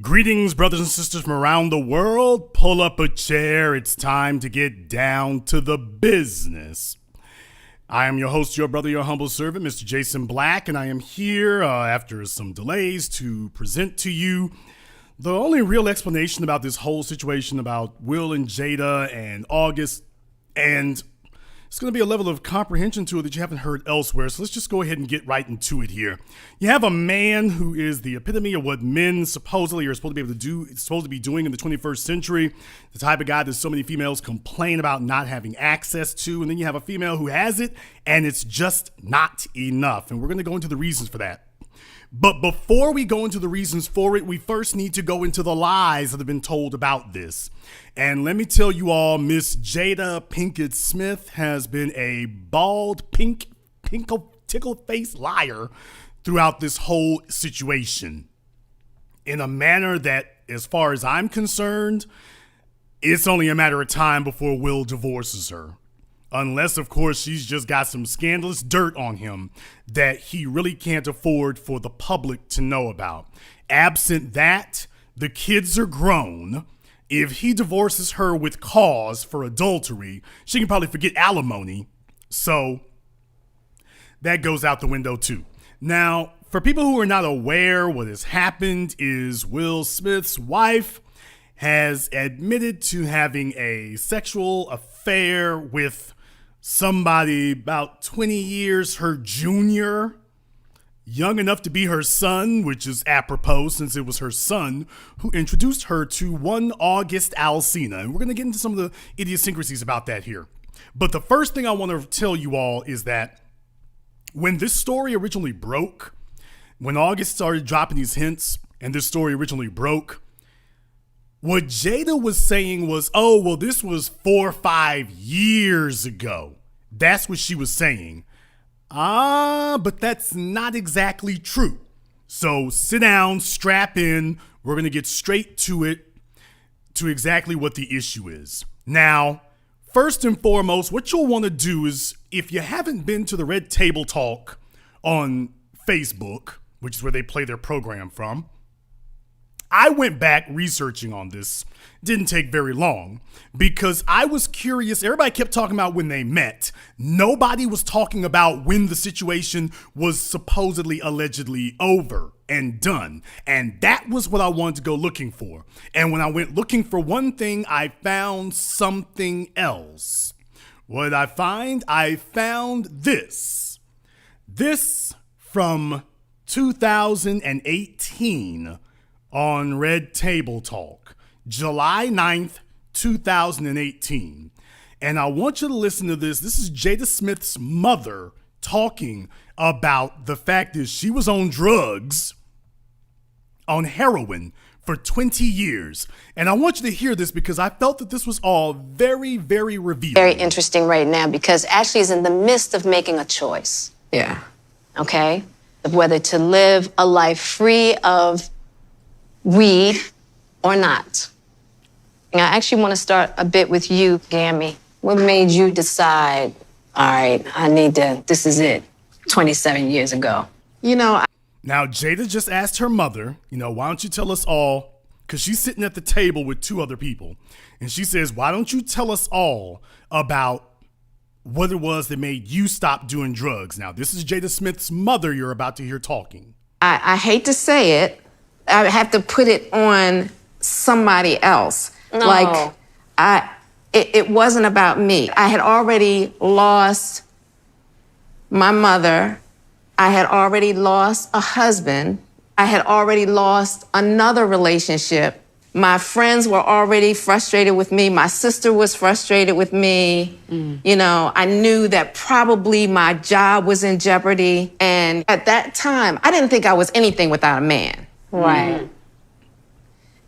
Greetings, brothers and sisters from around the world. Pull up a chair. It's time to get down to the business. I am your host, your brother, your humble servant, Mr. Jason Black, and I am here after some delays to present to you the only real explanation about this whole situation about Will and Jada and August, and it's going to be a level of comprehension to it that you haven't heard elsewhere, so let's just go ahead and get right into it here. You have a man who is the epitome of what men supposedly are supposed to be able to do, supposed to be doing in the 21st century, the type of guy that so many females complain about not having access to, and then you have a female who has it, and it's just not enough, and we're going to go into the reasons for that. But before we go into the reasons for it, we first need to go into the lies that have been told about this. And let me tell you all, Miss Jada Pinkett Smith has been a bald, tickle-faced liar throughout this whole situation. In a manner that, as far as I'm concerned, it's only a matter of time before Will divorces her. Unless, of course, she's just got some scandalous dirt on him that he really can't afford for the public to know about. Absent that, the kids are grown. If he divorces her with cause for adultery, she can probably forget alimony. So that goes out the window too. Now, for people who are not aware, what has happened is Will Smith's wife has admitted to having a sexual affair with somebody about 20 years her junior, young enough to be her son, which is apropos since it was her son who introduced her to one August Alsina. And we're going to get into some of the idiosyncrasies about that here. But the first thing I want to tell you all is that when this story originally broke, when August started dropping these hints and this story originally broke, what Jada was saying was, oh, well, this was 4 or 5 years ago. That's what she was saying. But that's not exactly true. So sit down, strap in. We're going to get straight to it, to exactly what the issue is. Now, first and foremost, what you'll want to do is, if you haven't been to the Red Table Talk on Facebook, which is where they play their program from, I went back researching on this. Didn't take very long because I was curious. Everybody kept talking about when they met. Nobody was talking about when the situation was supposedly, allegedly over and done. And that was what I wanted to go looking for. And when I went looking for one thing, I found something else. What did I find? I found this. This from 2018 on Red Table Talk, July 9th, 2018. And I want you to listen to this. This is Jada Smith's mother talking about the fact that she was on drugs, on heroin, for 20 years. And I want you to hear this because I felt that this was all very, very revealing. Very interesting right now because Ashley is in the midst of making a choice. Yeah. Okay? Of whether to live a life free of weed or not. And I actually want to start a bit with you, Gammy. What made you decide, all right, this is it, 27 years ago? Now, Jada just asked her mother, why don't you tell us all, because she's sitting at the table with 2 other people, and she says, why don't you tell us all about what it was that made you stop doing drugs? Now, this is Jada Smith's mother you're about to hear talking. I hate to say it, I have to put it on somebody else. No. It wasn't about me. I had already lost my mother. I had already lost a husband. I had already lost another relationship. My friends were already frustrated with me. My sister was frustrated with me. I knew that probably my job was in jeopardy. And at that time, I didn't think I was anything without a man. Right.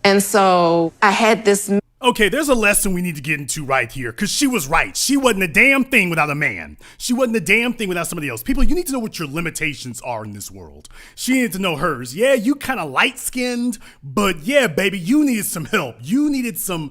And so I had this. Okay, there's a lesson we need to get into right here, because she was right. She wasn't a damn thing without a man. She wasn't a damn thing without somebody else. People, you need to know what your limitations are in this world. She needed to know hers. Yeah, you kind of light-skinned, but yeah, baby, you needed some help. You needed some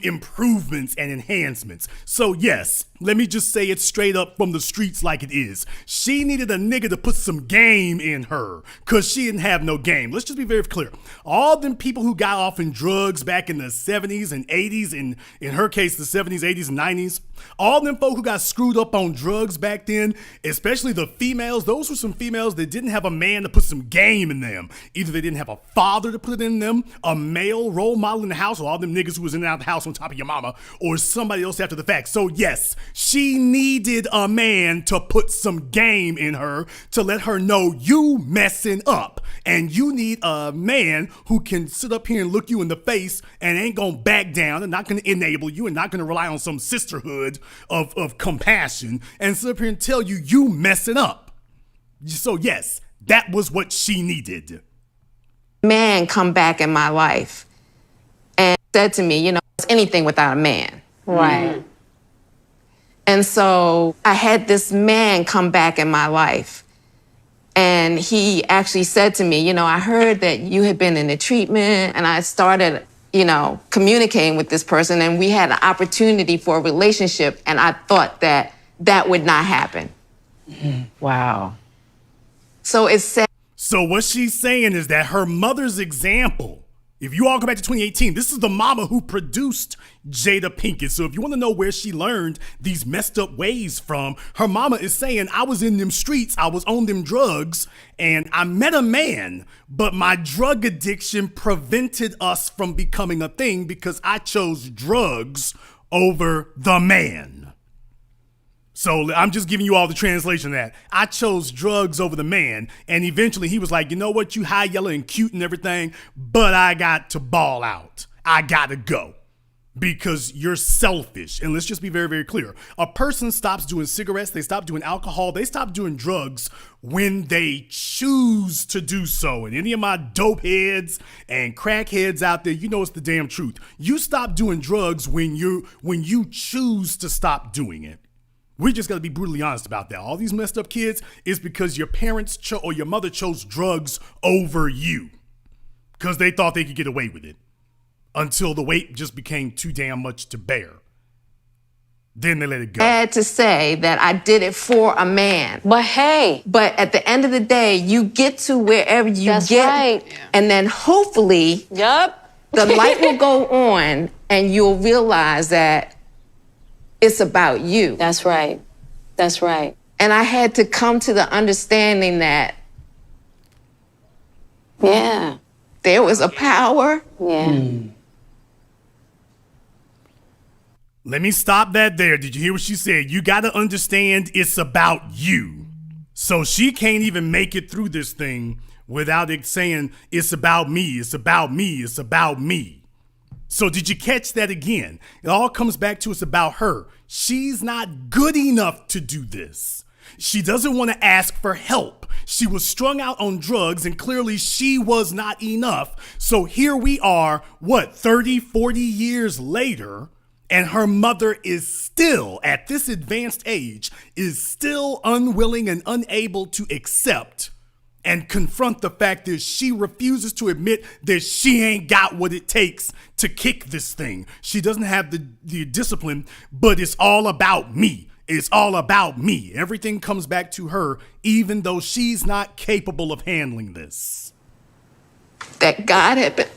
improvements and enhancements. So yes, let me just say it straight up from the streets like it is. She needed a nigga to put some game in her, because she didn't have no game. Let's just be very clear. All them people who got off in drugs back in the 70s and 80s, and in her case, the 70s, 80s, and 90s, all them folk who got screwed up on drugs back then, especially the females, those were some females that didn't have a man to put some game in them. Either they didn't have a father to put it in them, a male role model in the house, or all them niggas who was in and out of the house on top of your mama, or somebody else after the fact. So yes, she needed a man to put some game in her to let her know you messing up. And you need a man who can sit up here and look you in the face and ain't gonna back down and not gonna enable you and not gonna rely on some sisterhood of compassion and sit up here and tell you messing up. So yes, that was what she needed. Man come back in my life and said to me, it's anything without a man. Right. And so I had this man come back in my life. And he actually said to me, I heard that you had been in the treatment, and I started, communicating with this person, and we had an opportunity for a relationship, and I thought that would not happen. Wow. So it's sad. So what she's saying is that her mother's example, if you all go back to 2018, this is the mama who produced Jada Pinkett. So if you want to know where she learned these messed up ways from, her mama is saying, I was in them streets, I was on them drugs, and I met a man, but my drug addiction prevented us from becoming a thing because I chose drugs over the man. So I'm just giving you all the translation of that. I chose drugs over the man, and eventually he was like, you know what, you high, yellow, and cute and everything, but I got to ball out. I gotta go. Because you're selfish. And let's just be very, very clear. A person stops doing cigarettes, they stop doing alcohol, they stop doing drugs when they choose to do so. And any of my dope heads and crack heads out there, it's the damn truth. You stop doing drugs when you choose to stop doing it. We just got to be brutally honest about that. All these messed up kids is because your parents or your mother chose drugs over you because they thought they could get away with it until the weight just became too damn much to bear. Then they let it go. I had to say that I did it for a man. But hey. But at the end of the day, you get to wherever you That's get. right. And then hopefully the light will go on and you'll realize that it's about you. That's right. That's right. And I had to come to the understanding that there was a power. Let me stop that there. Did you hear what she said? You got to understand it's about you. So she can't even make it through this thing without it saying it's about me, it's about me, it's about me. So did you catch that again? It all comes back to it's about her. She's not good enough to do this. She doesn't want to ask for help. She was strung out on drugs and clearly she was not enough. So here we are, 30, 40 years later, and her mother is still, at this advanced age, is still unwilling and unable to accept and confront the fact that she refuses to admit that she ain't got what it takes to kick this thing. She doesn't have the discipline, but it's all about me. It's all about me. Everything comes back to her, even though she's not capable of handling this. That God had been...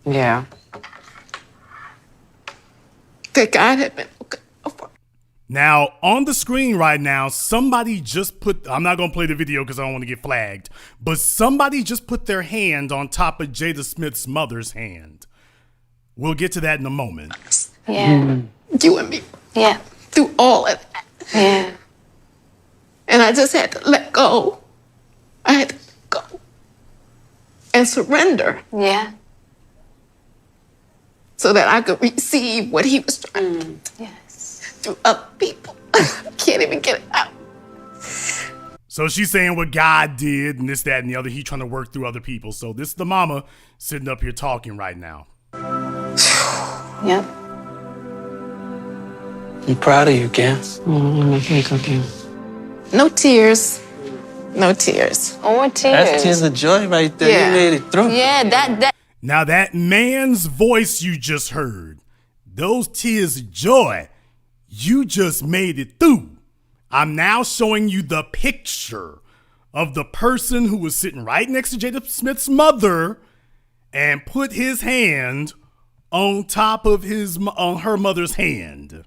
Yeah. That God had been... Now, on the screen right now, somebody just put, I'm not going to play the video because I don't want to get flagged, but somebody just put their hand on top of Jada Smith's mother's hand. We'll get to that in a moment. Yeah. You and me. Yeah. Through all of that. Yeah. And I just had to let go. I had to let go. And surrender. Yeah. So that I could receive what he was trying to do. Yes. Through other people. I can't even get it out. So she's saying what God did and this, that, and the other. He trying to work through other people. So this is the mama sitting up here talking right now. Yep. I'm proud of you, Cam. Okay. No tears. No tears. Or tears. That's tears of joy right there. Yeah. You made it through. Yeah, that Now that man's voice you just heard, those tears of joy, you just made it through. I'm now showing you the picture of the person who was sitting right next to Jada Smith's mother and put his hand on top of her mother's hand.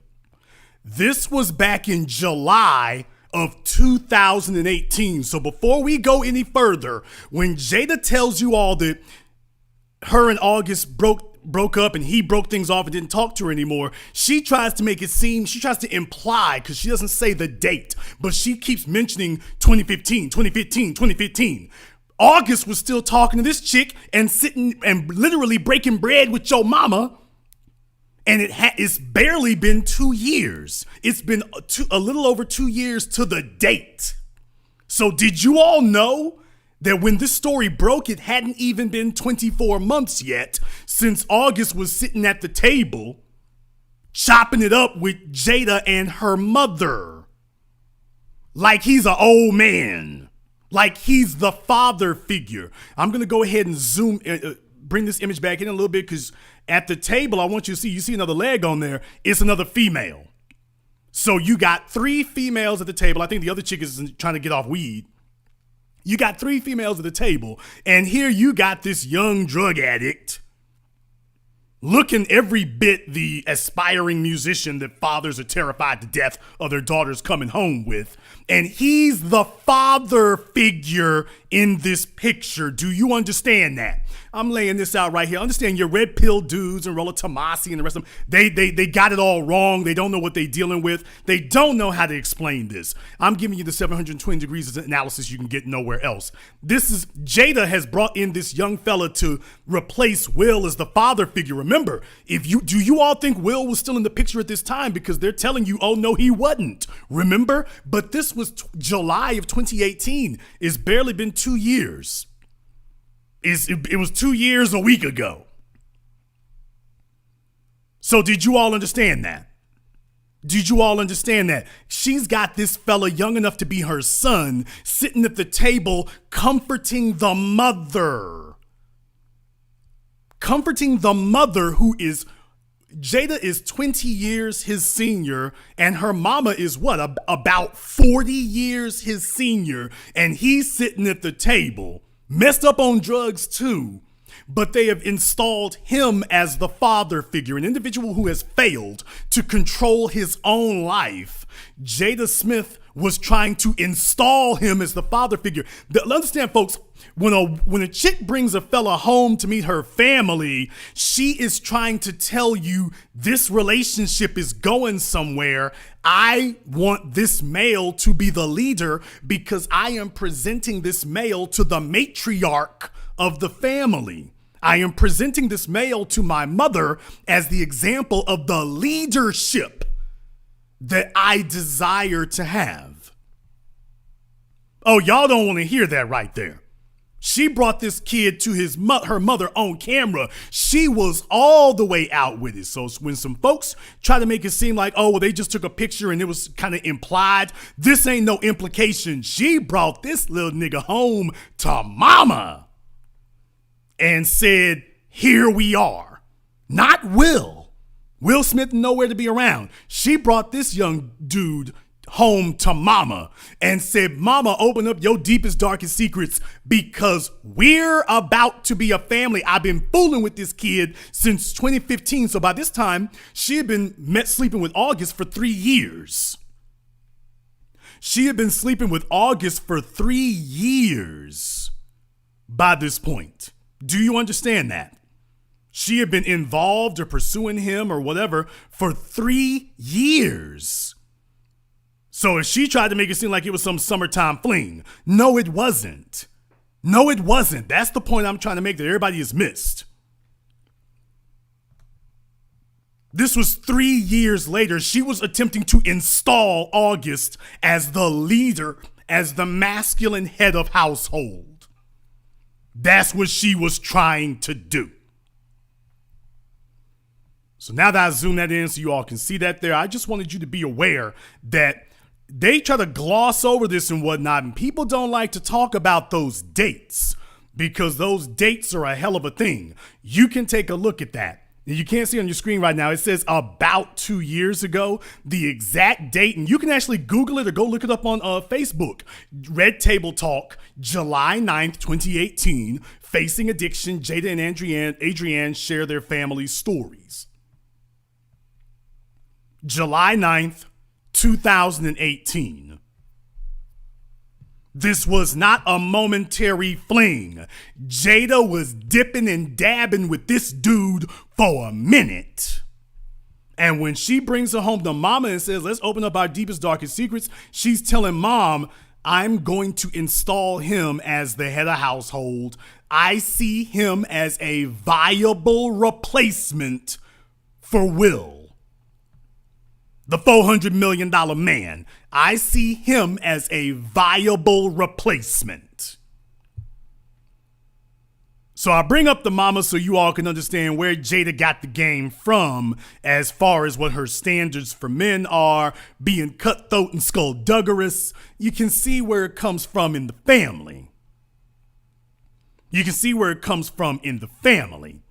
This was back in July of 2018. So before we go any further, when Jada tells you all that her and August broke up and he broke things off and didn't talk to her anymore, she tries to make it seem, she tries to imply, because she doesn't say the date, but she keeps mentioning 2015. August was still talking to this chick and sitting and literally breaking bread with your mama. And it's barely been 2 years. It's been a little over 2 years to the date. So did you all know that when this story broke, it hadn't even been 24 months yet since August was sitting at the table chopping it up with Jada and her mother? Like he's an old man. Like he's the father figure. I'm going to go ahead and bring this image back in a little bit, because at the table, I want you to see another leg on there. It's another female. So you got 3 females at the table. I think the other chick is trying to get off weed. You got 3 females at the table. And here you got this young drug addict looking every bit the aspiring musician that fathers are terrified to death of their daughters coming home with. And he's the father figure in this picture. Do you understand that? I'm laying this out right here. Understand your red pill dudes and Rolla Tomasi and the rest of them, they got it all wrong. They don't know what they're dealing with. They don't know how to explain this. I'm giving you the 720 degrees of analysis you can get nowhere else. Jada has brought in this young fella to replace Will as the father figure. Remember, do you all think Will was still in the picture at this time? Because they're telling you, oh no, he wasn't. Remember? But this was July of 2018. It's barely been 2 years. It was 2 years a week ago. So did you all understand that? Did you all understand that? She's got this fella young enough to be her son sitting at the table comforting the mother. Comforting the mother who is, Jada is 20 years his senior and her mama is what, about 40 years his senior, and he's sitting at the table. Messed up on drugs too, but they have installed him as the father figure, an individual who has failed to control his own life. Jada Smith was trying to install him as the father figure. Understand, folks, when a chick brings a fella home to meet her family, she is trying to tell you this relationship is going somewhere. I want this male to be the leader because I am presenting this male to the matriarch of the family. I am presenting this male to my mother as the example of the leadership that I desire to have. Oh, y'all don't want to hear that right there. She brought this kid to her mother on camera. She was all the way out with it. So when some folks try to make it seem like, oh, well, they just took a picture and it was kind of implied, this ain't no implication. She brought this little nigga home to mama and said, here we are. Not Will. Will Smith nowhere to be around. She brought this young dude home to mama and said, mama, open up your deepest, darkest secrets because we're about to be a family. I've been fooling with this kid since 2015. So by this time, she had been sleeping with August for 3 years. She had been sleeping with August for 3 years by this point. Do you understand that? She had been involved or pursuing him or whatever for 3 years. So if she tried to make it seem like it was some summertime fling, no, it wasn't. No, it wasn't. That's the point I'm trying to make that everybody has missed. This was 3 years later. She was attempting to install August as the leader, as the masculine head of household. That's what she was trying to do. So now that I zoom that in so you all can see that there, I just wanted you to be aware that they try to gloss over this and whatnot, and people don't like to talk about those dates because those dates are a hell of a thing. You can take a look at that. You can't see on your screen right now. It says about 2 years ago, the exact date, and you can actually Google it or go look it up on Facebook. Red Table Talk, July 9th, 2018, Facing Addiction, Jada and Adrienne share their family stories. July 9th, 2018. This was not a momentary fling. Jada was dipping and dabbing with this dude for a minute. And when she brings her home to mama and says, let's open up our deepest, darkest secrets, she's telling mom, I'm going to install him as the head of household. I see him as a viable replacement for Will, the $400 million man. I see him as a viable replacement. So I bring up the mama so you all can understand where Jada got the game from as far as what her standards for men are, being cutthroat and skullduggerous. You can see where it comes from in the family. You can see where it comes from in the family.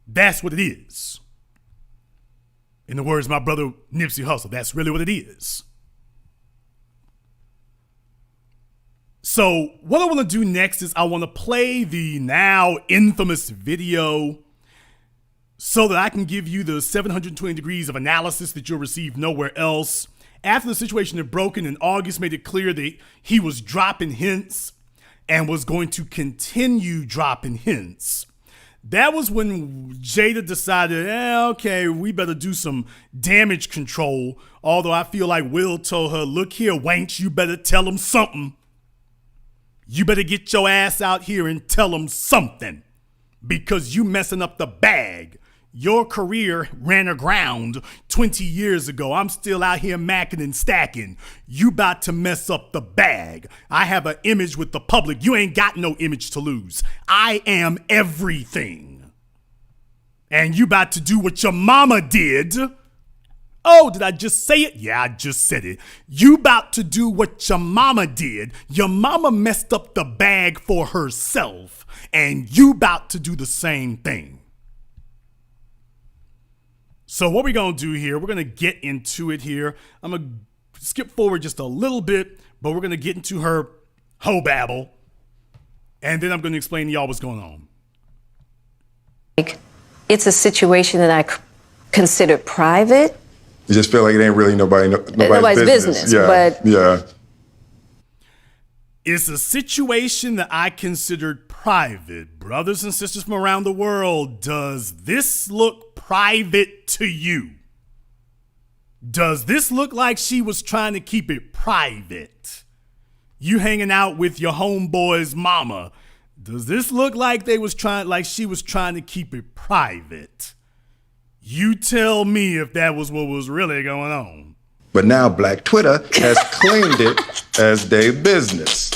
That's what it is. In the words of my brother Nipsey Hussle, that's really what it is. So what I want to do next is I want to play the now infamous video so that I can give you the 720 degrees of analysis that you'll receive nowhere else. After the situation had broken and August made it clear that he was dropping hints and was going to continue dropping hints, that was when Jada decided, okay, we better do some damage control. Although I feel like Will told her, look here, Wanch, you better tell him something. You better get your ass out here and tell him something because you messing up the bag. Your career ran aground 20 years ago. I'm still out here macking and stacking. You about to mess up the bag. I have an image with the public. You ain't got no image to lose. I am everything. And you about to do what your mama did. Oh, did I just say it? Yeah, I just said it. You about to do what your mama did. Your mama messed up the bag for herself. And you about to do the same thing. So what we're going to do here, we're going to get into it here. I'm going to skip forward just a little bit, but we're going to get into her hoe babble. And then I'm going to explain to y'all what's going on. It's a situation that I consider private. You just feel like it ain't really nobody's business. Yeah. It's a situation that I considered private. Brothers and sisters from around the world, does this look private to you? Does this look like she was trying to keep it private? You hanging out with your homeboy's mama. Does this look like she was trying to keep it private? You tell me if that was what was really going on. But now Black Twitter has claimed it as their business.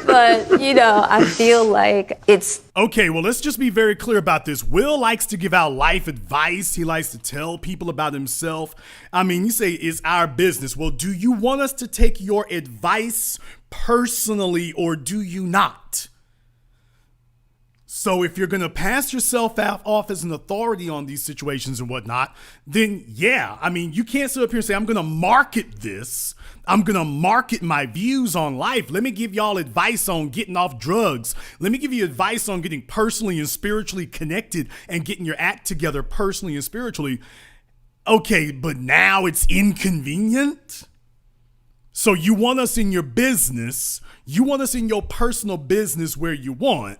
But, I feel like it's... Okay, well, let's just be very clear about this. Will likes to give out life advice. He likes to tell people about himself. I mean, you say it's our business. Well, do you want us to take your advice personally or do you not? So if you're going to pass yourself off as an authority on these situations and whatnot, then yeah, I mean, you can't sit up here and say, I'm going to market this. I'm going to market my views on life. Let me give y'all advice on getting off drugs. Let me give you advice on getting personally and spiritually connected and getting your act together personally and spiritually. Okay, but now it's inconvenient. So you want us in your business. You want us in your personal business where you want.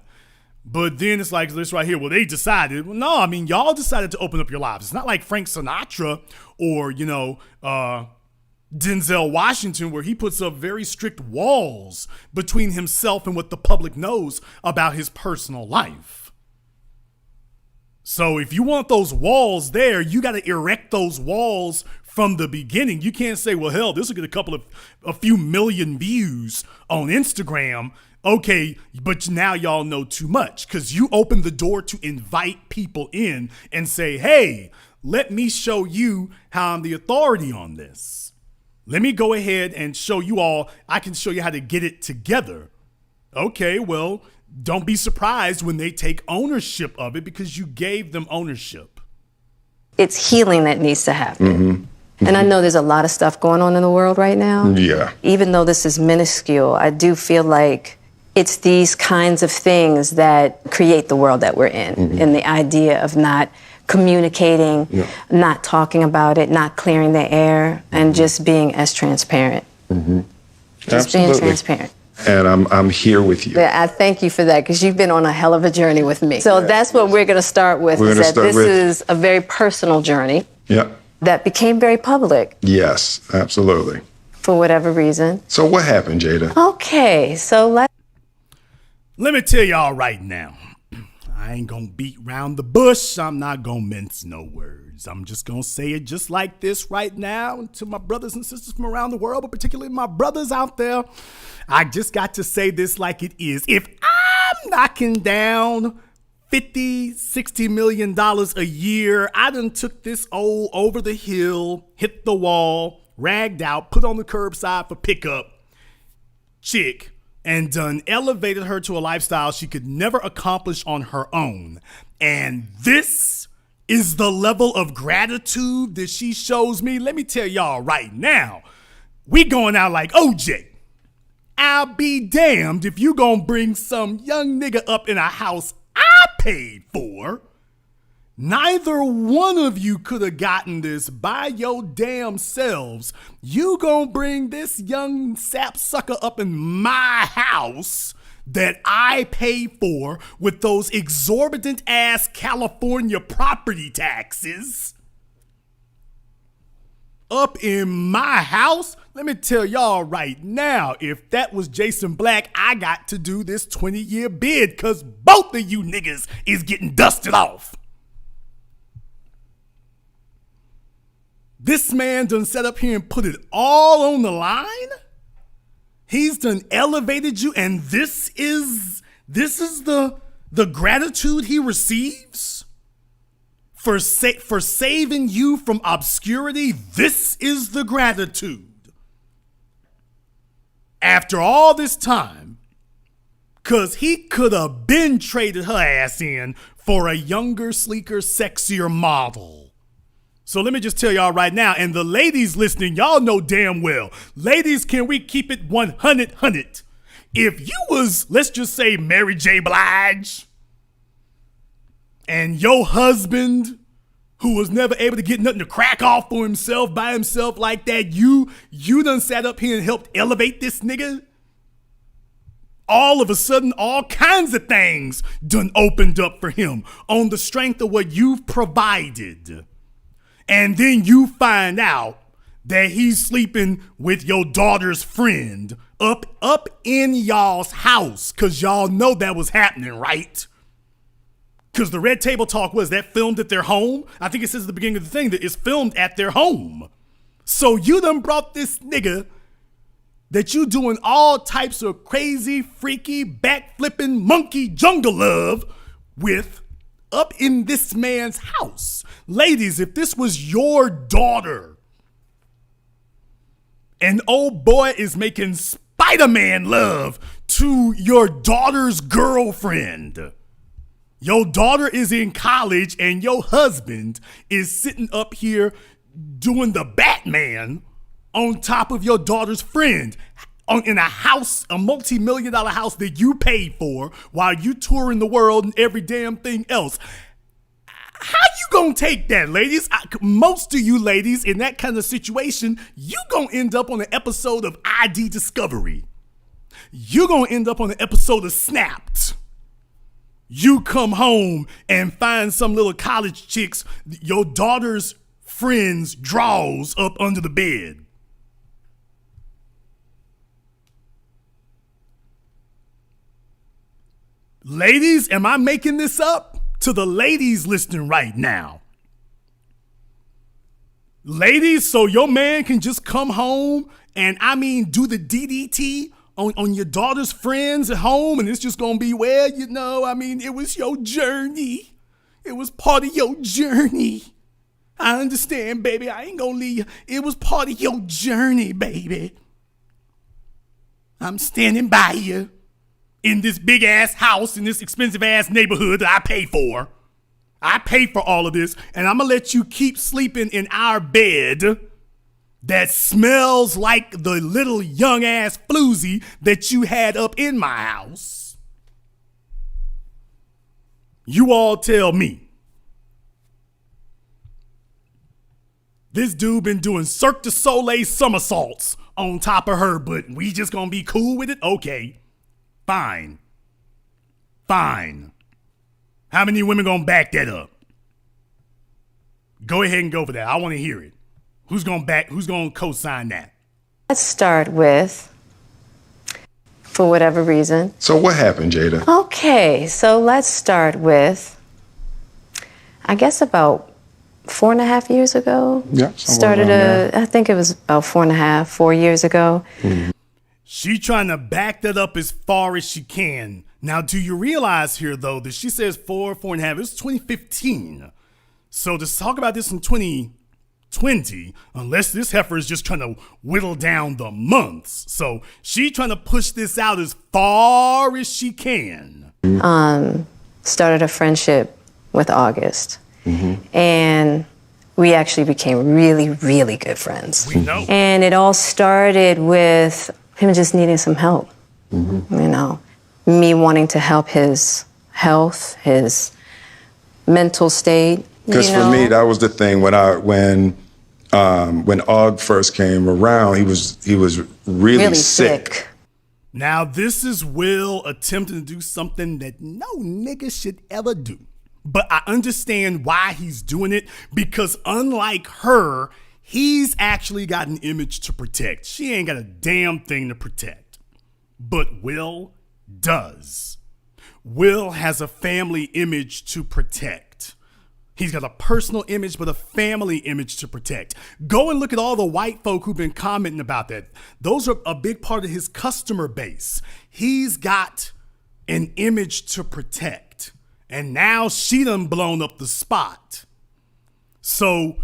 But then it's like this right here. Well, they decided. Well, no, I mean, y'all decided to open up your lives. It's not like Frank Sinatra or, Denzel Washington, where he puts up very strict walls between himself and what the public knows about his personal life. So if you want those walls there, you got to erect those walls from the beginning. You can't say, well, hell, this will get a few million views on Instagram. Okay, but now y'all know too much because you opened the door to invite people in and say, hey, let me show you how I'm the authority on this. Let me go ahead and show you all. I can show you how to get it together. Okay, well, don't be surprised when they take ownership of it because you gave them ownership. It's healing that needs to happen. And I know there's a lot of stuff going on in the world right now. Yeah. Even though this is minuscule, I do feel like it's these kinds of things that create the world that we're in. And the idea of not communicating, not talking about it, not clearing the air, and just being as transparent. Just being transparent. And I'm here with you. Yeah, I thank you for that because you've been on a hell of a journey with me. So that's what we're going to start with. This is a very personal journey. Yeah. That became very public. Yes, absolutely. For whatever reason. So what happened, Jada? Okay, so Let me tell y'all right now, I ain't gonna beat round the bush. I'm not gonna mince no words. I'm just gonna say it just like this right now to my brothers and sisters from around the world, but particularly my brothers out there. I just got to say this like it is. If I'm knocking down $50-60 million a year, I done took this old over the hill, hit the wall, ragged out, put on the curbside for pickup chick, and done elevated her to a lifestyle she could never accomplish on her own. And this is the level of gratitude that she shows me. Let me tell y'all right now, we going out like OJ. I'll be damned if you gonna bring some young nigga up in a house I paid for. Neither one of you could have gotten this by your damn selves. You gonna bring this young sapsucker up in my house that I pay for with those exorbitant ass California property taxes up in my house? Let me tell y'all right now, if that was Jason Black, I got to do this 20-year bid because both of you niggas is getting dusted off. This man done set up here and put it all on the line. He's done elevated you, and this is the gratitude he receives for saving you from obscurity. This is the gratitude. After all this time, because he could have been traded her ass in for a younger, sleeker, sexier model. So let me just tell y'all right now, and the ladies listening, y'all know damn well. Ladies, can we keep it 100? If you was, let's just say, Mary J. Blige, and your husband, who was never able to get nothing to crack off for himself by himself like that, you done sat up here and helped elevate this nigga. All of a sudden, all kinds of things done opened up for him on the strength of what you've provided. And then you find out that he's sleeping with your daughter's friend up in y'all's house, because y'all know that was happening, right? Because the Red Table Talk was that filmed at their home. I think it says at the beginning of the thing that it's filmed at their home. So you done brought this nigga that you doing all types of crazy, freaky, backflipping, monkey jungle love with up in this man's house. Ladies, if this was your daughter and old boy is making Spider-Man love to your daughter's girlfriend, your daughter is in college and your husband is sitting up here doing the Batman on top of your daughter's friend in a house, a multi-million-dollar house that you paid for while you touring the world and every damn thing else. How you gonna take that, ladies? Most of you ladies in that kind of situation, you gonna end up on an episode of ID Discovery. You gonna end up on an episode of Snapped. You come home and find some little college chicks, your daughter's friends' drawers up under the bed. Ladies, am I making this up? To the ladies listening right now. Ladies, so your man can just come home and do the DDT on your daughter's friends at home, and it's just gonna be, well, it was your journey. It was part of your journey. I understand, baby. I ain't gonna leave you. It was part of your journey, baby. I'm standing by you in this big ass house in this expensive ass neighborhood that I pay for. I pay for all of this, and I'm gonna let you keep sleeping in our bed that smells like the little young ass floozy that you had up in my house. You all tell me. This dude been doing Cirque du Soleil somersaults on top of her, but we just gonna be cool with it? Okay, fine. How many women gonna back that up? Go ahead and go for that. I want to hear it. Who's gonna co-sign that? Let's start with, for whatever reason. So what happened, Jada? Okay, so let's start with, I guess about 4.5 years ago. Yeah. I think it was about 4 years ago. Mm-hmm. She trying to back that up as far as she can. Now, do you realize here, though, that she says 4.5, it was 2015. So to talk about this in 2020, unless this heifer is just trying to whittle down the months. So she trying to push this out as far as she can. Started a friendship with August. Mm-hmm. And we actually became really, really good friends. We know. And it all started with him just needing some help. Mm-hmm. Me wanting to help his health, his mental state. Because for me, that was the thing when Aug first came around, he was really sick. Now, this is Will attempting to do something that no nigga should ever do. But I understand why he's doing it, because unlike her, he's actually got an image to protect. She ain't got a damn thing to protect. But Will does. Will has a family image to protect. He's got a personal image, but a family image to protect. Go and look at all the white folk who've been commenting about that. Those are a big part of his customer base. He's got an image to protect. And now she done blown up the spot. So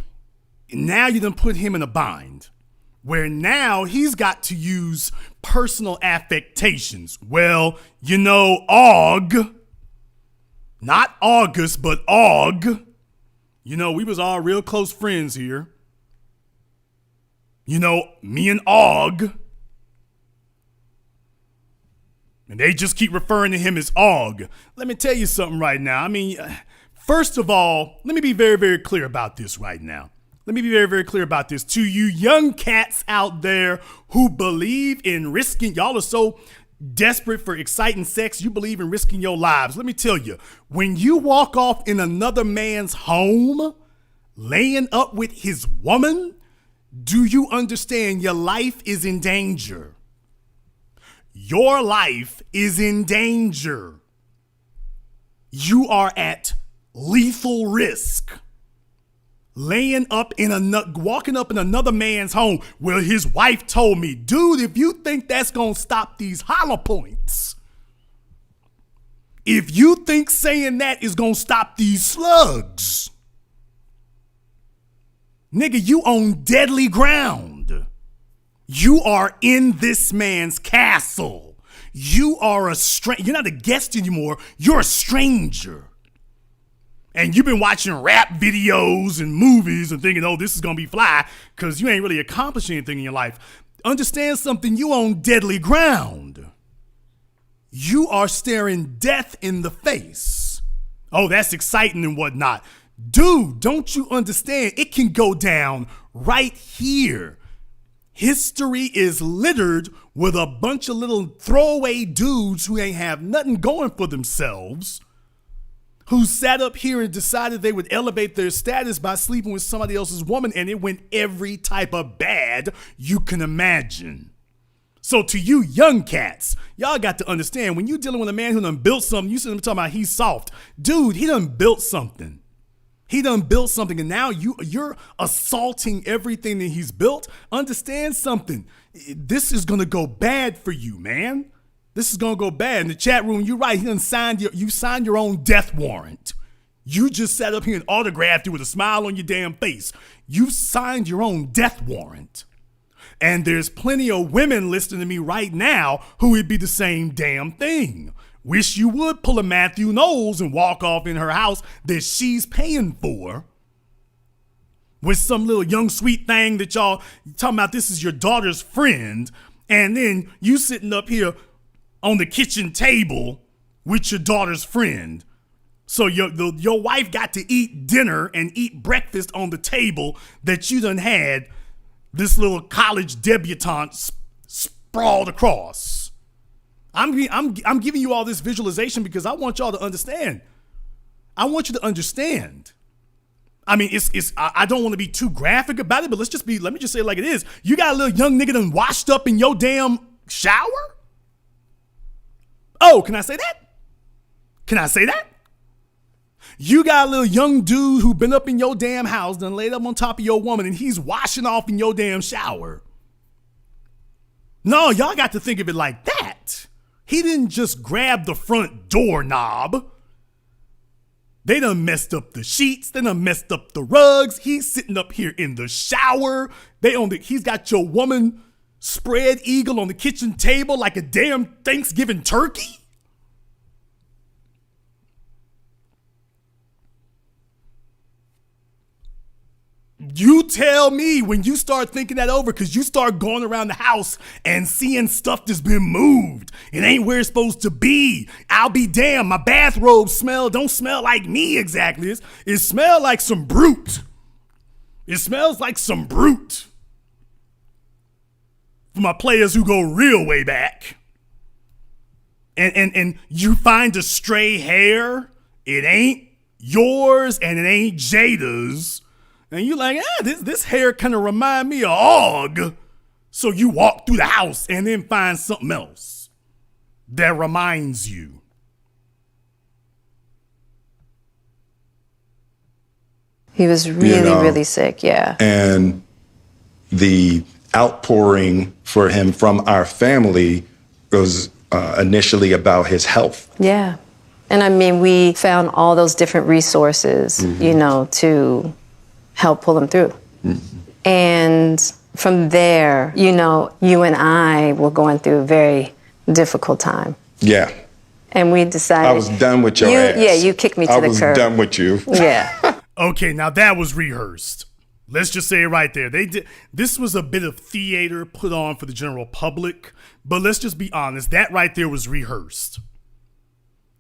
now you done put him in a bind, where now he's got to use personal affectations. Well, Aug, not August, but Aug. We was all real close friends here. Me and Aug. And they just keep referring to him as Aug. Let me tell you something right now. First of all, let me be very, very clear about this right now. Let me be very, very clear about this. To you young cats out there who believe in risking, y'all are so desperate for exciting sex, you believe in risking your lives. Let me tell you, when you walk off in another man's home, laying up with his woman, do you understand your life is in danger? Your life is in danger. You are at lethal risk. Walking up in another man's home. Well, his wife told me, dude, if you think that's gonna stop these hollow points, if you think saying that is gonna stop these slugs, nigga, you on deadly ground. You are in this man's castle. You are you're not a guest anymore. You're a stranger. And you've been watching rap videos and movies and thinking, oh, this is going to be fly, because you ain't really accomplished anything in your life. Understand something, you on deadly ground. You are staring death in the face. Oh, that's exciting and whatnot. Dude, don't you understand? It can go down right here. History is littered with a bunch of little throwaway dudes who ain't have nothing going for themselves, who sat up here and decided they would elevate their status by sleeping with somebody else's woman, and it went every type of bad you can imagine. So to you young cats, y'all got to understand, when you're dealing with a man who done built something, you see him talking about he's soft. Dude, he done built something. He done built something, and now you're assaulting everything that he's built. Understand something. This is gonna go bad for you, man. This is gonna go bad. In the chat room, you're right. You signed your own death warrant. You just sat up here and autographed it with a smile on your damn face. You signed your own death warrant. And there's plenty of women listening to me right now who would be the same damn thing. Wish you would pull a Matthew Knowles and walk off in her house that she's paying for with some little young sweet thing that y'all talking about. This is your daughter's friend. And then you sitting up here on the kitchen table with your daughter's friend. So your wife got to eat dinner and eat breakfast on the table that you done had this little college debutante sprawled across. I'm giving you all this visualization because I want y'all to understand. I want you to understand. I mean, I don't want to be too graphic about it, but let me just say it like it is. You got a little young nigga done washed up in your damn shower? Oh, can I say that? Can I say that? You got a little young dude who been up in your damn house, done laid up on top of your woman, and he's washing off in your damn shower. No, y'all got to think of it like that. He didn't just grab the front doorknob. They done messed up the sheets. They done messed up the rugs. He's sitting up here in the shower. He's got your woman spread eagle on the kitchen table like a damn Thanksgiving turkey. You tell me when you start thinking that over, because you start going around the house and seeing stuff that's been moved. It ain't where it's supposed to be. I'll be damned. My bathrobe don't smell like me exactly. It smells like some brute. It smells like some brute. For my players who go real way back. And you find a stray hair. It ain't yours and it ain't Jada's. And you like, this hair kind of remind me of Og. So you walk through the house and then find something else that reminds you. He was really sick, yeah. And the outpouring for him from our family was initially about his health. Yeah. And I mean, we found all those different resources, to help pull him through. Mm-hmm. And from there, you and I were going through a very difficult time. Yeah. And we decided... I was done with your ass. Yeah, you kicked me to the curb. I was done with you. Yeah. Okay, now that was rehearsed. Let's just say it right there. This was a bit of theater put on for the general public, but let's just be honest, that right there was rehearsed.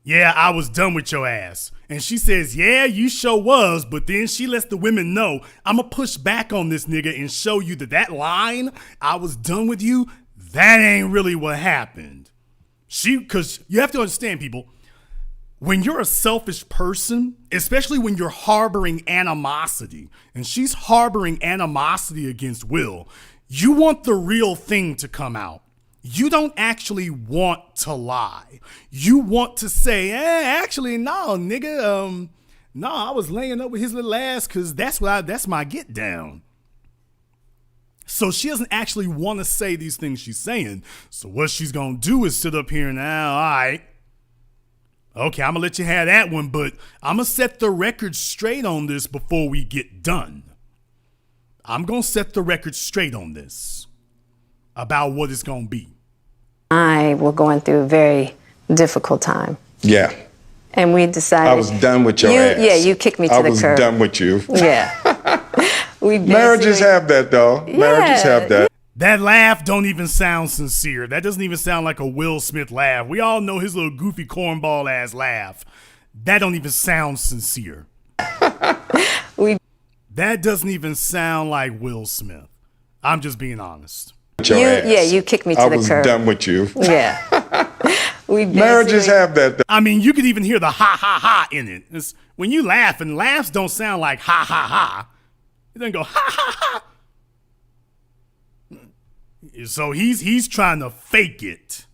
Yeah, I was done with your ass. And she says, yeah, you sure was, but then she lets the women know, I'm going to push back on this nigga and show you that line, I was done with you, that ain't really what happened. Because you have to understand, people, when you're a selfish person, especially when you're harboring animosity, and she's harboring animosity against Will, you want the real thing to come out. You don't actually want to lie. You want to say, actually, no, nigga, no, I was laying up with his little ass because that's my get down. So she doesn't actually want to say these things she's saying. So what she's going to do is sit up here and, all right, okay, I'm going to let you have that one, but I'm going to set the record straight on this before we get done. I'm going to set the record straight on this about what it's going to be. I were going through a very difficult time. Yeah. And we decided... I was done with your ass. Yeah, you kicked me to the curb. I was done with you. Yeah. Marriages have that, though. Yeah. Marriages have that. That laugh don't even sound sincere. That doesn't even sound like a Will Smith laugh. We all know his little goofy cornball ass laugh. That don't even sound sincere. That doesn't even sound like Will Smith. I'm just being honest. You kicked me to the curb. I was done with you. Yeah. Marriages have that. I mean, you could even hear the ha ha ha in it. When you laugh, and laughs don't sound like ha ha ha. It doesn't go ha ha ha. So he's trying to fake it.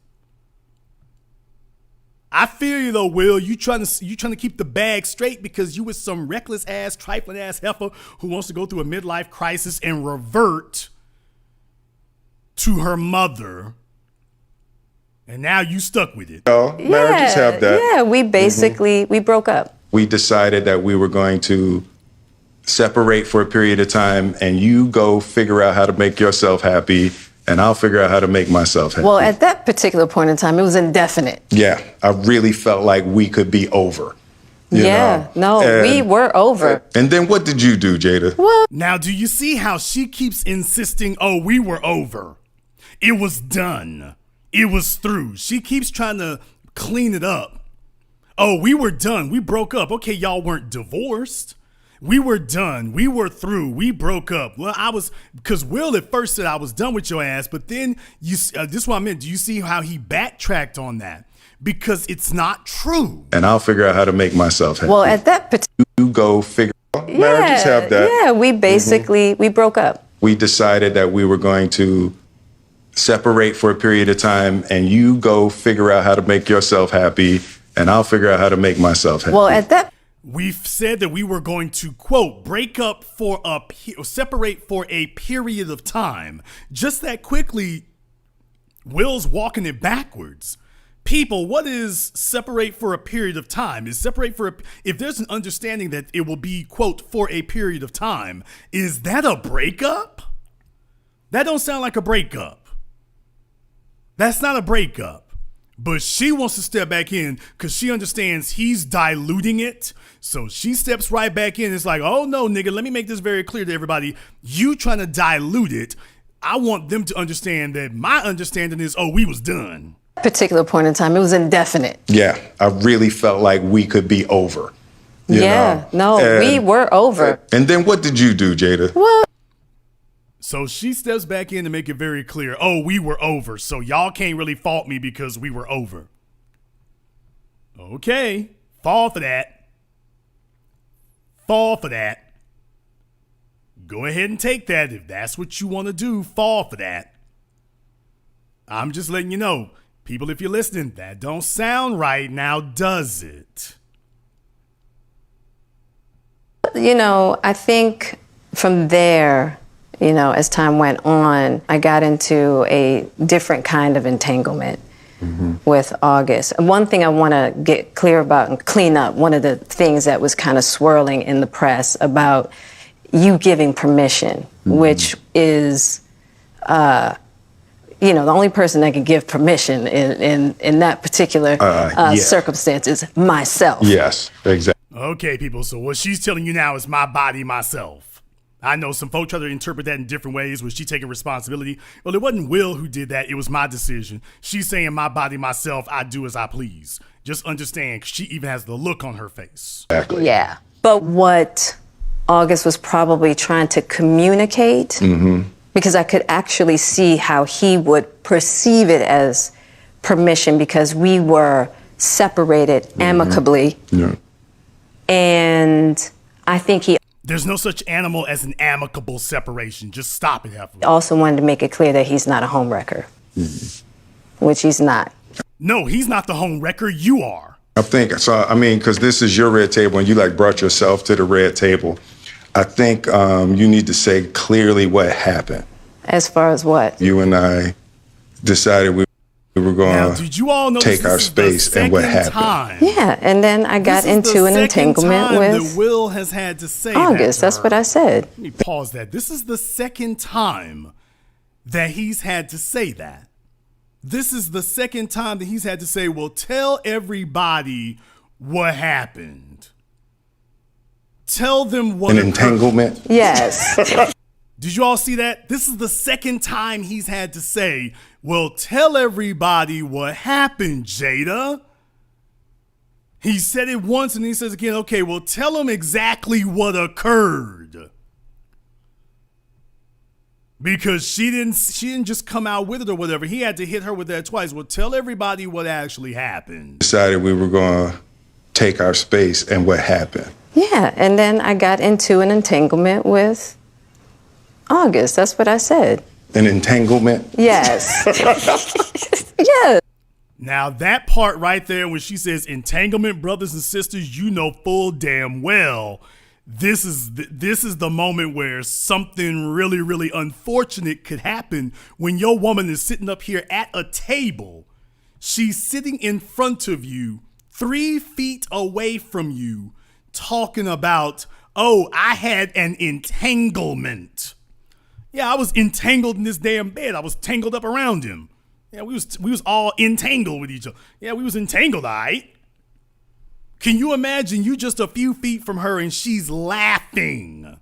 I feel you though, Will. You trying to keep the bag straight because you was some reckless ass, trifling ass heifer who wants to go through a midlife crisis and revert to her mother. And now you stuck with it. Marriages have that. Yeah, we basically, we broke up. We decided that we were going to separate for a period of time, and you go figure out how to make yourself happy, and I'll figure out how to make myself happy. Well, at that particular point in time, it was indefinite. Yeah, I really felt like we could be over. You know? We were over. And then what did you do, Jada? Well, Now, do you see how she keeps insisting, oh, we were over. It was done. It was through. She keeps trying to clean it up. Oh, we were done. We broke up. Okay, y'all weren't divorced. We were done. We were through. We broke up. Well, because Will at first said I was done with your ass, but then this is what I meant. Do you see how he backtracked on that? Because it's not true. And I'll figure out how to make myself happy. well, at that particular, You go figure out. Marriages have that. yeah, we basically, we broke up. We decided that we were going to separate for a period of time, and you go figure out how to make yourself happy, and I'll figure out how to make myself happy. Well, at that, We've said that we were going to, quote, break up for separate for a period of time. Just that quickly, Will's walking it backwards. People, what is separate for a period of time? Is separate for if there's an understanding that it will be, quote, for a period of time, is that a breakup? That don't sound like a breakup. That's not a breakup. But she wants to step back in because she understands he's diluting it. So she steps right back in. It's like, oh no, nigga, let me make this very clear to everybody. You trying to dilute it. I want them to understand that my understanding is, oh, we was done. particular point in time, it was indefinite. Yeah, I really felt like we could be over. You know? We were over. And then what did you do, Jada? Well, So she steps back in to make it very clear. Oh, we were over. So y'all can't really fault me because we were over. Okay. Fall for that. Fall for that. Go ahead and take that. If that's what you want to do, fall for that. I'm just letting you know. People, if you're listening, that don't sound right now, does it? you know, I think from there, you know, as time went on, I got into a different kind of entanglement with August. And one thing I want to get clear about and clean up, one of the things that was kind of swirling in the press about you giving permission, which is, you know, the only person that can give permission in that particular circumstance is myself. Yes, exactly. Okay, people, so what she's telling you now is my body, myself. I know some folks try to interpret that in different ways. Was she taking responsibility? Well, it wasn't Will who did that. It was my decision. She's saying my body, myself, I do as I please. Just understand, she even has the look on her face. Exactly. Yeah. But what August was probably trying to communicate, because I could actually see how he would perceive it as permission because we were separated amicably. Yeah. And I think he There's no such animal as an amicable separation. Just stop it, Heifer. also wanted to make it clear that he's not a homewrecker, which he's not. No, he's not the home wrecker. You are. I think, so, I mean, because this is your red table and you like brought yourself to the red table. I think you need to say clearly what happened. As far as what? You and I decided we were Now, going did you all know to take this our is the space and what second happened. time? Yeah, and then I got This is into the an second entanglement time with that Will has had to say August. that to That's her. what I said. Let me pause that. This is the second time that he's had to say that. This is the second time that he's had to say, well, tell everybody what happened. Tell them what An occurred. entanglement? Yes. Did you all see that? This is the second time he's had to say, well, tell everybody what happened, Jada. He said it once and he says again, okay, well, tell them exactly what occurred. Because she didn't just come out with it or whatever. He had to hit her with that twice. Well, tell everybody what actually happened. Decided we were going to take our space and what happened. Yeah, and then I got into an entanglement with August. That's what I said. An entanglement? Yes. Yes. Now that part right there when she says entanglement, brothers and sisters, you know full damn well this is the moment where something really, really unfortunate could happen when your woman is sitting up here at a table. She's sitting in front of you, 3 feet away from you, talking about, oh, I had an entanglement. Yeah, I was entangled in this damn bed. I was tangled up around him. Yeah, we was all entangled with each other. Yeah, we was entangled, all right? Can you imagine you just a few feet from her and she's laughing?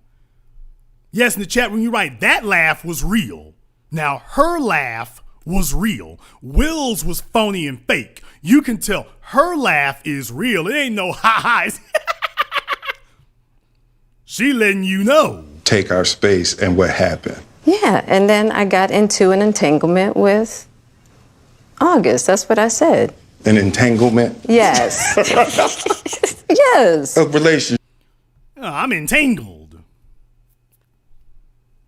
Yes, in the chat room, you're right. That laugh was real. Now, her laugh was real. Will's was phony and fake. You can tell her laugh is real. It ain't no ha-ha. She letting you know. Take our space and what happened. Yeah, and then I got into an entanglement with August. That's what I said. An entanglement? Yes. Yes. A relationship. I'm entangled.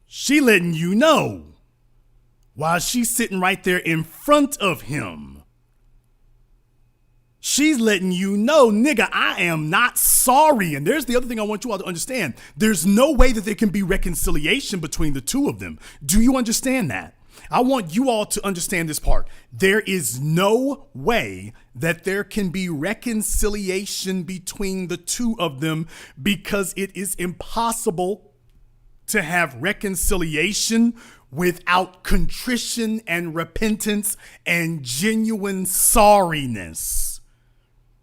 She letting you know while she's sitting right there in front of him. She's letting you know, nigga, I am not sorry. And there's the other thing I want you all to understand. There's no way that there can be reconciliation between the two of them. Do you understand that? I want you all to understand this part. There is no way that there can be reconciliation between the two of them because it is impossible to have reconciliation without contrition and repentance and genuine sorriness.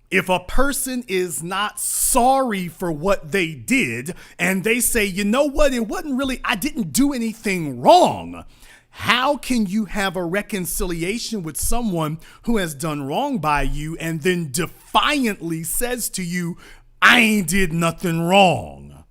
If a person is not sorry for what they did and they say, you know what, it wasn't really, I didn't do anything wrong. How can you have a reconciliation with someone who has done wrong by you and then defiantly says to you, I ain't did nothing wrong?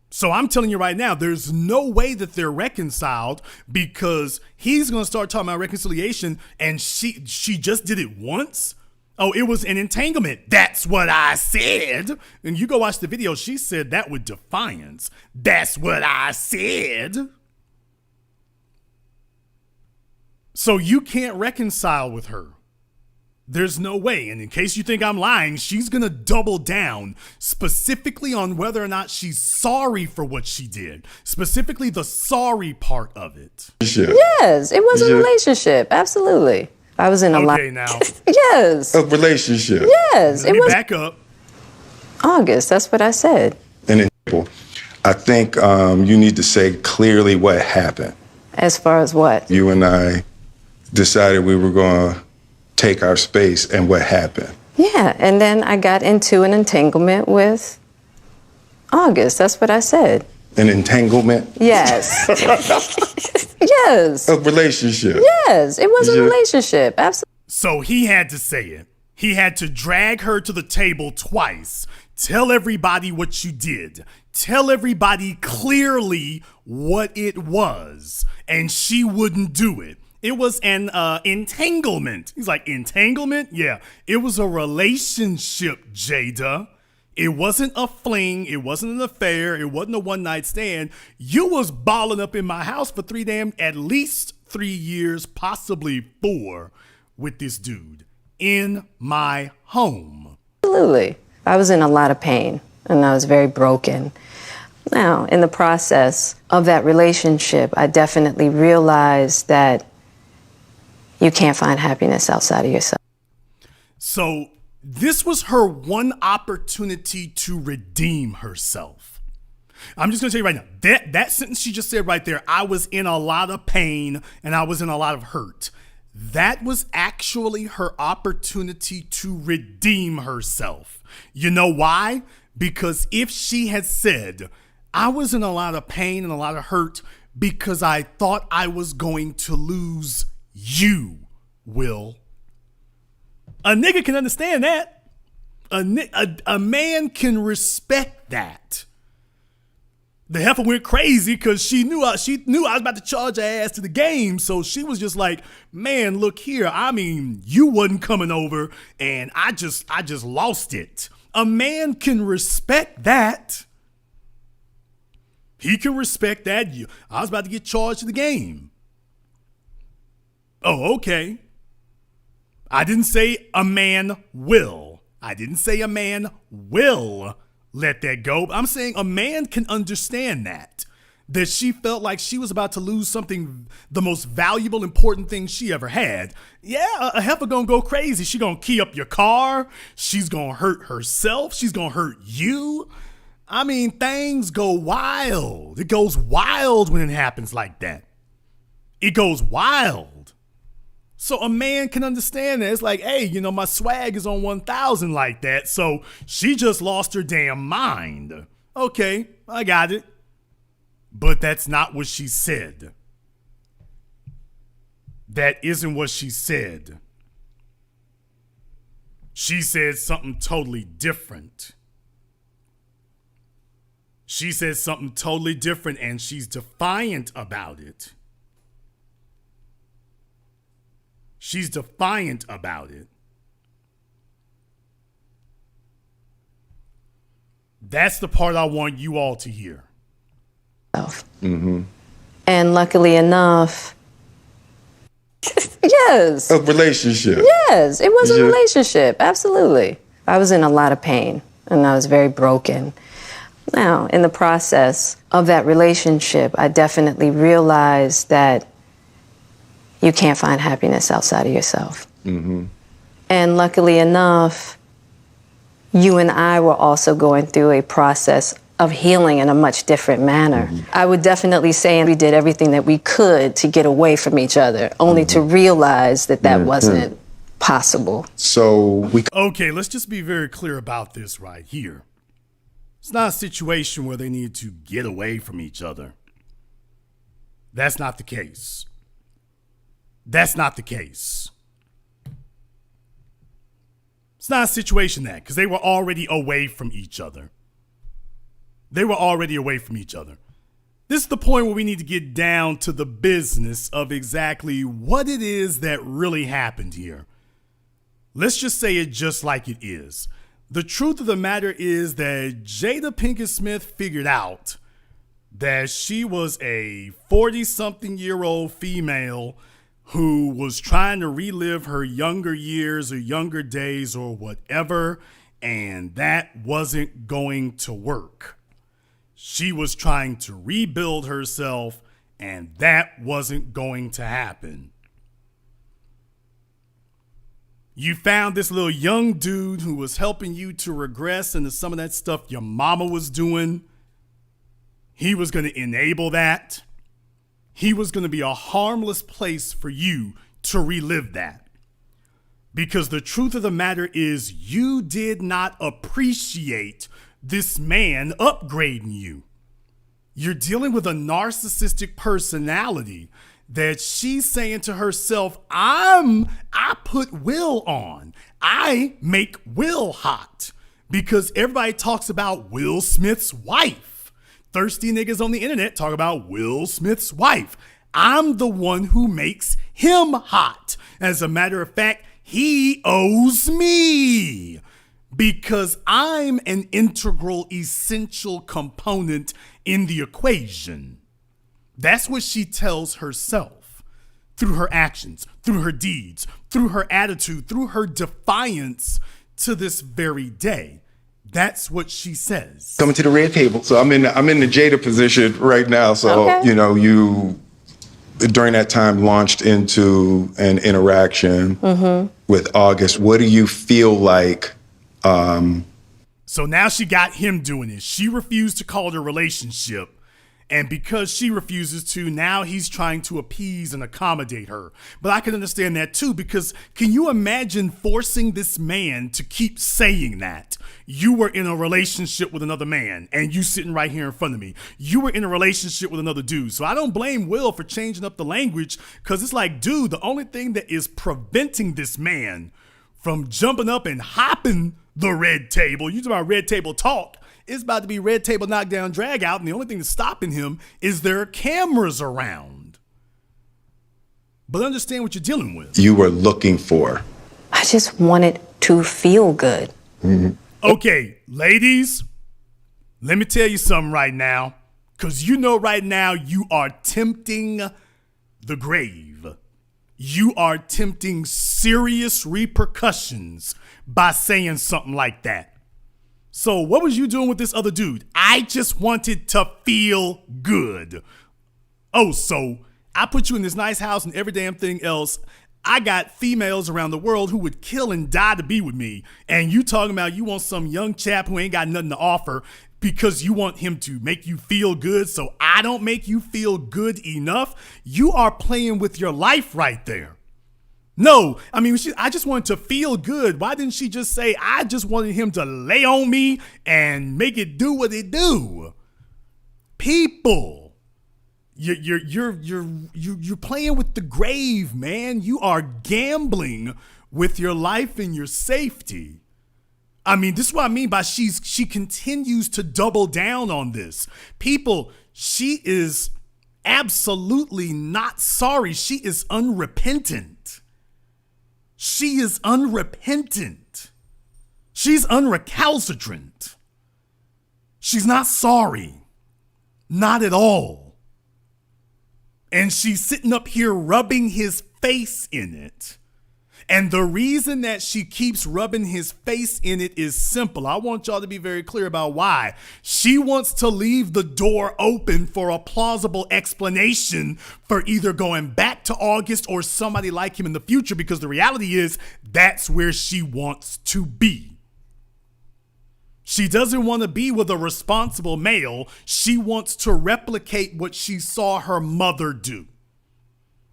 So I'm telling you right now, there's no way that they're reconciled because he's going to start talking about reconciliation and she just did it once. Oh, it was an entanglement. That's what I said. And you go watch the video. She said that with defiance. That's what I said. So you can't reconcile with her. There's no way. And in case you think I'm lying, she's going to double down specifically on whether or not she's sorry for what she did. Specifically the sorry part of it. Yes, it was a relationship. Absolutely. I was in a Okay, now. Yes. A relationship. Yes. Let me back up. August, that's what I said. And I think you need to say clearly what happened. As far as what? You and I decided we were going to take our space and what happened. Yeah, and then I got into an entanglement with August. That's what I said. An entanglement? Yes. Yes. A relationship. Yes, it was a relationship. Absolutely. So he had to say it. He had to drag her to the table twice. Tell everybody what you did. Tell everybody clearly what it was. And she wouldn't do it. It was an entanglement. He's like, entanglement? Yeah, it was a relationship, Jada. It wasn't a fling. It wasn't an affair. It wasn't a one-night stand. You was balling up in my house for at least 3 years, possibly 4, with this dude in my home. Absolutely. I was in a lot of pain and I was very broken. Now, in the process of that relationship, I definitely realized that you can't find happiness outside of yourself. So this was her one opportunity to redeem herself. I'm just going to tell you right now, that sentence she just said right there, I was in a lot of pain and I was in a lot of hurt. That was actually her opportunity to redeem herself. You know why? Because if she had said, I was in a lot of pain and a lot of hurt because I thought I was going to lose you, Will. A nigga can understand that. A man can respect that. The heifer went crazy because she knew I was about to charge her ass to the game. So she was just like, man, look here. I mean, you wasn't coming over and I just lost it. A man can respect that. He can respect that. I was about to get charged to the game. Oh, okay. I didn't say a man will. I didn't say a man will let that go. I'm saying a man can understand that she felt like she was about to lose something, the most valuable, important thing she ever had. Yeah, a heifer gonna go crazy. She gonna key up your car. She's gonna hurt herself. She's gonna hurt you. I mean, things go wild. It goes wild when it happens like that. It goes wild. So a man can understand that. It's like, hey, my swag is on 1,000 like that. So she just lost her damn mind. Okay, I got it. But that's not what she said. That isn't what she said. She said something totally different. She said something totally different, and she's defiant about it. She's defiant about it. That's the part I want you all to hear. Mm-hmm. And luckily enough, yes. A relationship. Yes, it was a relationship. Absolutely. I was in a lot of pain and I was very broken. Now, in the process of that relationship, I definitely realized that you can't find happiness outside of yourself. Mm-hmm. And luckily enough, you and I were also going through a process of healing in a much different manner. Mm-hmm. I would definitely say we did everything that we could to get away from each other, only to realize that wasn't possible. Okay, let's just be very clear about this right here. It's not a situation where they need to get away from each other. That's not the case. That's not the case. It's not a situation because they were already away from each other. They were already away from each other. This is the point where we need to get down to the business of exactly what it is that really happened here. Let's just say it just like it is. The truth of the matter is that Jada Pinkett Smith figured out that she was a 40-something-year-old female who was trying to relive her younger years or younger days or whatever, and that wasn't going to work. She was trying to rebuild herself, and that wasn't going to happen. You found this little young dude who was helping you to regress into some of that stuff your mama was doing. He was going to enable that. He was going to be a harmless place for you to relive that. Because the truth of the matter is you did not appreciate this man upgrading you. You're dealing with a narcissistic personality that she's saying to herself, I put Will on. I make Will hot. Because everybody talks about Will Smith's wife. Thirsty niggas on the internet talk about Will Smith's wife. I'm the one who makes him hot. As a matter of fact, he owes me. Because I'm an integral, essential component in the equation. That's what she tells herself through her actions, through her deeds, through her attitude, through her defiance to this very day. That's what she says. Coming to the red table. So I'm in the Jada position right now. So, okay. You during that time launched into an interaction with August. What do you feel like? So now she got him doing it. She refused to call it a relationship. And because she refuses to, now he's trying to appease and accommodate her. But I can understand that too, because can you imagine forcing this man to keep saying that? You were in a relationship with another man and you sitting right here in front of me. You were in a relationship with another dude. So I don't blame Will for changing up the language, because it's like, dude, the only thing that is preventing this man from jumping up and hopping the red table, you talk about red table talk, it's about to be red table knockdown drag out, and the only thing that's stopping him is there are cameras around. But understand what you're dealing with. You were looking for. I just wanted to feel good. Mm-hmm. Okay, ladies, let me tell you something right now, because right now you are tempting the grave. you are tempting serious repercussions by saying something like that. So what was you doing with this other dude? I just wanted to feel good. Oh, so I put you in this nice house and every damn thing else. I got females around the world who would kill and die to be with me. And you talking about you want some young chap who ain't got nothing to offer because you want him to make you feel good, so I don't make you feel good enough? You are playing with your life right there. No, I mean, I just wanted to feel good. Why didn't she just say, I just wanted him to lay on me and make it do what it do? People, you're playing with the grave, man. You are gambling with your life and your safety. I mean, this is what I mean by she continues to double down on this. People, she is absolutely not sorry. She is unrepentant. She is unrepentant. She's unrecalcitrant. She's not sorry. Not at all. And she's sitting up here rubbing his face in it. And the reason that she keeps rubbing his face in it is simple. I want y'all to be very clear about why. She wants to leave the door open for a plausible explanation for either going back to August or somebody like him in the future, because the reality is that's where she wants to be. She doesn't want to be with a responsible male. She wants to replicate what she saw her mother do.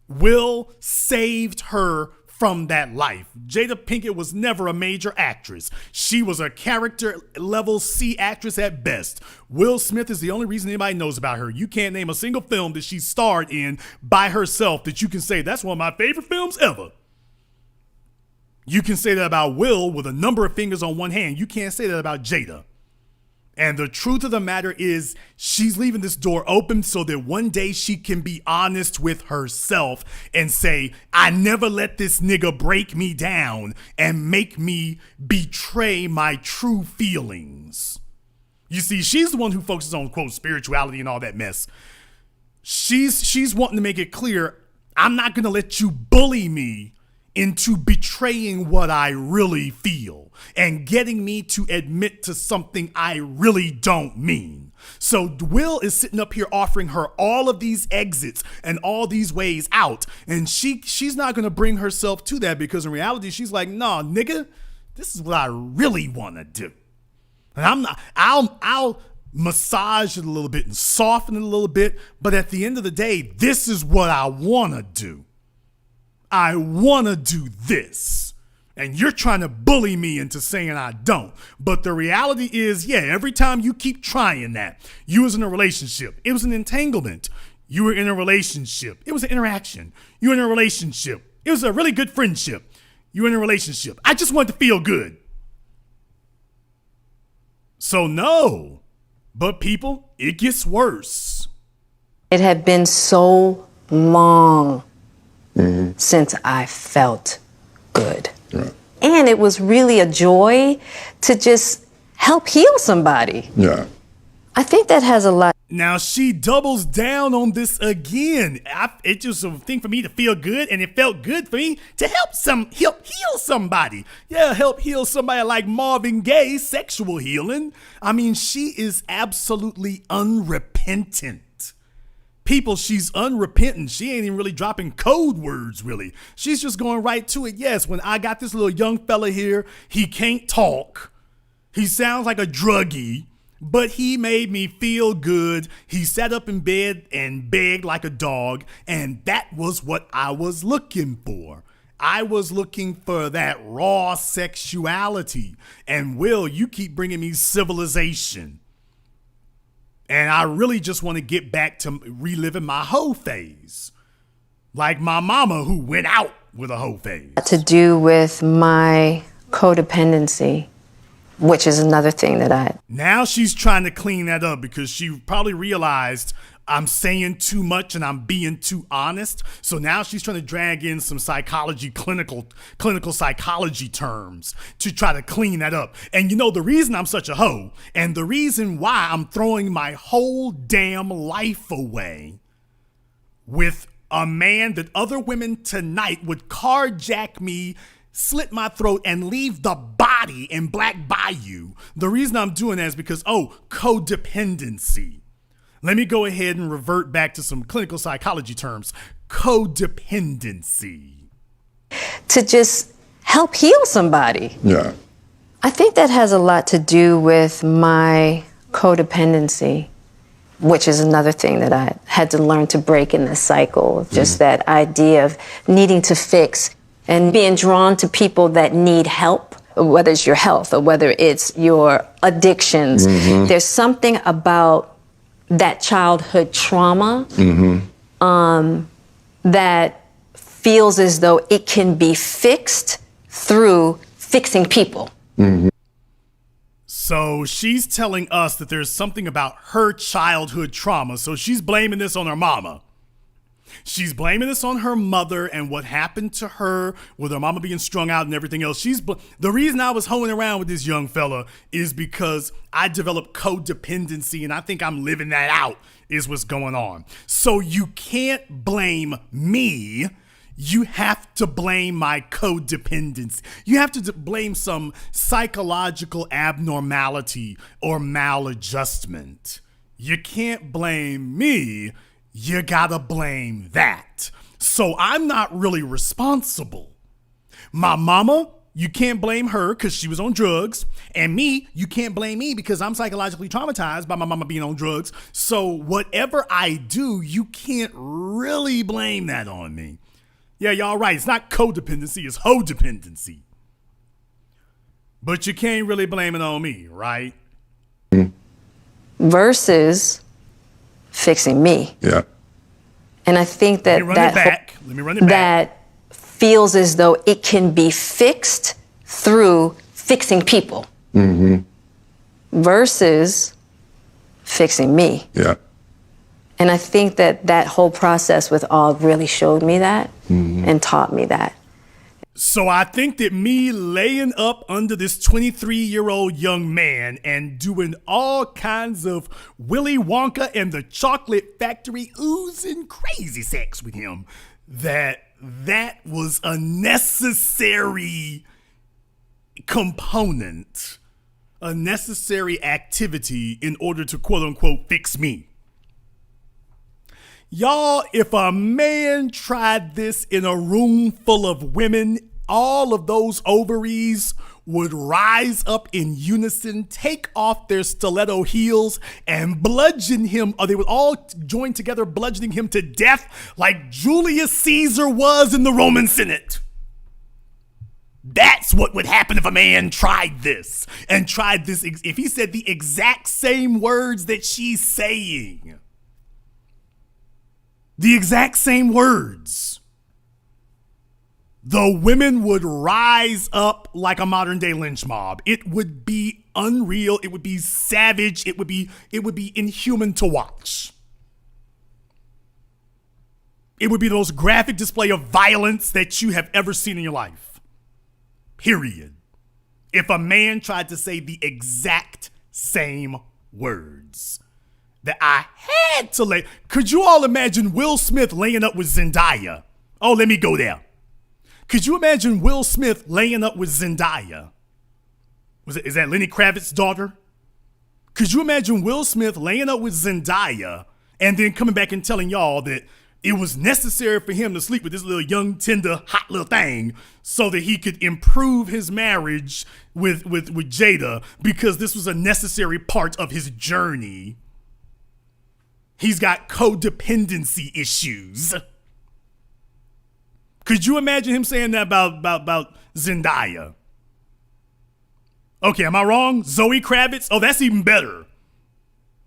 Will saved her from that life. Jada Pinkett was never a major actress. She was a character level C actress at best. Will Smith is the only reason anybody knows about her. You can't name a single film that she starred in by herself that you can say, that's one of my favorite films ever. You can say that about Will with a number of fingers on one hand. You can't say that about Jada. And the truth of the matter is she's leaving this door open so that one day she can be honest with herself and say, I never let this nigga break me down and make me betray my true feelings. You see, she's the one who focuses on, quote, spirituality and all that mess. She's wanting to make it clear, I'm not going to let you bully me into betraying what I really feel and getting me to admit to something I really don't mean. So Will is sitting up here offering her all of these exits and all these ways out, and she's not going to bring herself to that, because in reality she's like, nah, nigga, this is what I really want to do. And I'll massage it a little bit and soften it a little bit, but at the end of the day, this is what I want to do. I want to do this. And you're trying to bully me into saying I don't. But the reality is, yeah, every time you keep trying that, you was in a relationship. It was an entanglement. You were in a relationship. It was an interaction. You were in a relationship. It was a really good friendship. You were in a relationship. I just wanted to feel good. So no. But people, it gets worse. It had been so long since I felt good. Right. And it was really a joy to just help heal somebody. Yeah. I think that has a lot. Now she doubles down on this again. It's just a thing for me to feel good, and it felt good for me to help heal somebody. Yeah, help heal somebody like Marvin Gaye, sexual healing. I mean, she is absolutely unrepentant. People, she's unrepentant. She ain't even really dropping code words, really. She's just going right to it. Yes, when I got this little young fella here, he can't talk. He sounds like a druggie, but he made me feel good. He sat up in bed and begged like a dog, and that was what I was looking for. I was looking for that raw sexuality. And Will, you keep bringing me civilization. And I really just want to get back to reliving my hoe phase. Like my mama who went out with a hoe phase. To do with my codependency, which is another thing that I... Now she's trying to clean that up because she probably realized I'm saying too much and I'm being too honest. So now she's trying to drag in some psychology, clinical psychology terms to try to clean that up. And you know, the reason I'm such a hoe and the reason why I'm throwing my whole damn life away with A man that other women tonight would carjack me, slit my throat, and leave the body in Black Bayou. The reason I'm doing that is because, codependency. Let me go ahead and revert back to some clinical psychology terms. Codependency. To just help heal somebody. Yeah. I think that has a lot to do with my codependency, which is another thing that I had to learn to break in this cycle. Just that idea of needing to fix and being drawn to people that need help, whether it's your health or whether it's your addictions. There's something about that childhood trauma that feels as though it can be fixed through fixing people. So she's telling us that there's something about her childhood trauma. So she's blaming this on her mama. She's blaming this on her mother and what happened to her with her mama being strung out and everything else. The reason I was hoeing around with this young fella is because I developed codependency, and I think I'm living that out is what's going on. So you can't blame me. You have to blame my codependency. You have to blame some psychological abnormality or maladjustment. You can't blame me. You gotta blame that. So I'm not really responsible. My mama, you can't blame her because she was on drugs. And me, you can't blame me because I'm psychologically traumatized by my mama being on drugs. So whatever I do, you can't really blame that on me. Yeah, y'all right. It's not codependency, it's hoe dependency. But you can't really blame it on me, right? Versus fixing me. Yeah. And I think that Let me run it back. that feels as though it can be fixed through fixing people versus fixing me. Yeah. And I think that whole process with Aug really showed me that and taught me that. So I think that me laying up under this 23-year-old young man and doing all kinds of Willy Wonka and the Chocolate Factory oozing crazy sex with him, that was a necessary component, a necessary activity in order to quote unquote fix me. Y'all, if a man tried this in a room full of women, all of those ovaries would rise up in unison, take off their stiletto heels, and bludgeon him, or they would all join together bludgeoning him to death like Julius Caesar was in the Roman Senate. That's what would happen if a man tried this. And tried this, if he said the exact same words that she's saying. The exact same words. The women would rise up like a modern day lynch mob. It would be unreal. It would be savage. It would be inhuman to watch. It would be the most graphic display of violence that you have ever seen in your life. Period. If a man tried to say the exact same words that I had to lay. Could you all imagine Will Smith laying up with Zendaya? Oh, let me go there. Could you imagine Will Smith laying up with Zendaya? Is that Lenny Kravitz's daughter? Could you imagine Will Smith laying up with Zendaya and then coming back and telling y'all that it was necessary for him to sleep with this little young, tender, hot little thing so that he could improve his marriage with Jada because this was a necessary part of his journey? He's got codependency issues. Could you imagine him saying that about Zendaya? Okay, am I wrong? Zoe Kravitz? Oh, that's even better.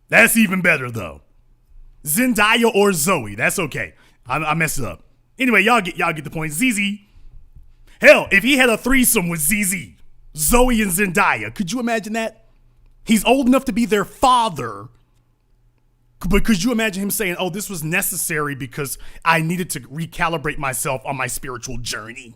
That's even better, though. Zendaya or Zoe, that's okay. I messed it up. Anyway, y'all get the point. ZZ. Hell, if he had a threesome with ZZ, Zoe and Zendaya, could you imagine that? He's old enough to be their father. But could you imagine him saying, oh, this was necessary because I needed to recalibrate myself on my spiritual journey?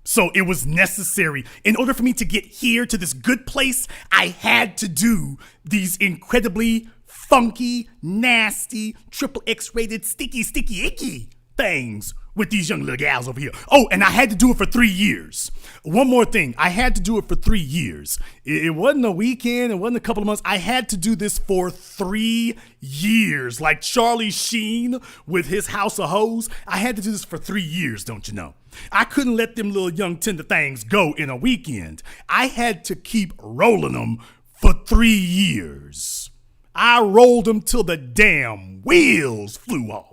So it was necessary. In order for me to get here to this good place, I had to do these incredibly funky, nasty, triple X-rated, sticky, icky things with these young little gals over here. Oh, and I had to do it for 3 years. One more thing. I had to do it for 3 years. It wasn't a weekend. It wasn't a couple of months. I had to do this for 3 years. Like Charlie Sheen with his House of Hoes. I had to do this for 3 years, don't you know? I couldn't let them little young tender things go in a weekend. I had to keep rolling them for 3 years. I rolled them till the damn wheels flew off.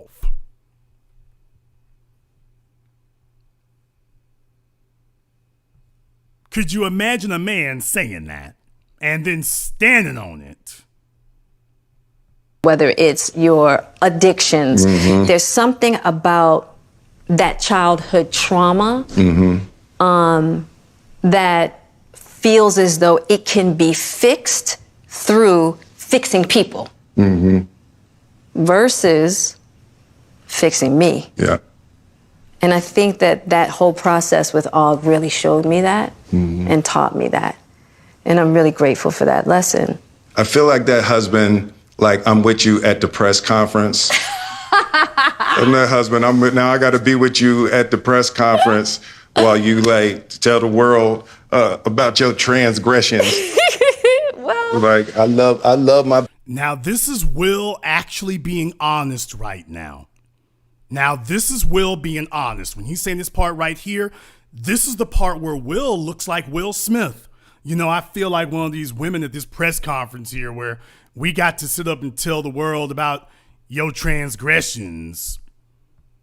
Could you imagine a man saying that and then standing on it? Whether it's your addictions, there's something about that childhood trauma that feels as though it can be fixed through fixing people versus fixing me. Yeah. And I think that that whole process with Og really showed me that and taught me that. And I'm really grateful for that lesson. I feel like that husband, like I'm with you at the press conference. I'm that husband. Now I got to be with you at the press conference while you like tell the world about your transgressions. Well, like I love my. Now this is Will actually being honest right now. Now, this is Will being honest. When he's saying this part right here, this is the part where Will looks like Will Smith. You know, I feel like one of these women at this press conference here where we got to sit up and tell the world about your transgressions.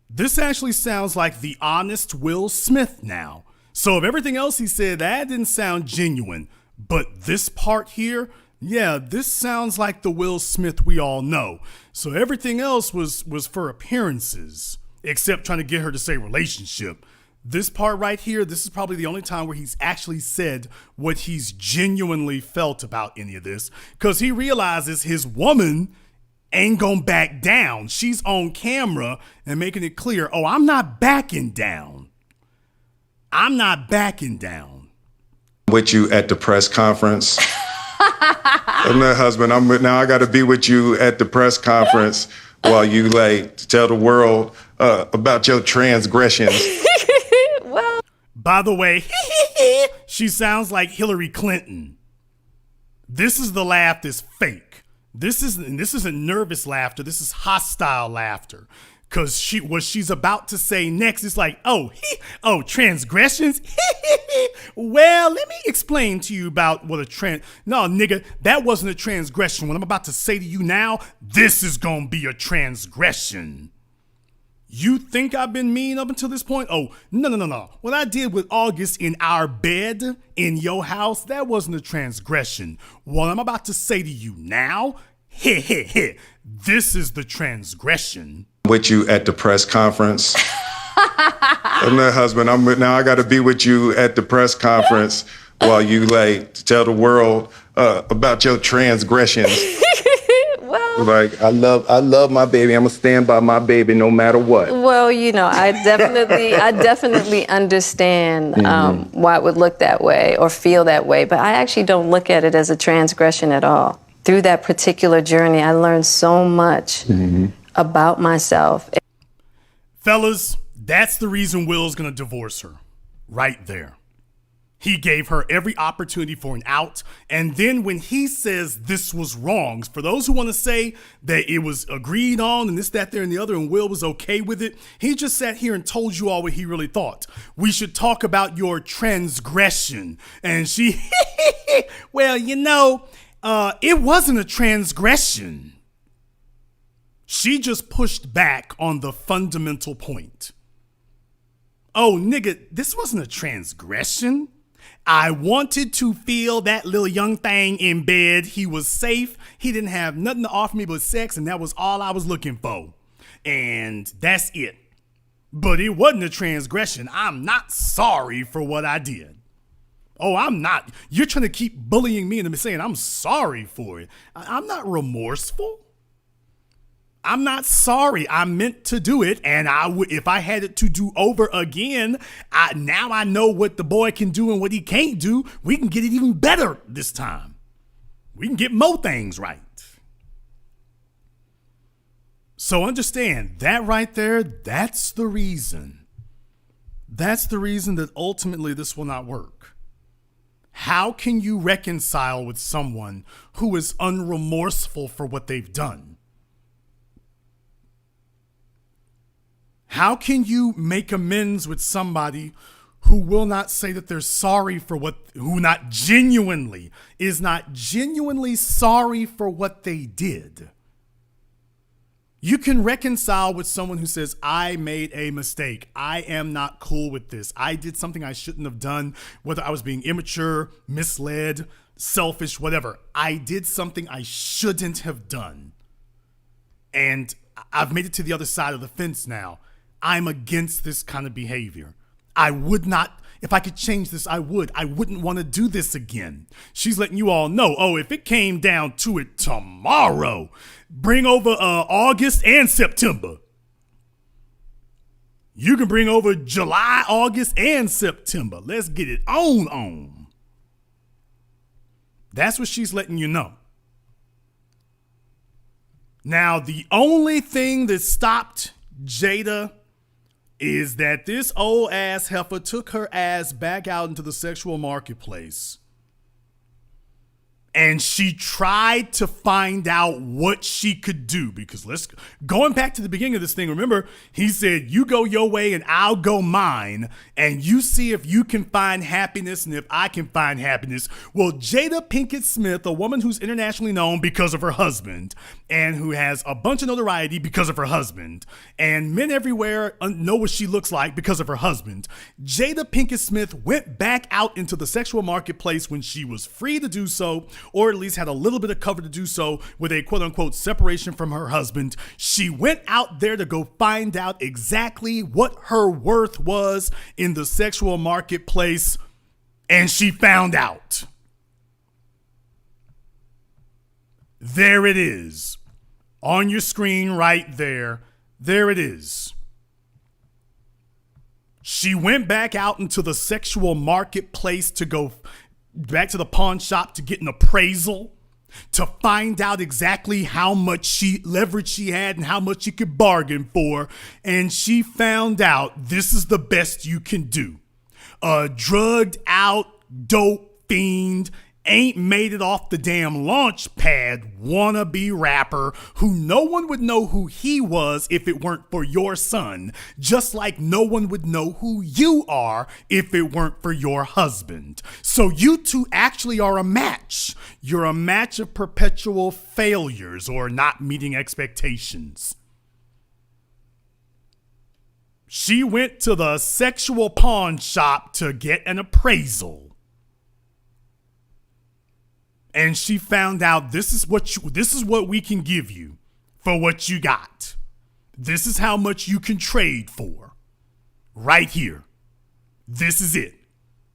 This actually sounds like the honest Will Smith now. So if everything else he said, that didn't sound genuine. But this part here, yeah, this sounds like the Will Smith we all know. So everything else was for appearances, except trying to get her to say relationship. This part right here, this is probably the only time where he's actually said what he's genuinely felt about any of this, because he realizes his woman ain't gonna back down. She's on camera and making it clear, oh, I'm not backing down. I'm not backing down. With you at the press conference. I'm that husband. Now I got to be with you at the press conference while you like tell the world about your transgressions. well. By the way, she sounds like Hillary Clinton. This is the laugh that's fake. This isn't nervous laughter. This is hostile laughter. Because what she's about to say next is like, oh, transgressions? Well, let me explain to you about what no, nigga, that wasn't a transgression. What I'm about to say to you now, this is going to be a transgression. You think I've been mean up until this point? Oh, no. What I did with August in our bed, in your house, that wasn't a transgression. What I'm about to say to you now, this is the transgression. With you at the press conference. I'm that husband. Now I got to be with you at the press conference while you like tell the world about your transgressions. well. Like I love my baby. I'm gonna stand by my baby no matter what. Well, you know, I definitely understand why it would look that way or feel that way, but I actually don't look at it as a transgression at all. Through that particular journey, I learned so much about myself. Fellas, that's the reason Will's gonna divorce her. Right there. He gave her every opportunity for an out, and then when he says this was wrong, for those who want to say that it was agreed on and this, that, there, and the other, and Will was okay with it, he just sat here and told you all what he really thought. We should talk about your transgression. And she, well, you know, it wasn't a transgression. She just pushed back on the fundamental point. Oh, nigga, this wasn't a transgression. I wanted to feel that little young thing in bed. He was safe. He didn't have nothing to offer me but sex, and that was all I was looking for. And that's it. But it wasn't a transgression. I'm not sorry for what I did. Oh, I'm not. You're trying to keep bullying me into saying I'm sorry for it. I'm not remorseful. I'm not sorry. I meant to do it, and if I had it to do over again, now I know what the boy can do and what he can't do. We can get it even better this time. We can get more things right. So understand that right there, that's the reason. That's the reason that ultimately this will not work. How can you reconcile with someone who is unremorseful for what they've done? How can you make amends with somebody who will not say that they're sorry for is not genuinely sorry for what they did? You can reconcile with someone who says, I made a mistake. I am not cool with this. I did something I shouldn't have done, whether I was being immature, misled, selfish, whatever. I did something I shouldn't have done. And I've made it to the other side of the fence now. I'm against this kind of behavior. I would not, if I could change this, I would. I wouldn't want to do this again. She's letting you all know, if it came down to it tomorrow, bring over August and September. You can bring over July, August, and September. Let's get it on. That's what she's letting you know. Now, the only thing that stopped Jada is that this old ass heifer took her ass back out into the sexual marketplace. And she tried to find out what she could do, because going back to the beginning of this thing, remember, he said, you go your way and I'll go mine, and you see if you can find happiness and if I can find happiness. Well, Jada Pinkett Smith, a woman who's internationally known because of her husband and who has a bunch of notoriety because of her husband, and men everywhere know what she looks like because of her husband, Jada Pinkett Smith went back out into the sexual marketplace when she was free to do so, or at least had a little bit of cover to do so with a quote unquote separation from her husband. She went out there to go find out exactly what her worth was in the sexual marketplace, and she found out. There it is. On your screen right there. There it is. She went back out into the sexual marketplace to go back to the pawn shop to get an appraisal, to find out exactly how much leverage she had and how much she could bargain for. And she found out this is the best you can do. A drugged out, dope fiend, ain't made it off the damn launch pad wannabe rapper who no one would know who he was if it weren't for your son, just like no one would know who you are if it weren't for your husband. So you two actually are a match. You're a match of perpetual failures or not meeting expectations. She went to the sexual pawn shop to get an appraisal. And she found out this is what we can give you for what you got. This is how much you can trade for. Right here. This is it.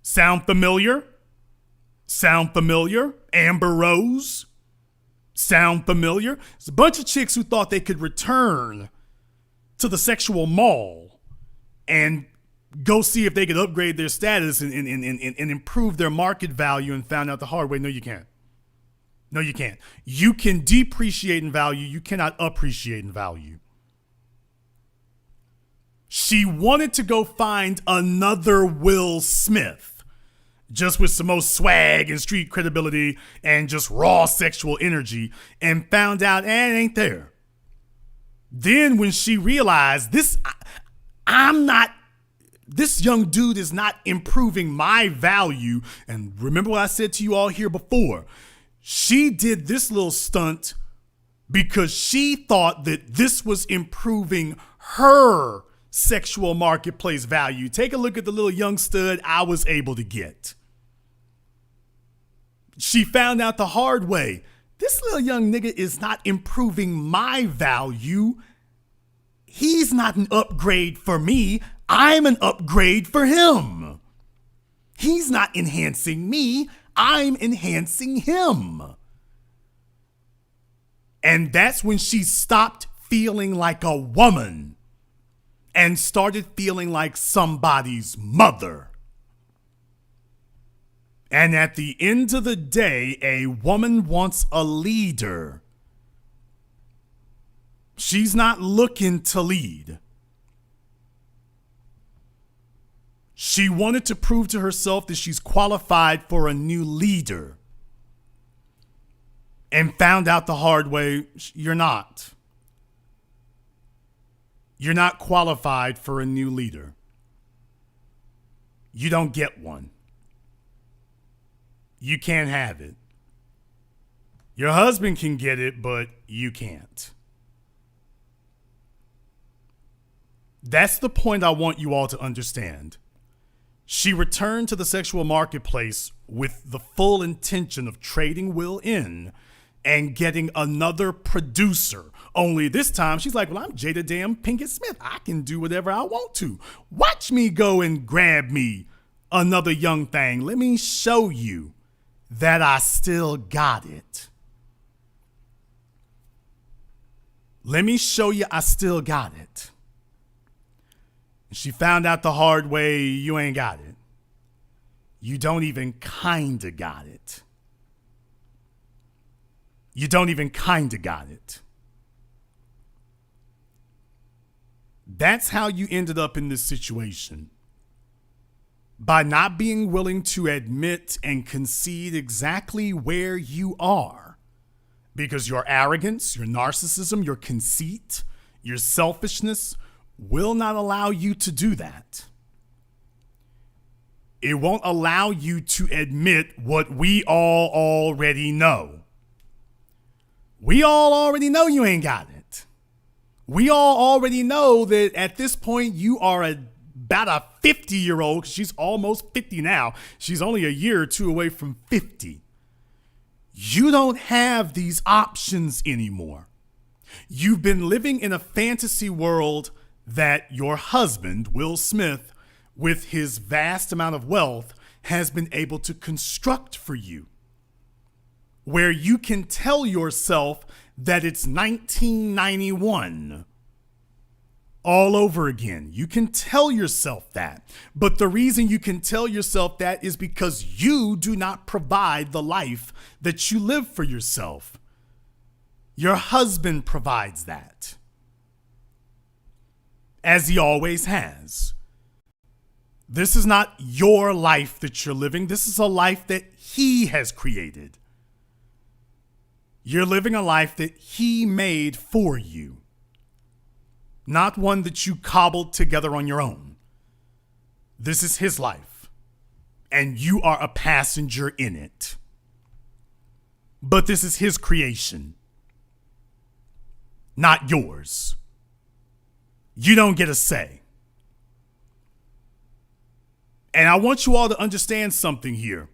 Sound familiar? Sound familiar? Amber Rose? Sound familiar? There's a bunch of chicks who thought they could return to the sexual mall and go see if they could upgrade their status and improve their market value, and found out the hard way. No, you can't. No, you can't. You can depreciate in value. You cannot appreciate in value. She wanted to go find another Will Smith, just with some more swag and street credibility and just raw sexual energy, and found out, it ain't there. Then when she realized this young dude is not improving my value, and remember what I said to you all here before, she did this little stunt because she thought that this was improving her sexual marketplace value. Take a look at the little young stud I was able to get. She found out the hard way. This little young nigga is not improving my value. He's not an upgrade for me. I'm an upgrade for him. He's not enhancing me. I'm enhancing him. And that's when she stopped feeling like a woman and started feeling like somebody's mother. And at the end of the day, a woman wants a leader. She's not looking to lead. She wanted to prove to herself that she's qualified for a new leader. And found out the hard way, you're not. You're not qualified for a new leader. You don't get one. You can't have it. Your husband can get it, but you can't. That's the point I want you all to understand. She returned to the sexual marketplace with the full intention of trading Will in and getting another producer. Only this time she's like, well, I'm Jada damn Pinkett Smith. I can do whatever I want to. Watch me go and grab me another young thing. Let me show you that I still got it. Let me show you I still got it. She found out the hard way, you ain't got it. You don't even kinda got it. You don't even kinda got it. That's how you ended up in this situation. By not being willing to admit and concede exactly where you are. Because your arrogance, your narcissism, your conceit, your selfishness will not allow you to do that. It won't allow you to admit what we all already know. We all already know you ain't got it. We all already know that at this point you are about a 50-year-old, because she's almost 50 now. She's only a year or two away from 50. You don't have these options anymore. You've been living in a fantasy world that your husband, Will Smith, with his vast amount of wealth, has been able to construct for you, where you can tell yourself that it's 1991 all over again. You can tell yourself that. But the reason you can tell yourself that is because you do not provide the life that you live for yourself. Your husband provides that, as he always has. This is not your life that you're living. This is a life that he has created. You're living a life that he made for you, not one that you cobbled together on your own. This is his life, and you are a passenger in it. But this is his creation, not yours. You don't get a say. And I want you all to understand something here.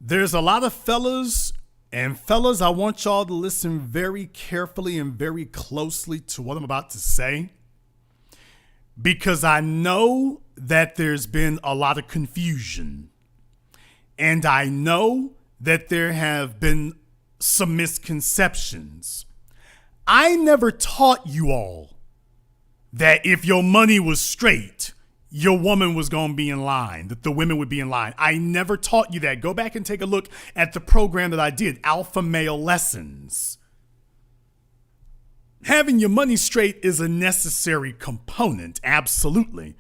There's a lot of fellas, and fellas, I want y'all to listen very carefully and very closely to what I'm about to say, because I know that there's been a lot of confusion, and I know that there have been some misconceptions. I never taught you all that if your money was straight, your woman was going to be in line, that the women would be in line. I never taught you that. Go back and take a look at the program that I did, Alpha Male Lessons. Having your money straight is a necessary component, absolutely.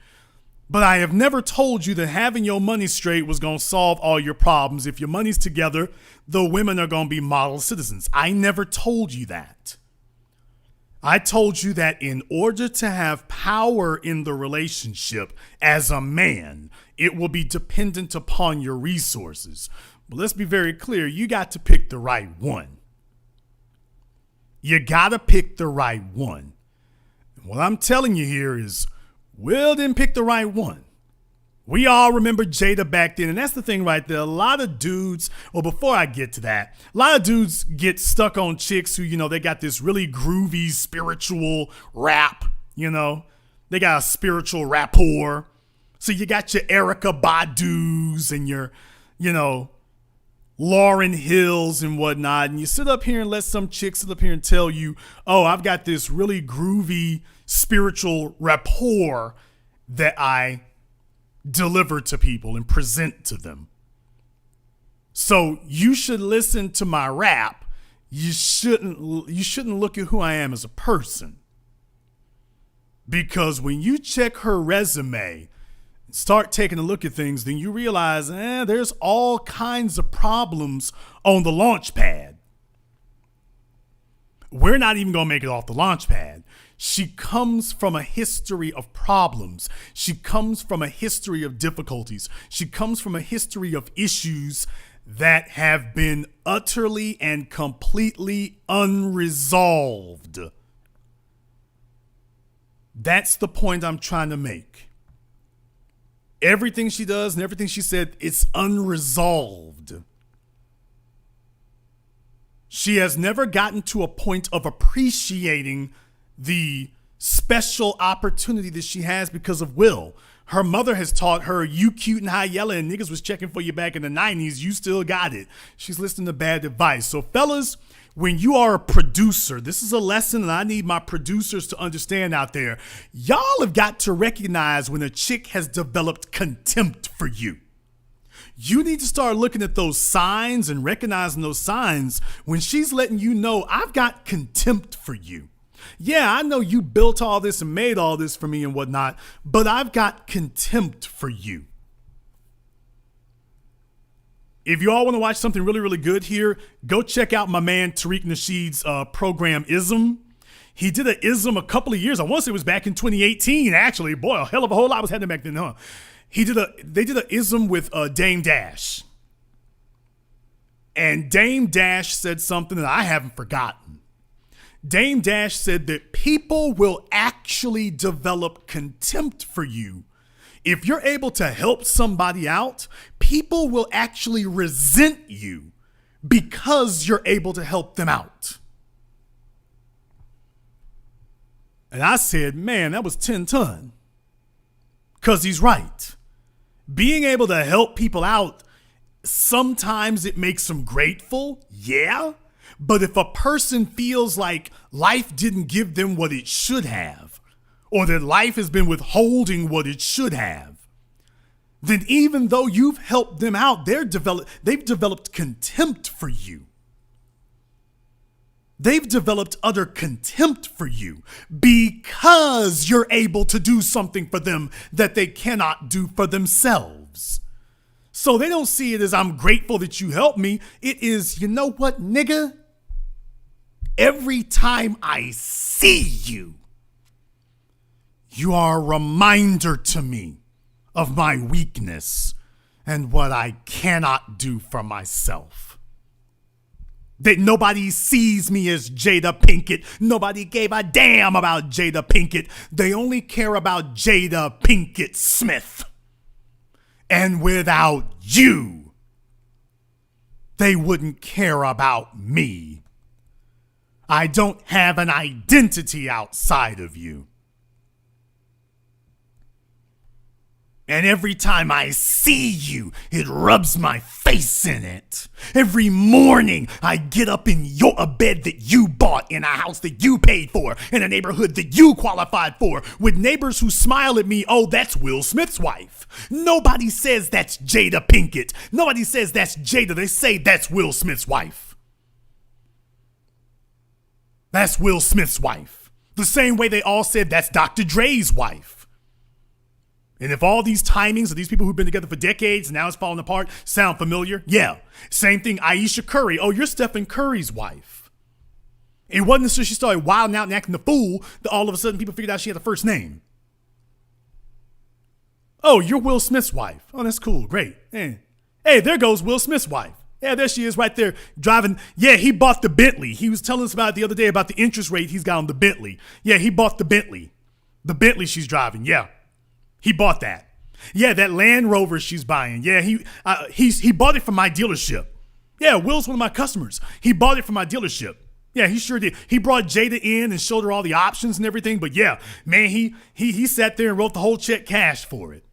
But I have never told you that having your money straight was going to solve all your problems. If your money's together, the women are going to be model citizens. I never told you that. I told you that in order to have power in the relationship as a man, it will be dependent upon your resources. But let's be very clear. You got to pick the right one. You got to pick the right one. And what I'm telling you here is Will didn't pick the right one. We all remember Jada back then, and that's the thing right there. A lot of dudes, well, before I get to that, a lot of dudes get stuck on chicks who, they got this really groovy spiritual rap, They got a spiritual rapport. So you got your Erykah Badu's and your, Lauryn Hills and whatnot, and you sit up here and let some chick sit up here and tell you, oh, I've got this really groovy spiritual rapport that I deliver to people and present to them. So you should listen to my rap. you shouldn't look at who I am as a person. Because when you check her resume, start taking a look at things, then you realize, there's all kinds of problems on the launch pad. We're not even going to make it off the launch pad. She comes from a history of problems. She comes from a history of difficulties. She comes from a history of issues that have been utterly and completely unresolved. That's the point I'm trying to make. Everything she does and everything she said, it's unresolved. She has never gotten to a point of appreciating the special opportunity that she has because of Will. Her mother has taught her, you cute and high yellow and niggas was checking for you back in the 90s. You still got it. She's listening to bad advice. So fellas, when you are a producer, this is a lesson that I need my producers to understand out there. Y'all have got to recognize when a chick has developed contempt for you. You need to start looking at those signs and recognizing those signs when she's letting you know, I've got contempt for you. Yeah, I know you built all this and made all this for me and whatnot, but I've got contempt for you. If you all want to watch something really, really good here, go check out my man Tariq Nasheed's program Ism. He did an Ism a couple of years. I want to say it was back in 2018, actually. Boy, a hell of a whole lot was happening back then, huh? They did an Ism with Dame Dash. And Dame Dash said something that I haven't forgotten. Dame Dash said that people will actually develop contempt for you. If you're able to help somebody out, people will actually resent you because you're able to help them out. And I said, man, that was 10 ton. Because he's right. Being able to help people out, sometimes it makes them grateful, yeah. But if a person feels like life didn't give them what it should have, or that life has been withholding what it should have, then even though you've helped them out, they've developed contempt for you. They've developed utter contempt for you because you're able to do something for them that they cannot do for themselves. So they don't see it as I'm grateful that you helped me. It is, you know what, nigga? Every time I see you, you are a reminder to me of my weakness and what I cannot do for myself. That nobody sees me as Jada Pinkett. Nobody gave a damn about Jada Pinkett. They only care about Jada Pinkett Smith. And without you, they wouldn't care about me. I don't have an identity outside of you. And every time I see you, it rubs my face in it. Every morning, I get up in a bed that you bought, in a house that you paid for, in a neighborhood that you qualified for, with neighbors who smile at me, oh, that's Will Smith's wife. Nobody says that's Jada Pinkett. Nobody says that's Jada. They say that's Will Smith's wife. That's Will Smith's wife. The same way they all said that's Dr. Dre's wife. And if all these timings of these people who've been together for decades and now it's falling apart sound familiar, yeah. Same thing, Aisha Curry. Oh, you're Stephen Curry's wife. It wasn't until she started wilding out and acting the fool that all of a sudden people figured out she had a first name. Oh, you're Will Smith's wife. Oh, that's cool. Great. Hey, there goes Will Smith's wife. Yeah, there she is right there driving. Yeah, he bought the Bentley. He was telling us about it the other day about the interest rate he's got on the Bentley. Yeah, he bought the Bentley. The Bentley she's driving, yeah. He bought that. Yeah, that Land Rover she's buying. Yeah, he bought it from my dealership. Yeah, Will's one of my customers. He bought it from my dealership. Yeah, he sure did. He brought Jada in and showed her all the options and everything. But yeah, man, he sat there and wrote the whole check cash for it.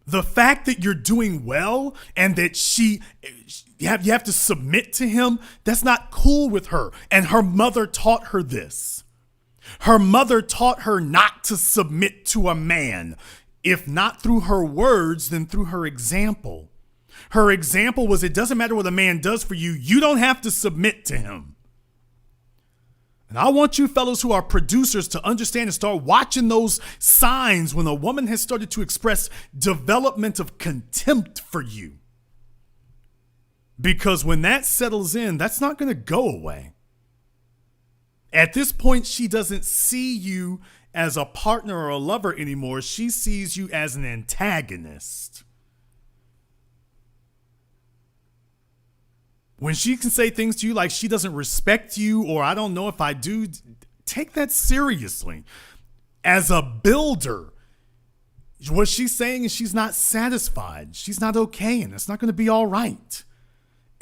The fact that you're doing well and that you have to submit to him, that's not cool with her. And her mother taught her this. Her mother taught her not to submit to a man, if not through her words, then through her example. Her example was, it doesn't matter what a man does for you. You don't have to submit to him. And I want you fellows who are producers to understand and start watching those signs when a woman has started to express development of contempt for you. Because when that settles in, that's not going to go away. At this point, she doesn't see you as a partner or a lover anymore. She sees you as an antagonist. When she can say things to you like she doesn't respect you, or I don't know if I do, take that seriously. As a builder, what she's saying is she's not satisfied. She's not okay, and it's not going to be all right.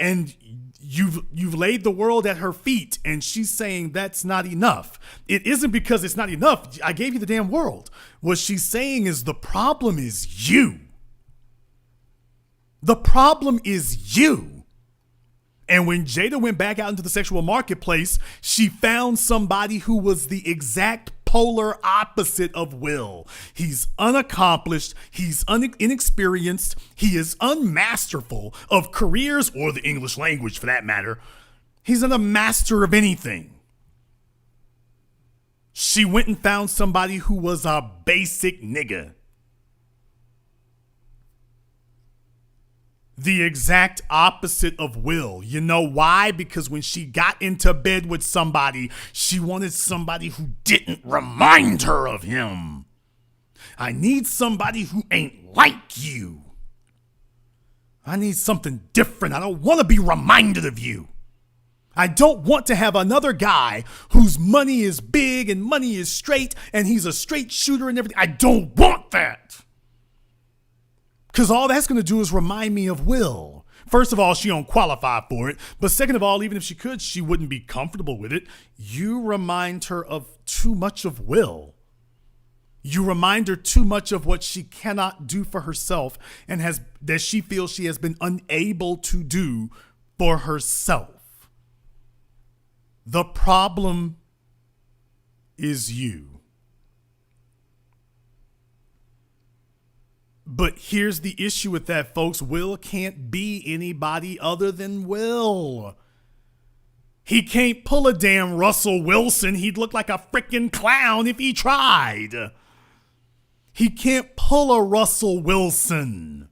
And you've laid the world at her feet, and she's saying that's not enough. It isn't because it's not enough. I gave you the damn world. What she's saying is the problem is you. The problem is you. And when Jada went back out into the sexual marketplace, she found somebody who was the exact polar opposite of Will. He's unaccomplished, he's inexperienced, he is unmasterful of careers or the English language for that matter. He's not a master of anything. She went and found somebody who was a basic nigga. The exact opposite of Will. You know why? Because when she got into bed with somebody, she wanted somebody who didn't remind her of him. I need somebody who ain't like you. I need something different. I don't want to be reminded of you. I don't want to have another guy whose money is big and money is straight and he's a straight shooter and everything. I don't want that. Because all that's going to do is remind me of Will. First of all, she don't qualify for it. But second of all, even if she could, she wouldn't be comfortable with it. You remind her of too much of Will. You remind her too much of what she cannot do for herself and that she feels she has been unable to do for herself. The problem is you. But here's the issue with that, folks. Will can't be anybody other than Will. He can't pull a damn Russell Wilson. He'd look like a freaking clown if he tried. He can't pull a Russell Wilson.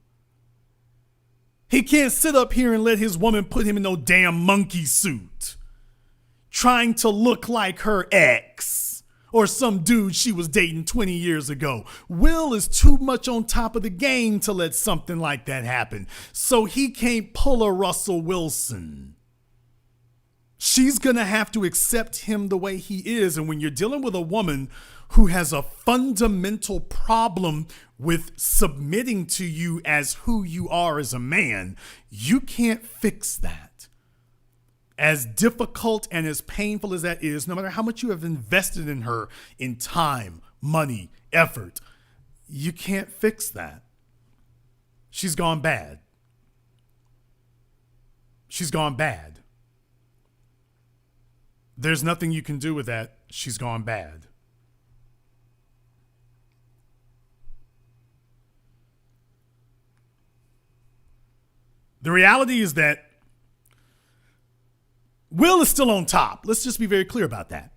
He can't sit up here and let his woman put him in no damn monkey suit, trying to look like her ex. Or some dude she was dating 20 years ago. Will is too much on top of the game to let something like that happen. So he can't pull a Russell Wilson. She's going to have to accept him the way he is. And when you're dealing with a woman who has a fundamental problem with submitting to you as who you are as a man, you can't fix that. As difficult and as painful as that is, no matter how much you have invested in her in time, money, effort, you can't fix that. She's gone bad. She's gone bad. There's nothing you can do with that. She's gone bad. The reality is that Will is still on top. Let's just be very clear about that.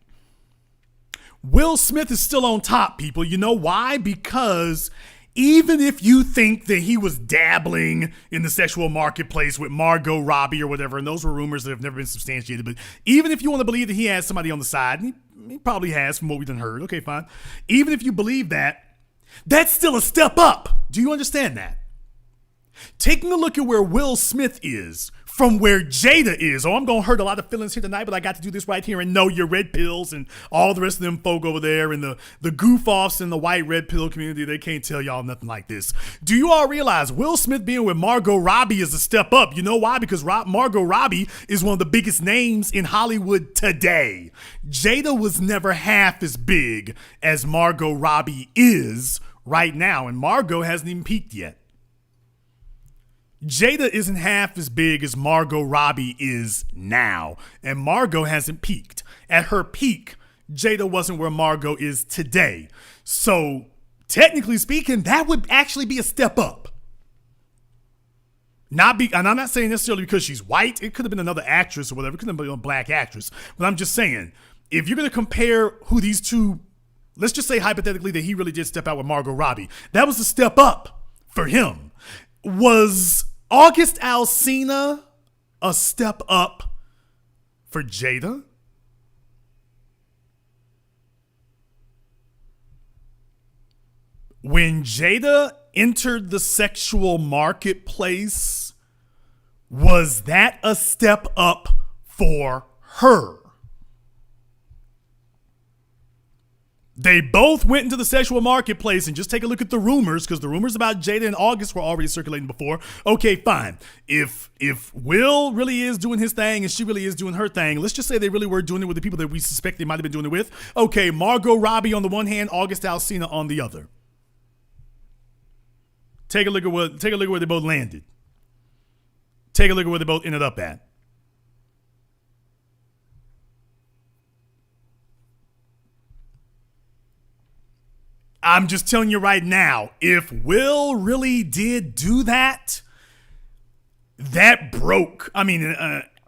Will Smith is still on top, people. You know why? Because even if you think that he was dabbling in the sexual marketplace with Margot Robbie or whatever, and those were rumors that have never been substantiated, but even if you want to believe that he has somebody on the side, and he probably has from what we've done heard, okay, fine. Even if you believe that, that's still a step up. Do you understand that? Taking a look at where Will Smith is from where Jada is. Oh, I'm going to hurt a lot of feelings here tonight, but I got to do this right here and know your red pills and all the rest of them folk over there and the goof-offs in the white red pill community. They can't tell y'all nothing like this. Do you all realize Will Smith being with Margot Robbie is a step up? You know why? Because Margot Robbie is one of the biggest names in Hollywood today. Jada was never half as big as Margot Robbie is right now, and Margot hasn't even peaked yet. Jada isn't half as big as Margot Robbie is now, and Margot hasn't peaked. At her peak, Jada wasn't where Margot is today. So, technically speaking, that would actually be a step up. And I'm not saying necessarily because she's white. It could have been another actress or whatever. It could have been a black actress. But I'm just saying, if you're going to compare who these two, let's just say hypothetically that he really did step out with Margot Robbie. That was a step up for him. Was August Alsina a step up for Jada? When Jada entered the sexual marketplace, was that a step up for her? They both went into the sexual marketplace, and just take a look at the rumors, because the rumors about Jada and August were already circulating before. Okay, fine. If Will really is doing his thing and she really is doing her thing, let's just say they really were doing it with the people that we suspect they might have been doing it with. Okay, Margot Robbie on the one hand, August Alsina on the other. Take a look at where they both landed. Take a look at where they both ended up at. I'm just telling you right now, if Will really did do that, that broke. I mean,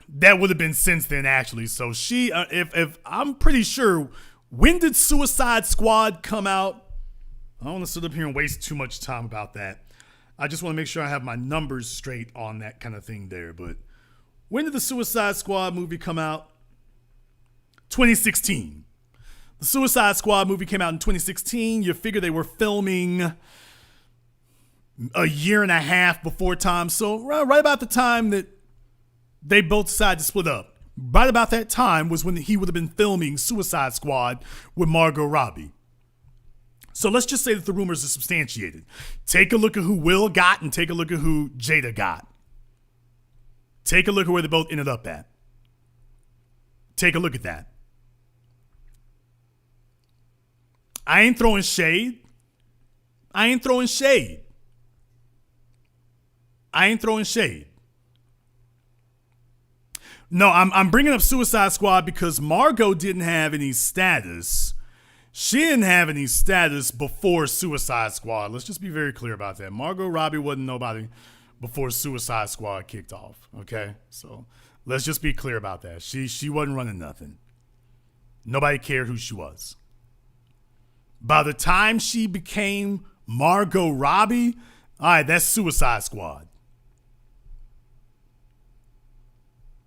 that would have been since then, actually. So if I'm pretty sure, when did Suicide Squad come out? I don't want to sit up here and waste too much time about that. I just want to make sure I have my numbers straight on that kind of thing there. But when did the Suicide Squad movie come out? 2016. The Suicide Squad movie came out in 2016. You figure they were filming a year and a half before time. So right about the time that they both decided to split up, right about that time was when he would have been filming Suicide Squad with Margot Robbie. So let's just say that the rumors are substantiated. Take a look at who Will got and take a look at who Jada got. Take a look at where they both ended up at. Take a look at that. I ain't throwing shade. I ain't throwing shade. No, I'm bringing up Suicide Squad because Margot didn't have any status. She didn't have any status before Suicide Squad. Let's just be very clear about that. Margot Robbie wasn't nobody before Suicide Squad kicked off. Okay, so let's just be clear about that. She wasn't running nothing. Nobody cared who she was. By the time she became Margot Robbie, all right, that's Suicide Squad.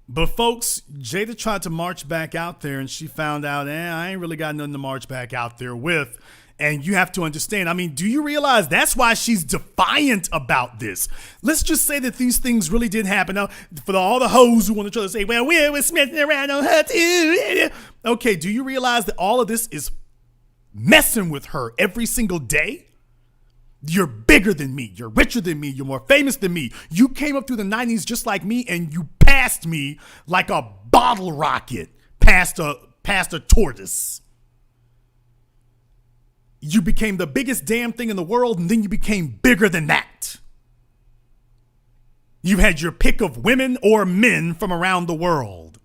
But folks, Jada tried to march back out there and she found out, I ain't really got nothing to march back out there with. And you have to understand, I mean, do you realize that's why she's defiant about this? Let's just say that these things really did happen. Now, for all the hoes who want to try to say, well, Will was smithing around on her too. Okay, do you realize that all of this is messing with her every single day? You're bigger than me. You're richer than me. You're more famous than me. You came up through the 90s just like me, and you passed me like a bottle rocket past a tortoise. You became the biggest damn thing in the world, and then you became bigger than that. You had your pick of women or men from around the world.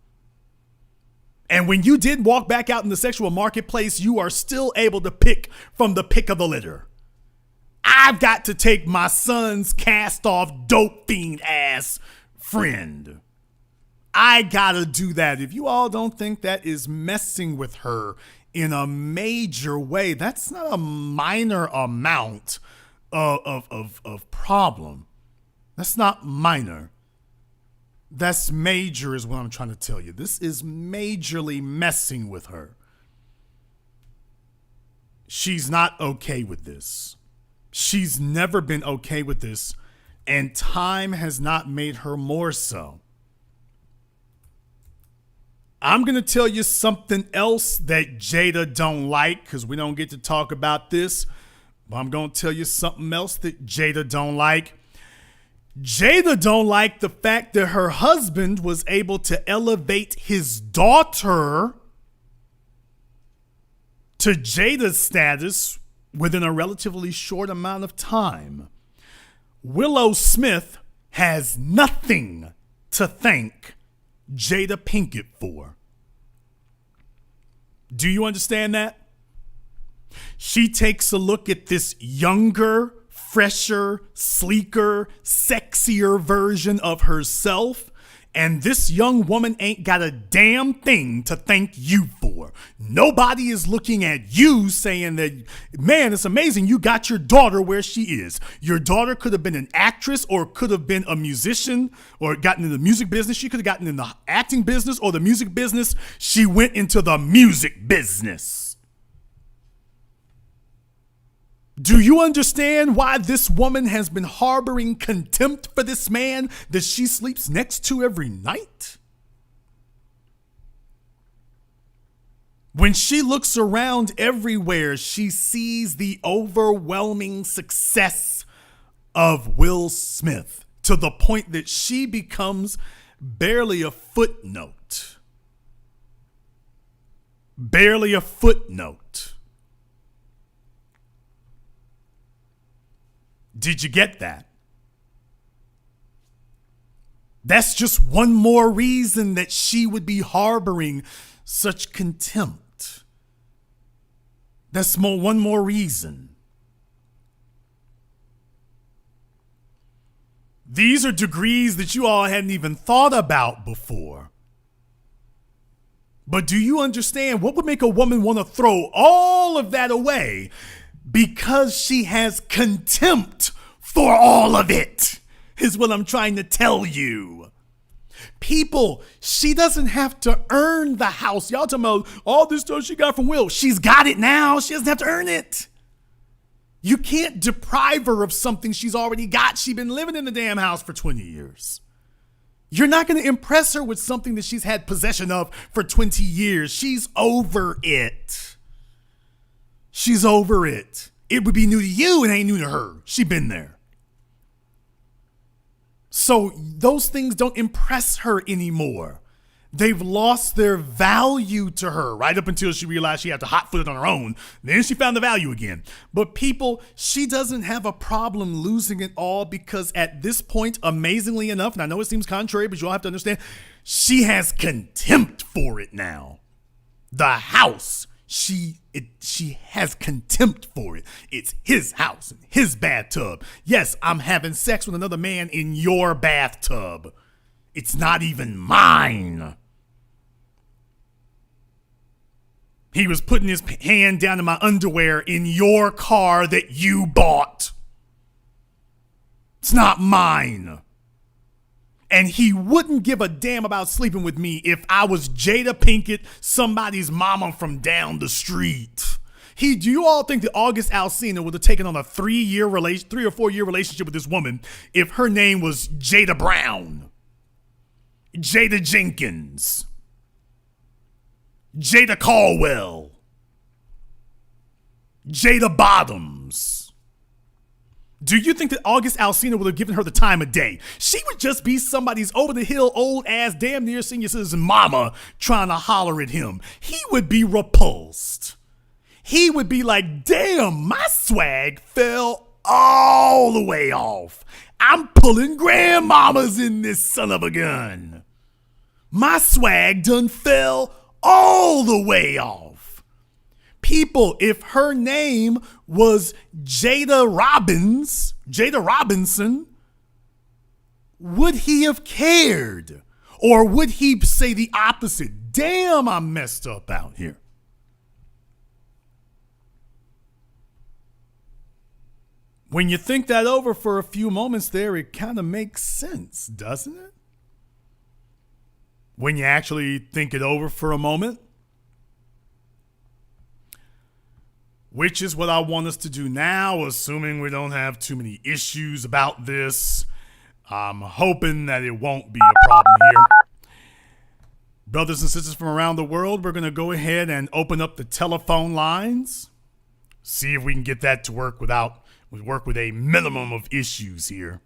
And when you did walk back out in the sexual marketplace, you are still able to pick from the pick of the litter. I've got to take my son's cast off dope fiend ass friend. I gotta do that. If you all don't think that is messing with her in a major way, that's not a minor amount of problem. That's not minor. That's major is what I'm trying to tell you. This is majorly messing with her. She's not okay with this. She's never been okay with this, and time has not made her more so. I'm going to tell you something else that Jada don't like, because we don't get to talk about this, but I'm going to tell you something else that Jada don't like. Jada don't like the fact that her husband was able to elevate his daughter to Jada's status within a relatively short amount of time. Willow Smith has nothing to thank Jada Pinkett for. Do you understand that? She takes a look at this younger, fresher, sleeker, sexier version of herself. And this young woman ain't got a damn thing to thank you for. Nobody is looking at you saying that, man, it's amazing you got your daughter where she is. Your daughter could have been an actress or could have been a musician or gotten in the music business. She could have gotten in the acting business or the music business. She went into the music business. Do you understand why this woman has been harboring contempt for this man that she sleeps next to every night? When she looks around everywhere, she sees the overwhelming success of Will Smith to the point that she becomes barely a footnote. Barely a footnote. Did you get that? That's just one more reason that she would be harboring such contempt. That's one more reason. These are degrees that you all hadn't even thought about before. But do you understand what would make a woman want to throw all of that away? Because she has contempt for all of it, is what I'm trying to tell you. People, she doesn't have to earn the house. Y'all talking about all this stuff she got from Will. She's got it now. She doesn't have to earn it. You can't deprive her of something she's already got. She's been living in the damn house for 20 years. You're not going to impress her with something that she's had possession of for 20 years. She's over it. She's over it. It would be new to you and ain't new to her. She been there. So those things don't impress her anymore. They've lost their value to her right up until she realized she had to hot-foot it on her own. Then she found the value again. But people, she doesn't have a problem losing it all because at this point, amazingly enough, and I know it seems contrary, but you all have to understand, she has contempt for it now. The house. She has contempt for it. It's his house, his bathtub. Yes, I'm having sex with another man in your bathtub. It's not even mine. He was putting his hand down in my underwear in your car that you bought. It's not mine. And he wouldn't give a damn about sleeping with me if I was Jada Pinkett, somebody's mama from down the street. Do you all think that August Alsina would have taken on a 3 or 4 year relationship with this woman if her name was Jada Brown, Jada Jenkins, Jada Caldwell, Jada Bottoms? Do you think that August Alsina would have given her the time of day? She would just be somebody's over-the-hill, old-ass, damn near senior citizen mama trying to holler at him. He would be repulsed. He would be like, damn, my swag fell all the way off. I'm pulling grandmamas in this son of a gun. My swag done fell all the way off. People, if her name was Jada Robinson, would he have cared? Or would he say the opposite? Damn, I'm messed up out here. When you think that over for a few moments there, it kind of makes sense, doesn't it? When you actually think it over for a moment. Which is what I want us to do now, assuming we don't have too many issues about this. I'm hoping that it won't be a problem here. Brothers and sisters from around the world, we're going to go ahead and open up the telephone lines. See if we can get that to work with a minimum of issues here.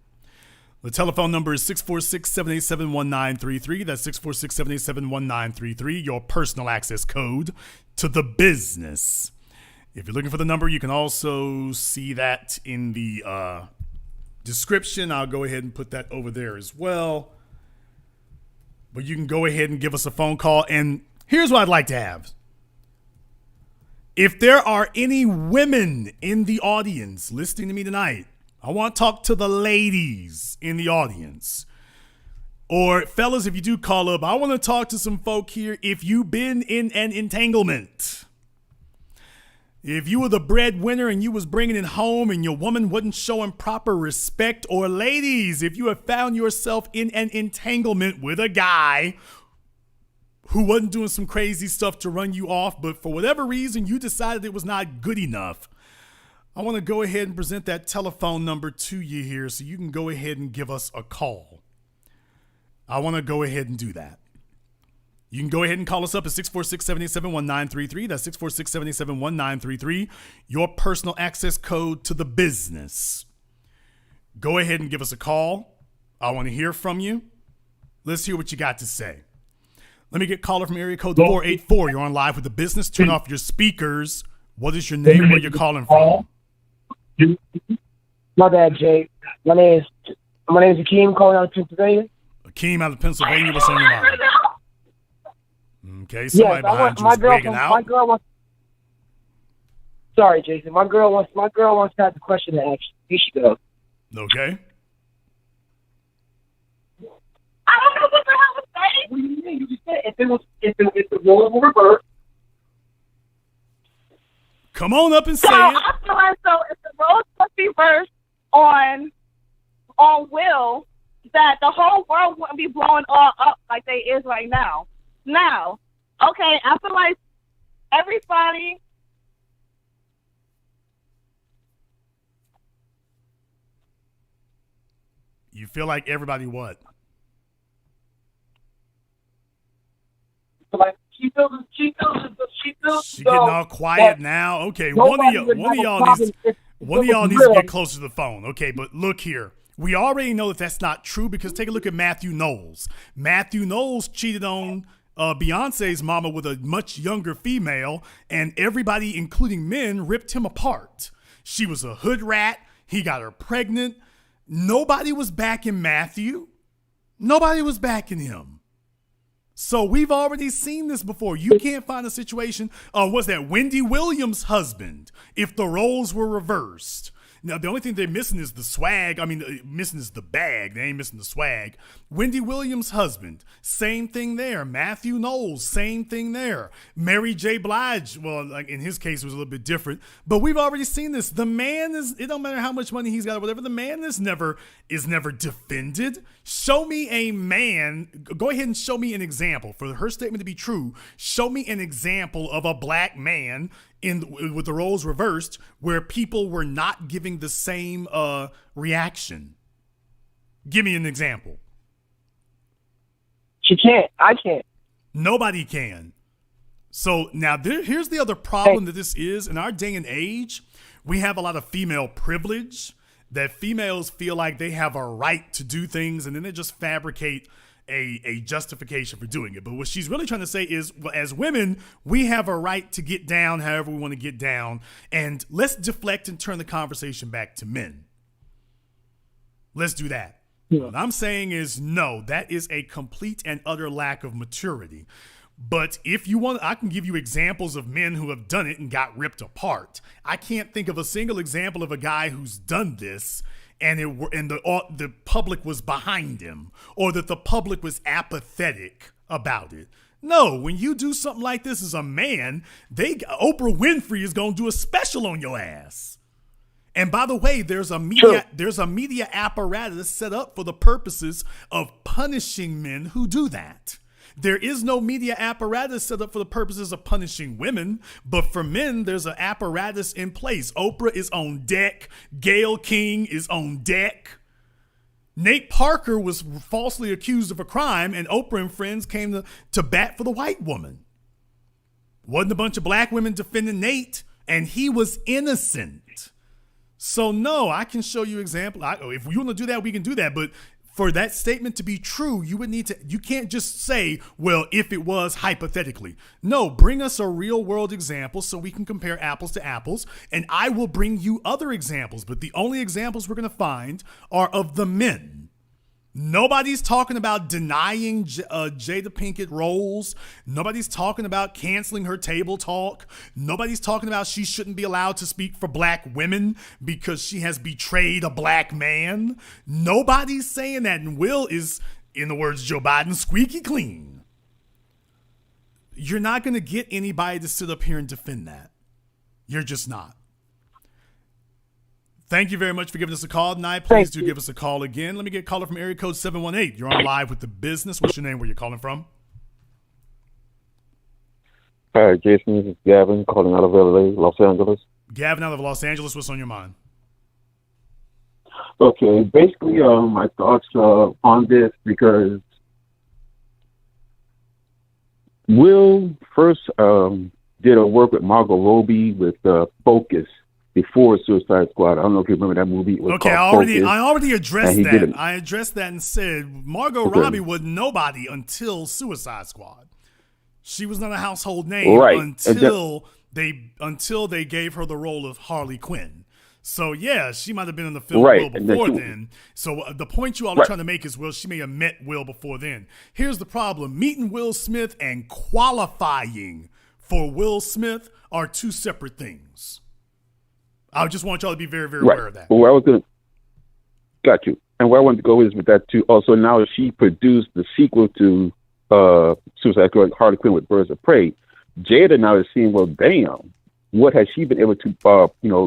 The telephone number is 646-787-1933. That's 646-787-1933, your personal access code to the business. If you're looking for the number, you can also see that in the description. I'll go ahead and put that over there as well. But you can go ahead and give us a phone call. And here's what I'd like to have. If there are any women in the audience listening to me tonight, I want to talk to the ladies in the audience. Or fellas, if you do call up, I want to talk to some folk here. If you've been in an entanglement, if you were the breadwinner and you was bringing it home and your woman wasn't showing proper respect, or ladies, if you have found yourself in an entanglement with a guy who wasn't doing some crazy stuff to run you off, but for whatever reason you decided it was not good enough, I want to go ahead and present that telephone number to you here so you can go ahead and give us a call. I want to go ahead and do that. You can go ahead and call us up at 646-787-1933. That's 646-787-1933. Your personal access code to the business. Go ahead and give us a call. I want to hear from you. Let's hear what you got to say. Let me get caller from area code 484. You're on live with the business. Turn off your speakers. What is your name? Where you're calling from? My bad, Jay. My name is Akeem, calling out of Pennsylvania. Akeem out of Pennsylvania. What's on your mind? Okay, somebody behind you is breaking out. My girl wants. Sorry, Jason. My girl wants to have the question to ask you. Here she goes. Okay. I don't know what the hell was saying. What do you mean? You just said if the role will reverse. Come on up and say it. I feel like if the roles must be reversed on Will, that the whole world wouldn't be blowing all up like they is right now. Now, okay, I feel like everybody. You feel like everybody what? She feels. She getting all quiet now. Okay, one of y'all needs to get closer to the phone. Okay, but look here. We already know that that's not true because take a look at Matthew Knowles. Matthew Knowles cheated on Beyonce's mama with a much younger female, and everybody, including men, ripped him apart. She was a hood rat. He got her pregnant. Nobody was backing Matthew. Nobody was backing him. So we've already seen this before. You can't find a situation. What's that? Wendy Williams' husband, if the roles were reversed. Now, the only thing they're missing is the swag. I mean, missing is the bag. They ain't missing the swag. Wendy Williams' husband, same thing there. Matthew Knowles, same thing there. Mary J. Blige, well, like in his case, it was a little bit different. But we've already seen this. The man is, it don't matter how much money he's got or whatever, the man is never defended. Show me a man, go ahead and show me an example. For her statement to be true, show me an example of a black man with the roles reversed where people were not giving the same reaction. Give me an example. She can't. I can't. Nobody can. So now here's the other problem that this is. In our day and age, we have a lot of female privilege that females feel like they have a right to do things, and then they just fabricate a justification for doing it. But what she's really trying to say is, well, as women, we have a right to get down however we want to get down. And let's deflect and turn the conversation back to men. Let's do that. Yeah. What I'm saying is, no, that is a complete and utter lack of maturity. But if you want, I can give you examples of men who have done it and got ripped apart. I can't think of a single example of a guy who's done this and the public was behind him, or that the public was apathetic about it. No, when you do something like this as a man, Oprah Winfrey is going to do a special on your ass. And by the way, there's a media apparatus set up for the purposes of punishing men who do that. There is no media apparatus set up for the purposes of punishing women, but for men, there's an apparatus in place. Oprah is on deck. Gayle King is on deck. Nate Parker was falsely accused of a crime, and Oprah and friends came to bat for the white woman. Wasn't a bunch of black women defending Nate, and he was innocent. So no, I can show you example. If we want to do that, we can do that, but for that statement to be true, you can't just say, well, if it was hypothetically. No, bring us a real world example so we can compare apples to apples, and I will bring you other examples, but the only examples we're going to find are of the men. Nobody's talking about denying Jada Pinkett roles. Nobody's talking about canceling her table talk. Nobody's talking about she shouldn't be allowed to speak for black women because she has betrayed a black man. Nobody's saying that. And Will is, in the words of Joe Biden, squeaky clean. You're not going to get anybody to sit up here and defend that. You're just not. Thank you very much for giving us a call tonight. Please do give us a call again. Let me get a caller from area code 718. You're on live with The Business. What's your name? Where you're calling from? Hi, Jason. This is Gavin calling out of LA, Los Angeles. Gavin out of Los Angeles. What's on your mind? Okay, basically, my thoughts on this because Will first did a work with Margot Robbie with Focus before Suicide Squad. I don't know if you remember that movie. It was okay, called I already addressed and that. I addressed that and said Margot Robbie was nobody until Suicide Squad. She was not a household name until they gave her the role of Harley Quinn. So yeah, she might have been in the film Will before then. So the point you all are trying to make is, well, she may have met Will before then. Here's the problem: meeting Will Smith and qualifying for Will Smith are two separate things. I just want y'all to be very, very aware of that. Well, got you. And where I wanted to go is with that too. Also, now she produced the sequel to Suicide Squad, Harley Quinn with Birds of Prey. Jada now is seeing, well, damn, what has she been able to,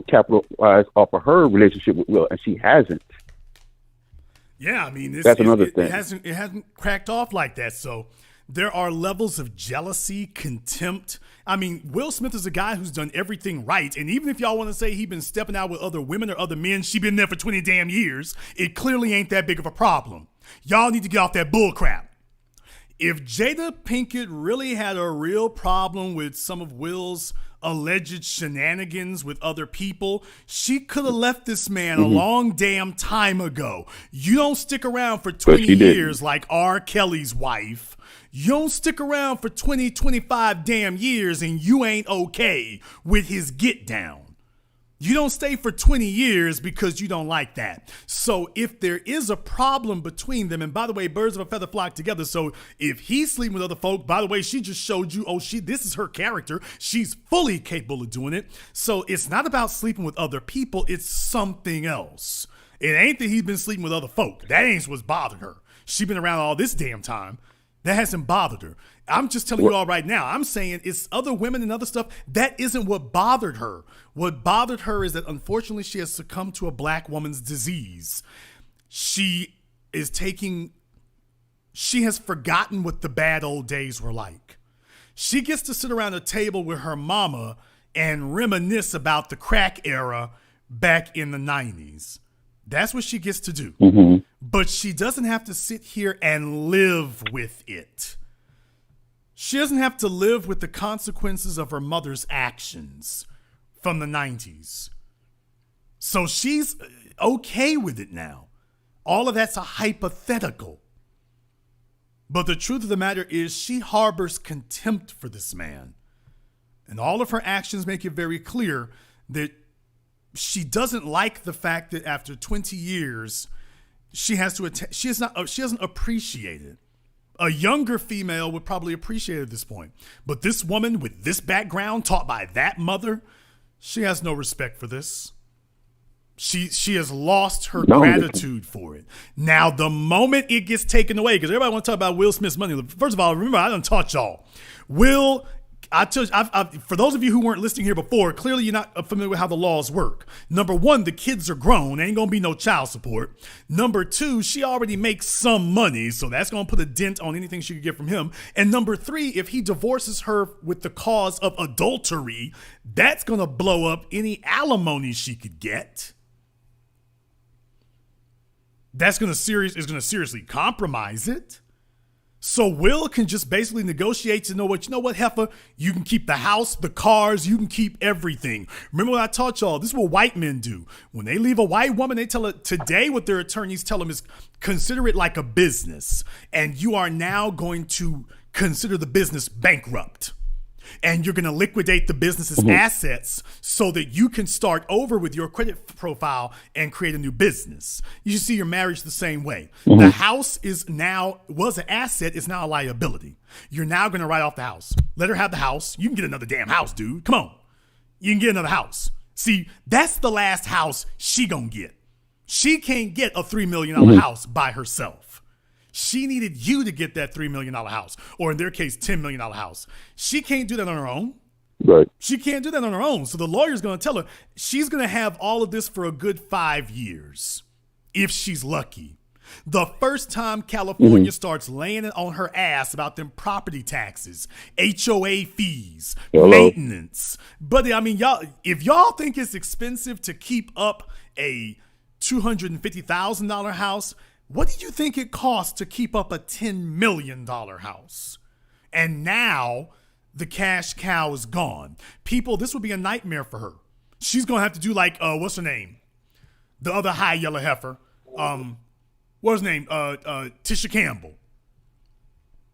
capitalize off of her relationship with Will, and she hasn't. Yeah, I mean, that's another thing. It hasn't cracked off like that. So there are levels of jealousy, contempt. I mean, Will Smith is a guy who's done everything right. And even if y'all want to say he's been stepping out with other women or other men, she been there for 20 damn years. It clearly ain't that big of a problem. Y'all need to get off that bull crap. If Jada Pinkett really had a real problem with some of Will's alleged shenanigans with other people, she could have left this man a long damn time ago. You don't stick around for 20 years like R. Kelly's wife. You don't stick around for 20, 25 damn years and you ain't okay with his get down. You don't stay for 20 years because you don't like that. So if there is a problem between them, and by the way, birds of a feather flock together. So if he's sleeping with other folk, by the way, she just showed you, this is her character. She's fully capable of doing it. So it's not about sleeping with other people. It's something else. It ain't that he's been sleeping with other folk. That ain't what's bothered her. She's been around all this damn time. That hasn't bothered her. I'm just telling you all right now. I'm saying it's other women and other stuff. That isn't what bothered her. What bothered her is that unfortunately she has succumbed to a black woman's disease. She has forgotten what the bad old days were like. She gets to sit around a table with her mama and reminisce about the crack era back in the 90s. That's what she gets to do. But she doesn't have to sit here and live with it. She doesn't have to live with the consequences of her mother's actions from the 90s. So she's okay with it now. All of that's a hypothetical. But the truth of the matter is she harbors contempt for this man. And all of her actions make it very clear that she doesn't like the fact that after 20 years, she doesn't appreciate it. A younger female would probably appreciate it at this point. But this woman with this background, taught by that mother, she has no respect for this. She has lost her gratitude for it. Now, the moment it gets taken away, because everybody want to talk about Will Smith's money. First of all, remember, I done taught y'all. For those of you who weren't listening here before, clearly you're not familiar with how the laws work. Number one, the kids are grown. Ain't going to be no child support. Number two, she already makes some money, so that's going to put a dent on anything she could get from him. And number three, if he divorces her with the cause of adultery, that's going to blow up any alimony she could get. That's going to seriously compromise it. So Will can just basically negotiate to know what, heifer, you can keep the house, the cars, you can keep everything. Remember what I taught y'all? This is what white men do. When they leave a white woman, they tell her today what their attorneys tell them is consider it like a business. And you are now going to consider the business bankrupt. And you're going to liquidate the business's assets so that you can start over with your credit profile and create a new business. You see your marriage the same way. The house was an asset, is now a liability. You're now going to write off the house. Let her have the house. You can get another damn house, dude. Come on. You can get another house. See, that's the last house she going to get. She can't get a $3 million house by herself. She needed you to get that $3 million house, or in their case, $10 million house. She can't do that on her own. Right. She can't do that on her own. So the lawyer's going to tell her she's going to have all of this for a good 5 years, if she's lucky. The first time California starts laying it on her ass about them property taxes, HOA fees, maintenance. But I mean, y'all, if y'all think it's expensive to keep up a $250,000 house, what do you think it costs to keep up a $10 million house? And now the cash cow is gone. People, this would be a nightmare for her. She's going to have to do like, what's her name? The other high yellow heifer. What's her name? Tisha Campbell.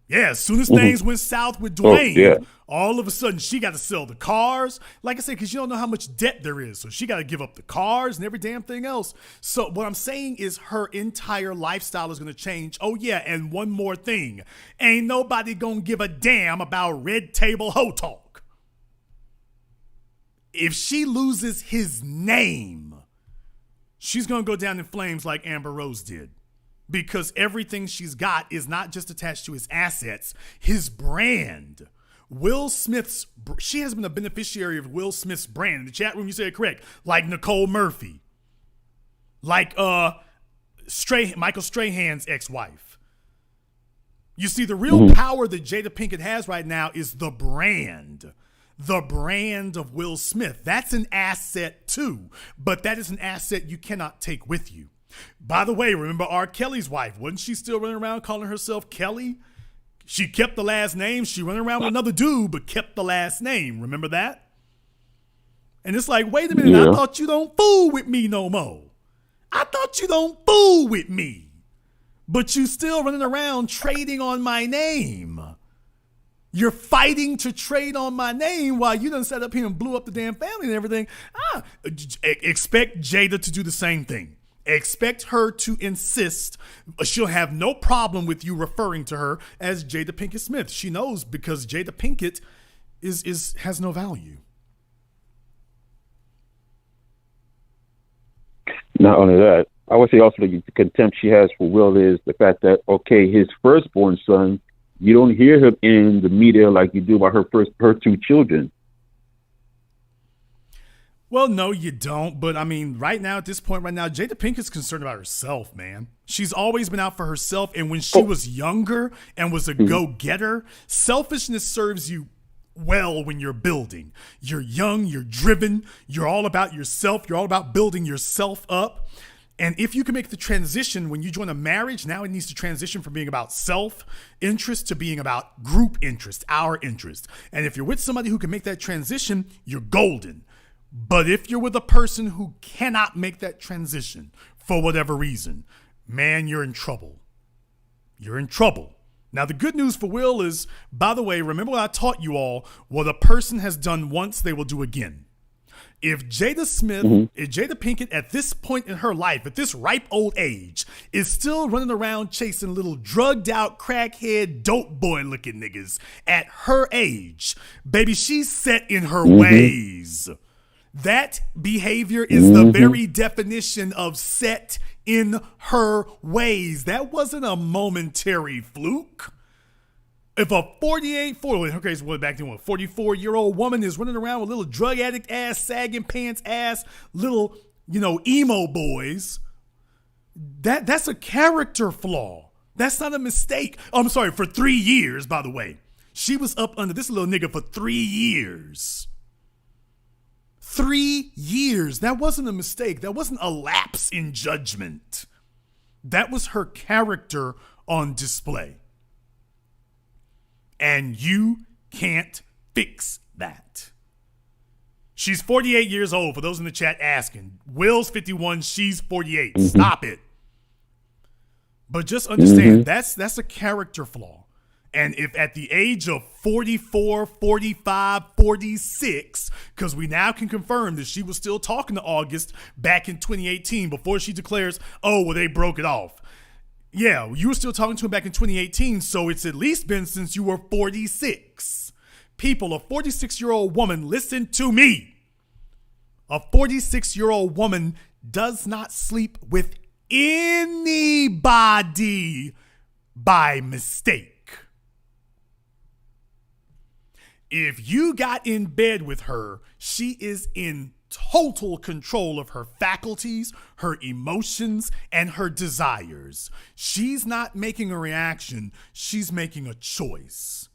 Yeah, as soon as things went south with Dwayne, all of a sudden she got to sell the cars. Like I said, because you don't know how much debt there is. So she got to give up the cars and every damn thing else. So what I'm saying is her entire lifestyle is going to change. Oh, yeah, and one more thing. Ain't nobody going to give a damn about red table hoe talk. If she loses his name, she's going to go down in flames like Amber Rose did. Because everything she's got is not just attached to his assets, his brand. She has been a beneficiary of Will Smith's brand. In the chat room, you said it correct. Like Nicole Murphy. Like Michael Strahan's ex-wife. You see, the real power that Jada Pinkett has right now is the brand. The brand of Will Smith. That's an asset too. But that is an asset you cannot take with you. By the way, remember R. Kelly's wife? Wasn't she still running around calling herself Kelly? She kept the last name. She running around with another dude, but kept the last name. Remember that? And it's like, wait a minute. I thought you don't fool with me no more. I thought you don't fool with me. But you still running around trading on my name. You're fighting to trade on my name while you done sat up here and blew up the damn family and everything. Expect Jada to do the same thing. Expect her to insist. She'll have no problem with you referring to her as Jada Pinkett Smith. She knows because Jada Pinkett has no value. Not only that, I would say also the contempt she has for Will is the fact that, okay, his firstborn son, you don't hear him in the media like you do about her two children. Well, no, you don't. But I mean, right now, at this point, Jada Pinkett's concerned about herself, man. She's always been out for herself. And when she was younger and was a go-getter, selfishness serves you well when you're building. You're young, you're driven, you're all about yourself. You're all about building yourself up. And if you can make the transition when you join a marriage, now it needs to transition from being about self-interest to being about group interest, our interest. And if you're with somebody who can make that transition, you're golden. But if you're with a person who cannot make that transition for whatever reason, man, you're in trouble. You're in trouble. Now, the good news for Will is, by the way, remember what I taught you all, what a person has done once, they will do again. If Jada Pinkett at this point in her life, at this ripe old age, is still running around chasing little drugged out, crackhead, dope boy looking niggas at her age, baby, she's set in her ways. That behavior is the very definition of set in her ways. That wasn't a momentary fluke. If a 44-year-old woman is running around with little drug addict ass, sagging pants ass, little, emo boys, that's a character flaw. That's not a mistake. Oh, I'm sorry, for 3 years, by the way. She was up under this little nigga for 3 years. 3 years. That wasn't a mistake. That wasn't a lapse in judgment. That was her character on display. And you can't fix that. She's 48 years old, for those in the chat asking. Will's 51, she's 48. Stop it. But just understand, that's a character flaw. And if at the age of 44, 45, 46, because we now can confirm that she was still talking to August back in 2018 before she declares, oh, well, they broke it off. Yeah, you were still talking to him back in 2018, so it's at least been since you were 46. People, a 46-year-old woman, listen to me. A 46-year-old woman does not sleep with anybody by mistake. If you got in bed with her, she is in total control of her faculties, her emotions, and her desires. She's not making a reaction, she's making a choice.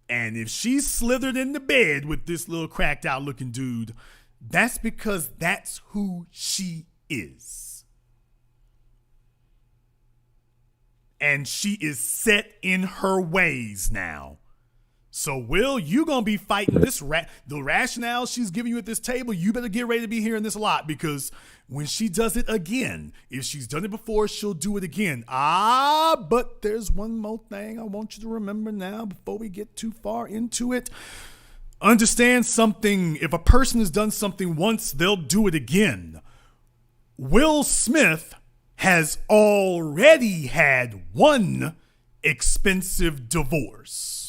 And if she slithered into bed with this little cracked out looking dude, that's because that's who she is. And she is set in her ways now. So, Will, you going to be fighting this the rationale she's giving you at this table. You better get ready to be hearing this a lot, because when she does it again, if she's done it before, she'll do it again. But there's one more thing I want you to remember now before we get too far into it. Understand something. If a person has done something once, they'll do it again. Will Smith has already had one expensive divorce.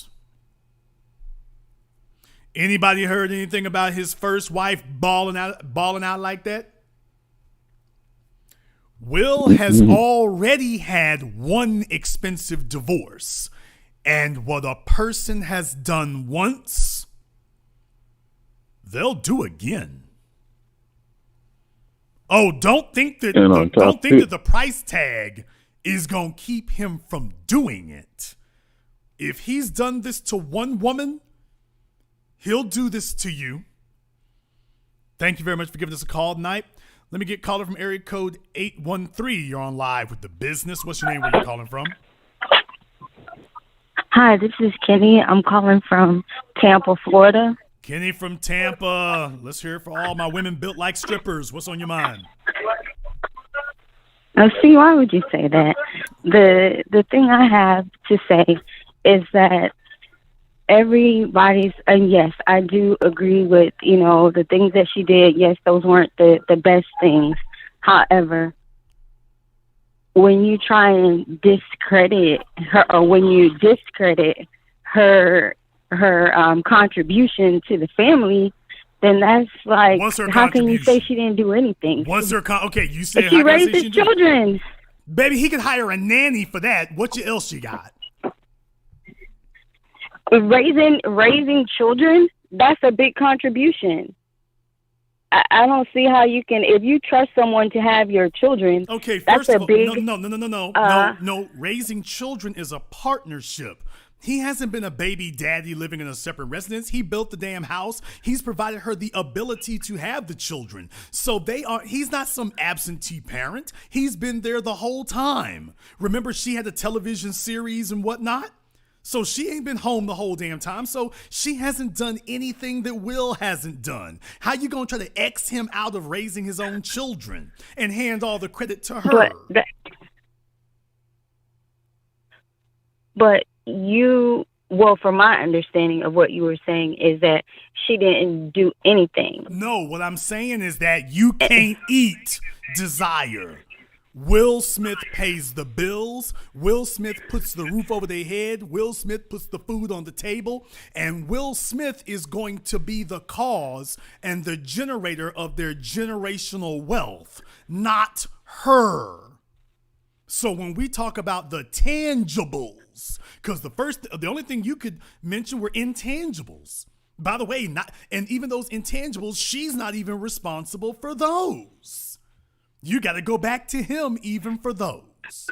Anybody heard anything about his first wife balling out like that? Will has already had one expensive divorce. And what a person has done once, they'll do again. Oh, don't think that the price tag is going to keep him from doing it. If he's done this to one woman, he'll do this to you. Thank you very much for giving us a call tonight. Let me get caller from area code 813. You're on live with The Business. What's your name? Where are you calling from? Hi, this is Kenny. I'm calling from Tampa, Florida. Kenny from Tampa. Let's hear it for all my women built like strippers. What's on your mind? See, why would you say that? The thing I have to say is that everybody's, and yes, I do agree with, the things that she did. Yes, those weren't the best things. However, when you try and discredit her, or when you discredit her contribution to the family, then that's like, how can you say she didn't do anything? What's her okay, you say she raised his children. Baby, he could hire a nanny for that. What else you got? Raising children, that's a big contribution. I don't see how you can, if you trust someone to have your children. Okay, first of all, no. Raising children is a partnership. He hasn't been a baby daddy living in a separate residence. He built the damn house. He's provided her the ability to have the children. So he's not some absentee parent. He's been there the whole time. Remember, she had a television series and whatnot? So she ain't been home the whole damn time. So she hasn't done anything that Will hasn't done. How you gonna try to X him out of raising his own children and hand all the credit to her? But from my understanding of what you were saying is that she didn't do anything. No, what I'm saying is that you can't eat desire. Will Smith pays the bills. Will Smith puts the roof over their head. Will Smith puts the food on the table. And Will Smith is going to be the cause and the generator of their generational wealth, not her. So when we talk about the tangibles, because the only thing you could mention were intangibles. By the way, and even those intangibles, she's not even responsible for those. You got to go back to him even for those.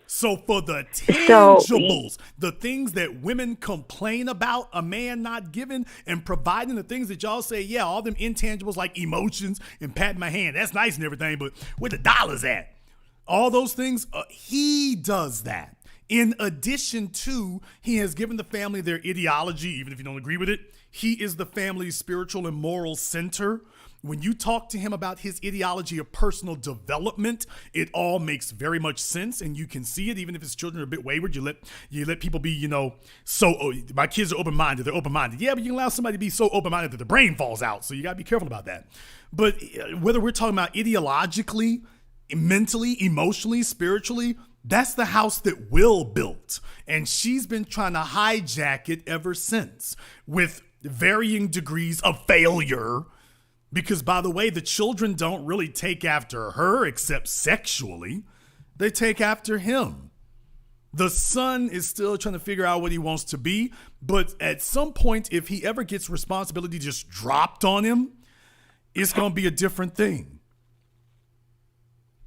So for the tangibles, the things that women complain about a man not giving and providing, the things that y'all say, yeah, all them intangibles like emotions and patting my hand, that's nice and everything, but where the dollars at? All those things, he does that. In addition to, he has given the family their ideology, even if you don't agree with it. He is the family's spiritual and moral center. When you talk to him about his ideology of personal development, it all makes very much sense, and you can see it. Even if his children are a bit wayward, you let people be, my kids are open-minded. They're open-minded. Yeah, but you can allow somebody to be so open-minded that the brain falls out. So you got to be careful about that. But whether we're talking about ideologically, mentally, emotionally, spiritually, that's the house that Will built, and she's been trying to hijack it ever since with varying degrees of failure. Because, by the way, the children don't really take after her except sexually. They take after him. The son is still trying to figure out what he wants to be. But at some point, if he ever gets responsibility just dropped on him, it's going to be a different thing.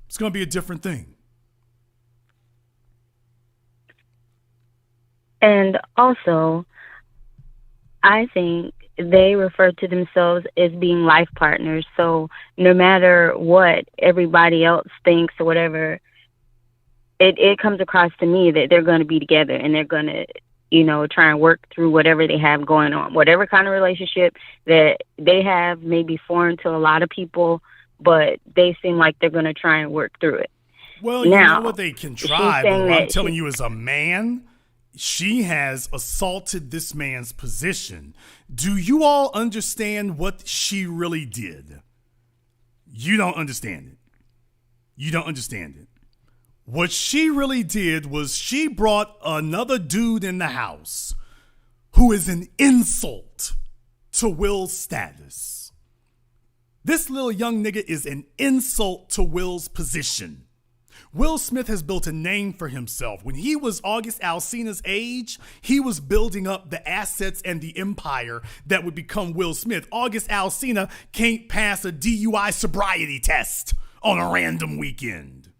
It's going to be a different thing. And also, I think they refer to themselves as being life partners. So no matter what everybody else thinks or whatever, it comes across to me that they're going to be together and they're going to, try and work through whatever they have going on, whatever kind of relationship that they have may be foreign to a lot of people, but they seem like they're going to try and work through it. Well, you know what they can try, but I'm telling you as a man, she has assaulted this man's position. Do you all understand what she really did? You don't understand it. You don't understand it. What she really did was she brought another dude in the house who is an insult to Will's status. This little young nigga is an insult to Will's position. Will Smith has built a name for himself. When he was August Alsina's age, he was building up the assets and the empire that would become Will Smith. August Alsina can't pass a DUI sobriety test on a random weekend.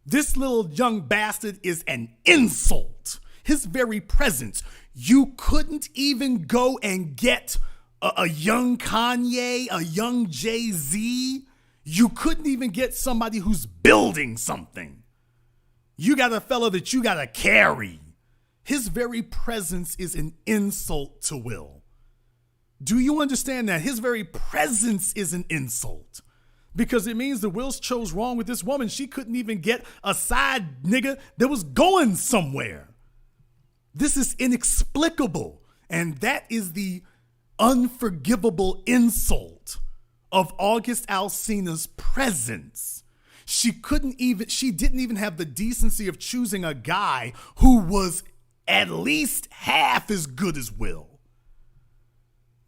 This little young bastard is an insult. His very presence. You couldn't even go and get a young Kanye, a young Jay-Z. You couldn't even get somebody who's building something. You got a fella that you got to carry. His very presence is an insult to Will. Do you understand that? His very presence is an insult. Because it means that Will's chose wrong with this woman. She couldn't even get a side nigga that was going somewhere. This is inexplicable. And that is the unforgivable insult of August Alsina's presence. She didn't even have the decency of choosing a guy who was at least half as good as Will.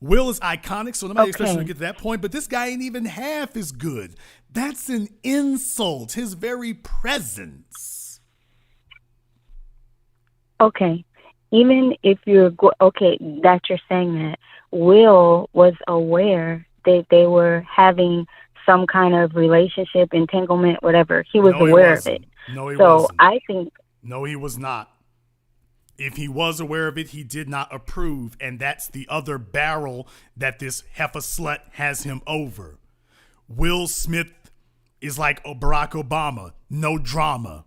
Will is iconic, so nobody expects him to get to that point, but this guy ain't even half as good. That's an insult, his very presence. Okay. Even if that you're saying that, Will was aware that they were having some kind of relationship, entanglement, whatever. He was aware of it. No, he so wasn't. I think... No, he was not. If he was aware of it, he did not approve, and that's the other barrel that this heifer slut has him over. Will Smith is like Barack Obama, no drama.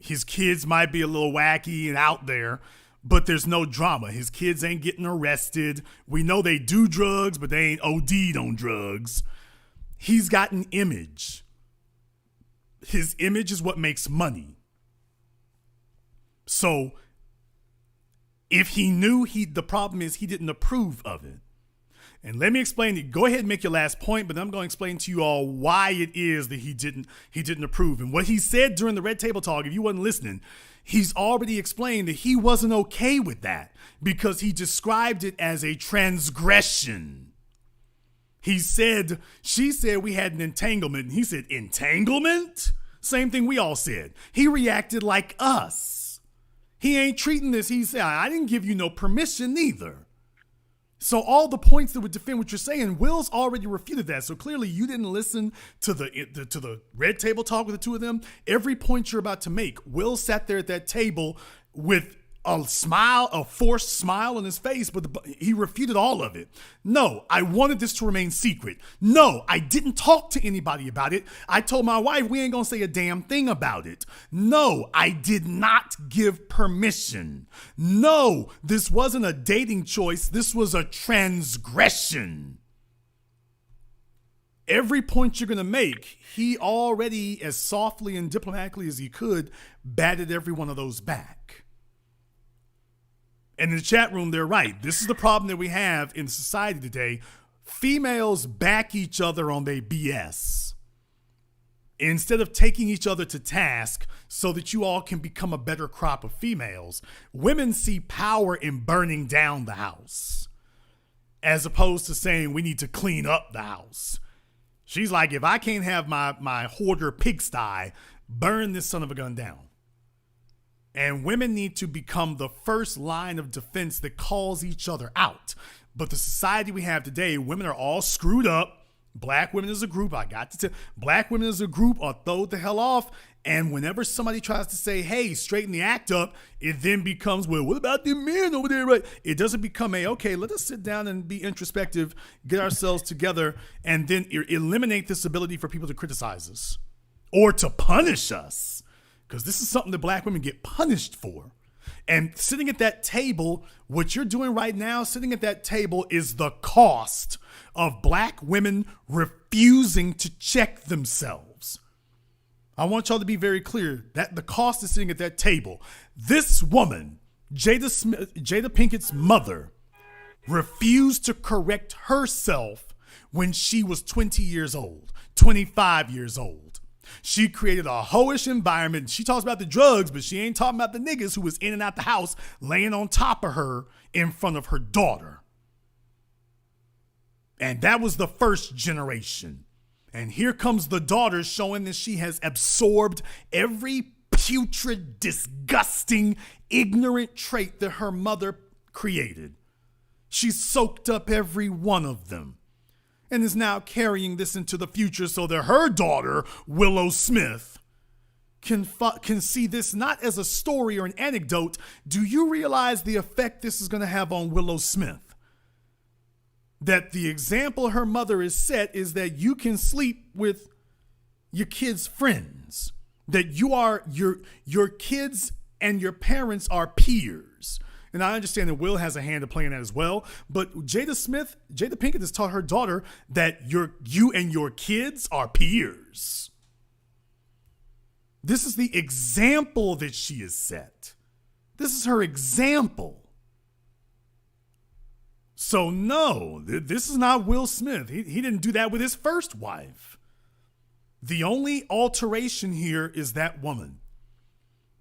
His kids might be a little wacky and out there, but there's no drama. His kids ain't getting arrested. We know they do drugs, but they ain't OD'd on drugs. He's got an image. His image is what makes money. So if he knew, the problem is he didn't approve of it. And let me explain it. Go ahead and make your last point, but I'm going to explain to you all why it is that he didn't approve. And what he said during the Red Table Talk, if you wasn't listening, he's already explained that he wasn't okay with that because he described it as a transgression. She said we had an entanglement, and he said, entanglement? Same thing we all said. He reacted like us. He ain't treating this. He said, I didn't give you no permission either. So all the points that would defend what you're saying, Will's already refuted that. So clearly you didn't listen to the Red Table Talk with the two of them. Every point you're about to make, Will sat there at that table with a smile, a forced smile on his face, but he refuted all of it. No, I wanted this to remain secret. No, I didn't talk to anybody about it. I told my wife we ain't gonna say a damn thing about it. No, I did not give permission. No, this wasn't a dating choice. This was a transgression. every point you're going to make, he already, as softly and diplomatically as he could, batted every one of those back. And in the chat room, they're right. This is the problem that we have in society today. Females back each other on their BS instead of taking each other to task so that you all can become a better crop of females. Women see power in burning down the house as opposed to saying we need to clean up the house. She's like, if I can't have my hoarder pigsty, burn this son of a gun down. And women need to become the first line of defense that calls each other out. But the society we have today, women are all screwed up. Black women as a group, black women as a group are throwed the hell off. And whenever somebody tries to say, hey, straighten the act up, it then becomes, well, what about the men over there? Right? It doesn't become okay, let us sit down and be introspective, get ourselves together, and then eliminate this ability for people to criticize us or to punish us. Because this is something that black women get punished for. And sitting at that table, what you're doing right now, sitting at that table is the cost of black women refusing to check themselves. I want y'all to be very clear that the cost is sitting at that table. This woman, Jada Pinkett's mother, refused to correct herself when she was 20 years old, 25 years old. She created a hoish environment. She talks about the drugs, but she ain't talking about the niggas who was in and out the house laying on top of her in front of her daughter. And that was the first generation. And here comes the daughter showing that she has absorbed every putrid, disgusting, ignorant trait that her mother created. She's soaked up every one of them and is now carrying this into the future so that her daughter, Willow Smith, can see this not as a story or an anecdote. Do you realize the effect this is going to have on Willow Smith? That the example her mother has set is that you can sleep with your kids' friends, that you are your kids and your parents are peers. And I understand that Will has a hand to play in that as well. But Jada Pinkett has taught her daughter that you and your kids are peers. This is the example that she has set. This is her example. So no, this is not Will Smith. He didn't do that with his first wife. The only alteration here is that woman.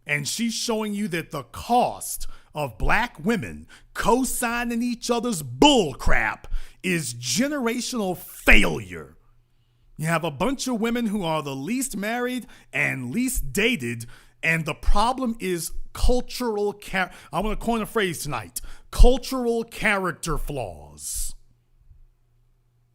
And she's showing you that the cost of black women co-signing each other's bull crap is generational failure. You have a bunch of women who are the least married and least dated, and the problem is cultural I'm going to coin a phrase tonight. Cultural character flaws.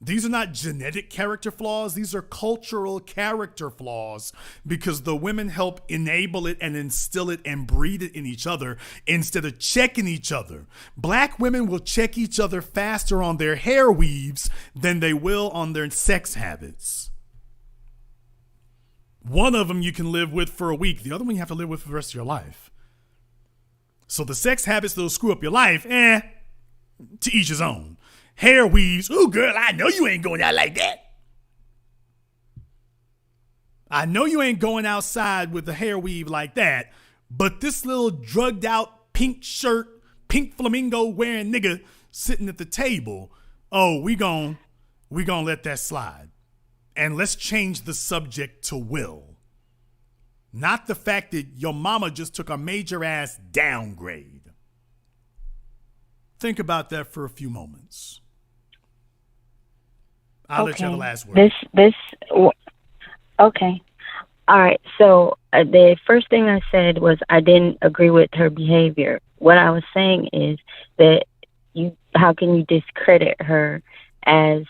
These are not genetic character flaws. These are cultural character flaws because the women help enable it and instill it and breed it in each other instead of checking each other. Black women will check each other faster on their hair weaves than they will on their sex habits. One of them you can live with for a week. The other one you have to live with for the rest of your life. So the sex habits that'll screw up your life, to each his own. Hair weaves. Ooh, girl, I know you ain't going out like that. I know you ain't going outside with the hair weave like that, but this little drugged out pink shirt, pink flamingo wearing nigga sitting at the table, we gon' let that slide. And let's change the subject to Will. Not the fact that your mama just took a major ass downgrade. Think about that for a few moments. I'll let you have the last word. Okay. All right. So the first thing I said was I didn't agree with her behavior. What I was saying is that how can you discredit her as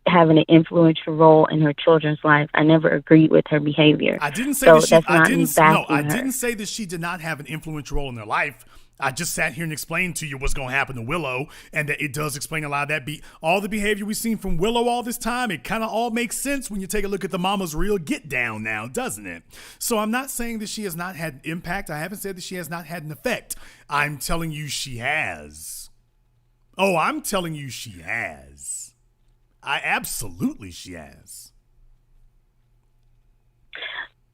having an influential role in her children's life? I never agreed with her behavior. I didn't say I didn't say that she did not have an influential role in their life. I just sat here and explained to you what's going to happen to Willow, and that it does explain a lot of that. All the behavior we've seen from Willow all this time, it kind of all makes sense when you take a look at the mama's real get down now, doesn't it? So I'm not saying that she has not had impact. I haven't said that she has not had an effect. I'm telling you she has. I'm telling you she has. Absolutely she has.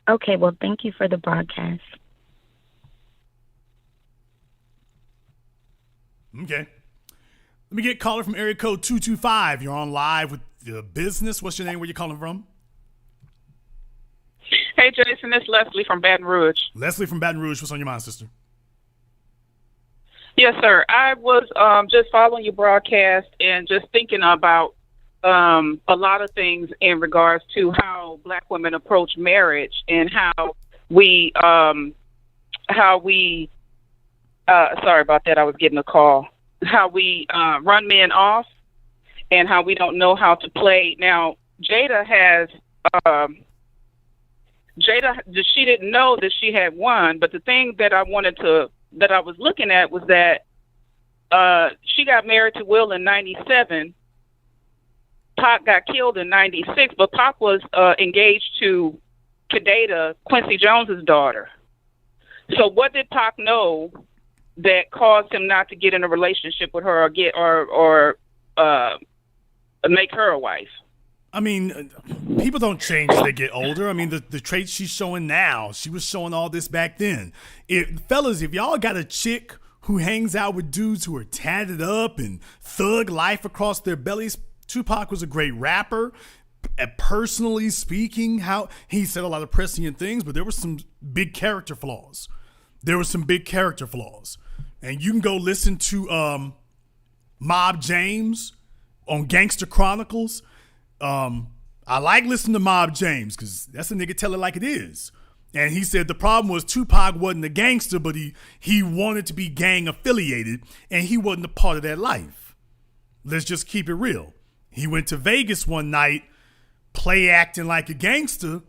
Okay, well, thank you for the broadcast. Okay. Let me get caller from area code 225. You're on live with the business. What's your name? Where you calling from? Hey, Jason, it's Leslie from Baton Rouge. Leslie from Baton Rouge. What's on your mind, sister? Yes, sir. I was just following your broadcast and just thinking about a lot of things in regards to how Black women approach marriage and how we sorry about that. I was getting a call. How we run men off and how we don't know how to play. Now, Jada she didn't know that she had won, but the thing that I was looking at was that she got married to Will in 97. Pac got killed in 96, but Pac was engaged to date Quincy Jones's daughter. So what did Pac know that caused him not to get in a relationship with her or make her a wife? I mean, people don't change as they get older. I mean, the traits she's showing now, she was showing all this back then. Fellas, if y'all got a chick who hangs out with dudes who are tatted up and thug life across their bellies, Tupac was a great rapper. Personally speaking, how he said a lot of prescient things, but there were some big character flaws. And you can go listen to Mob James on Gangster Chronicles. I like listening to Mob James because that's a nigga tell it like it is. And he said the problem was Tupac wasn't a gangster, but he wanted to be gang affiliated, and he wasn't a part of that life. Let's just keep it real. He went to Vegas one night, play acting like a gangster,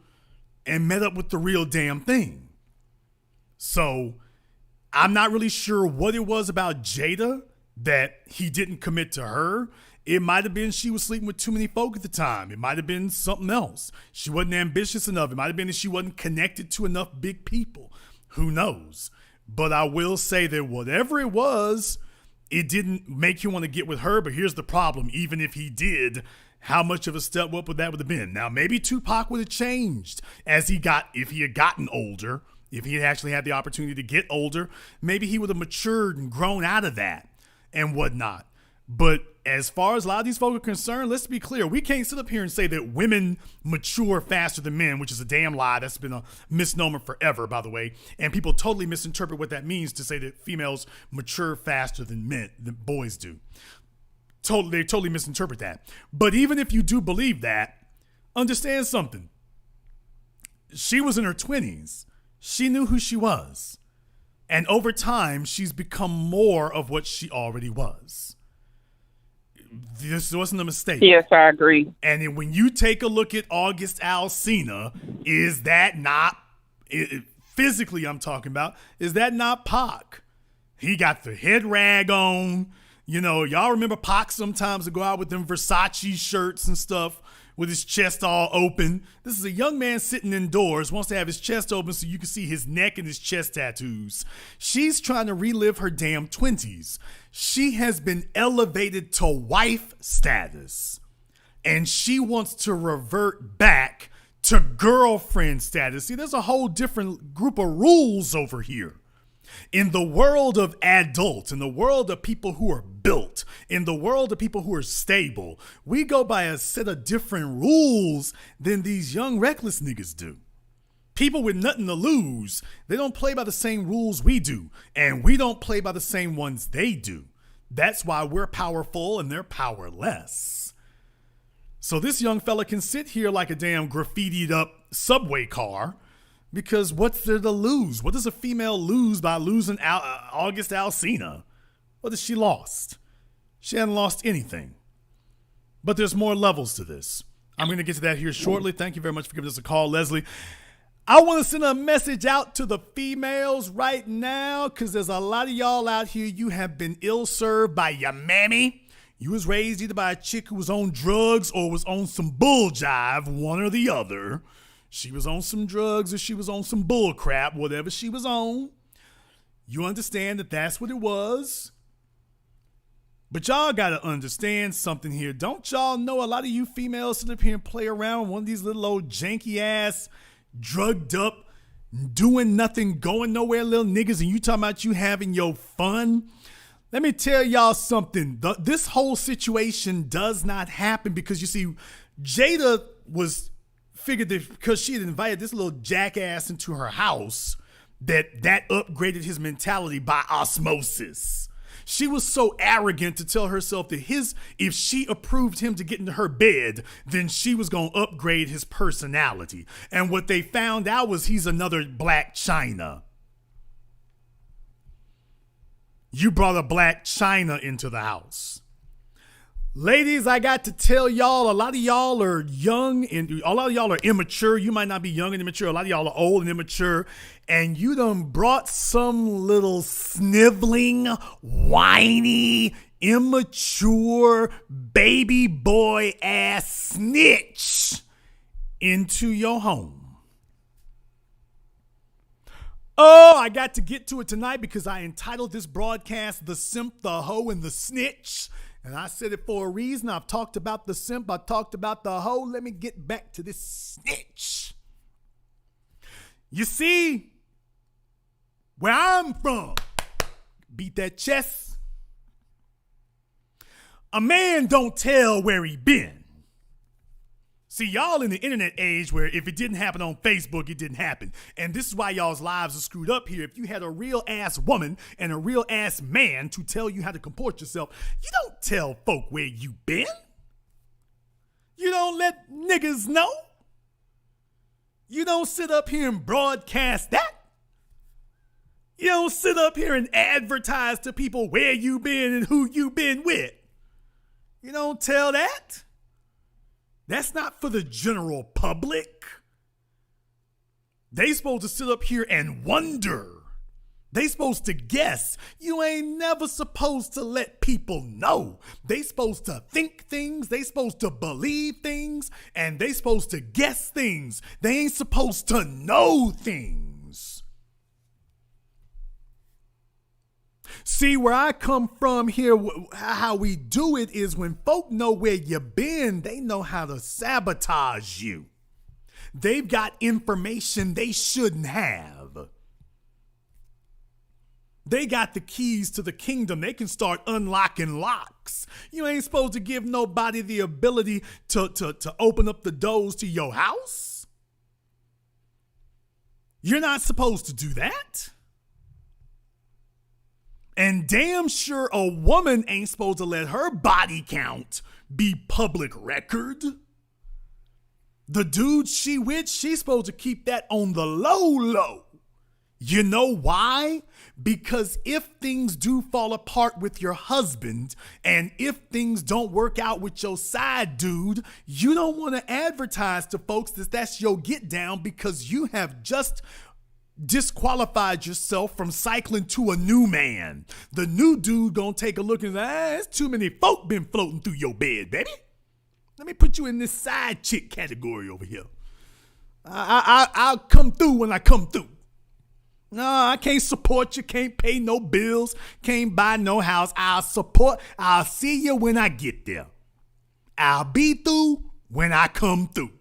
and met up with the real damn thing. So I'm not really sure what it was about Jada that he didn't commit to her. It might have been she was sleeping with too many folk at the time. It might have been something else. She wasn't ambitious enough. It might have been that she wasn't connected to enough big people. Who knows? But I will say that whatever it was, it didn't make you want to get with her. But here's the problem. Even if he did, how much of a step up would that have been? Now, maybe Tupac would have changed if he had gotten older, if he had actually had the opportunity to get older, maybe he would have matured and grown out of that and whatnot. But as far as a lot of these folks are concerned, let's be clear. We can't sit up here and say that women mature faster than men, which is a damn lie. That's been a misnomer forever, by the way. And people totally misinterpret what that means to say that females mature faster than boys do. They totally misinterpret that. But even if you do believe that, understand something. She was in her 20s. She knew who she was. And over time, she's become more of what she already was. This wasn't a mistake. Yes, I agree. And then when you take a look at August Alsina, is that not, physically I'm talking about, is that not Pac? He got the head rag on. You know, y'all remember Pac sometimes would go out with them Versace shirts and stuff with his chest all open. This is a young man sitting indoors, wants to have his chest open so you can see his neck and his chest tattoos. She's trying to relive her damn 20s. She has been elevated to wife status, and she wants to revert back to girlfriend status. See, there's a whole different group of rules over here. In the world of adults, in the world of people who are built, in the world of people who are stable, we go by a set of different rules than these young reckless niggas do. People with nothing to lose, they don't play by the same rules we do, and we don't play by the same ones they do. That's why we're powerful and they're powerless. So this young fella can sit here like a damn graffitied up subway car. Because what's there to lose? What does a female lose by losing August Alsina? What has she lost? She hadn't lost anything. But there's more levels to this. I'm going to get to that here shortly. Thank you very much for giving us a call, Leslie. I want to send a message out to the females right now because there's a lot of y'all out here. You have been ill-served by your mammy. You was raised either by a chick who was on drugs or was on some bull jive, one or the other. She was on some drugs or she was on some bull crap, whatever she was on. You understand that that's what it was. But y'all gotta understand something here. Don't y'all know a lot of you females sit up here and play around with one of these little old janky ass, drugged up, doing nothing, going nowhere little niggas, and you talking about you having your fun? Let me tell y'all something. This whole situation does not happen because, you see, Jada figured that because she had invited this little jackass into her house, that upgraded his mentality by osmosis. She was so arrogant to tell herself that if she approved him to get into her bed, then she was going to upgrade his personality. And what they found out was he's another Black China. You brought a Black China into the house. Ladies, I got to tell y'all, a lot of y'all are young and a lot of y'all are immature. You might not be young and immature. A lot of y'all are old and immature. And you done brought some little sniveling, whiny, immature, baby boy ass snitch into your home. Oh, I got to get to it tonight because I entitled this broadcast The Simp, the Hoe, and the Snitch. And I said it for a reason. I've talked about the simp. I talked about the hoe. Let me get back to this snitch. You see, where I'm from, beat that chest. A man don't tell where he been. See, y'all in the internet age where if it didn't happen on Facebook, it didn't happen. And this is why y'all's lives are screwed up here. If you had a real ass woman and a real ass man to tell you how to comport yourself, you don't tell folk where you been. You don't let niggas know. You don't sit up here and broadcast that. You don't sit up here and advertise to people where you been and who you been with. You don't tell that. That's not for the general public. They supposed to sit up here and wonder. They supposed to guess. You ain't never supposed to let people know. They supposed to think things. They supposed to believe things. And they supposed to guess things. They ain't supposed to know things. See, where I come from here, how we do it is when folk know where you been, they know how to sabotage you. They've got information they shouldn't have. They got the keys to the kingdom. They can start unlocking locks. You ain't supposed to give nobody the ability to open up the doors to your house. You're not supposed to do that. And damn sure a woman ain't supposed to let her body count be public record. The dude she with, she's supposed to keep that on the low. You know why? Because if things do fall apart with your husband, and if things don't work out with your side dude, you don't want to advertise to folks that that's your get down because you have just disqualified yourself from cycling to a new man. The new dude gonna take a look and say, there's too many folk been floating through your bed, baby. Let me put you in this side chick category over here. I'll come through when I come through. No, I can't support you, can't pay no bills, can't buy no house. I'll see you when I get there. I'll be through when I come through.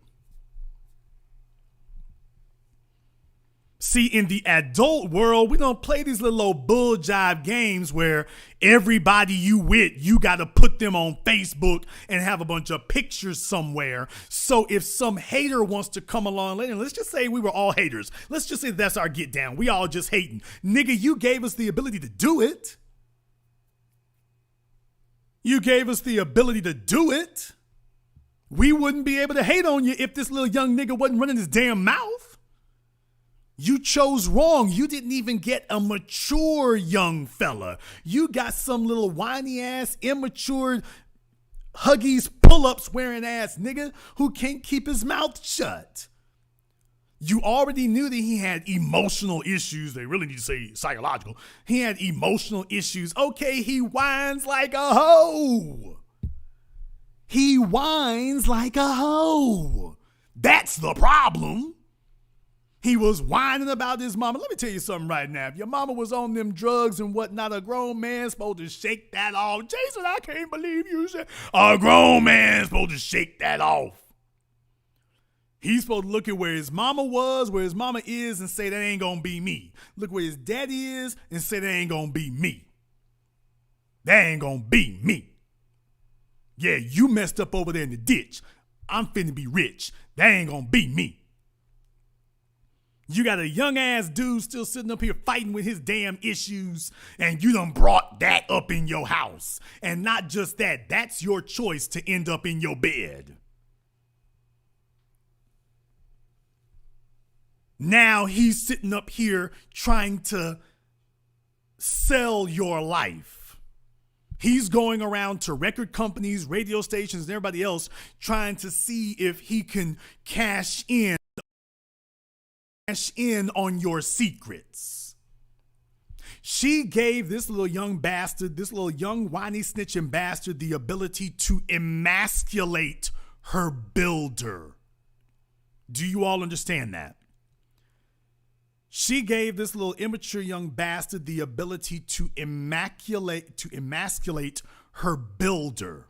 See, in the adult world, we don't play these little old bull jive games where everybody you with, you got to put them on Facebook and have a bunch of pictures somewhere. So if some hater wants to come along later, let's just say we were all haters. Let's just say that's our get down. We all just hating. Nigga, you gave us the ability to do it. You gave us the ability to do it. We wouldn't be able to hate on you if this little young nigga wasn't running his damn mouth. You chose wrong. You didn't even get a mature young fella. You got some little whiny ass, immature, Huggies pull-ups wearing ass nigga who can't keep his mouth shut. You already knew that he had emotional issues. They really need to say psychological. He had emotional issues. Okay, he whines like a hoe. He whines like a hoe. That's the problem. He was whining about his mama. Let me tell you something right now. If your mama was on them drugs and whatnot, a grown man supposed to shake that off. Jason, I can't believe you said a grown man supposed to shake that off. He's supposed to look at where his mama was, where his mama is, and say that ain't gonna be me. Look where his daddy is and say that ain't gonna be me. That ain't gonna be me. Yeah, you messed up over there in the ditch. I'm finna be rich. That ain't gonna be me. You got a young ass dude still sitting up here fighting with his damn issues, and you done brought that up in your house. And not just that, that's your choice to end up in your bed. Now he's sitting up here trying to sell your life. He's going around to record companies, radio stations, and everybody else trying to see if he can cash in on your secrets. She gave this little young bastard, this little young whiny snitching bastard, the ability to emasculate her builder. Do you all understand that? She gave this little immature young bastard the ability to emasculate her builder.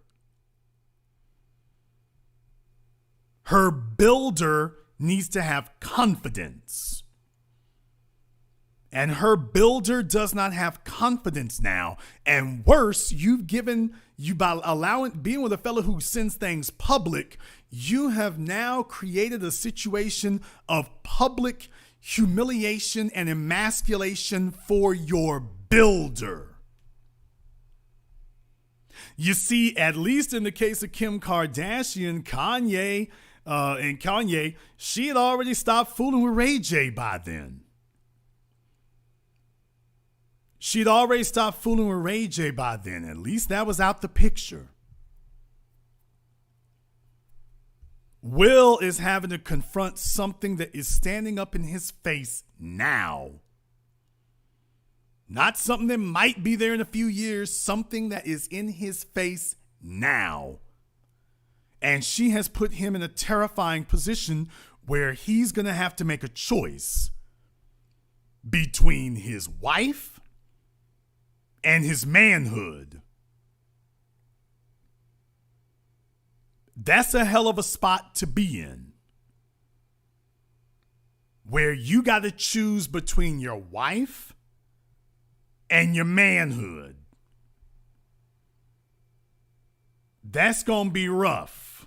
Her builder needs to have confidence. And her builder does not have confidence now. And worse, by being with a fellow who sends things public, you have now created a situation of public humiliation and emasculation for your builder. You see, at least in the case of Kim Kardashian, Kanye, she had already stopped fooling with Ray J by then. She'd already stopped fooling with Ray J by then. At least that was out the picture. Will is having to confront something that is standing up in his face now. Not something that might be there in a few years, something that is in his face now. And she has put him in a terrifying position where he's going to have to make a choice between his wife and his manhood. That's a hell of a spot to be in, where you got to choose between your wife and your manhood. That's going to be rough.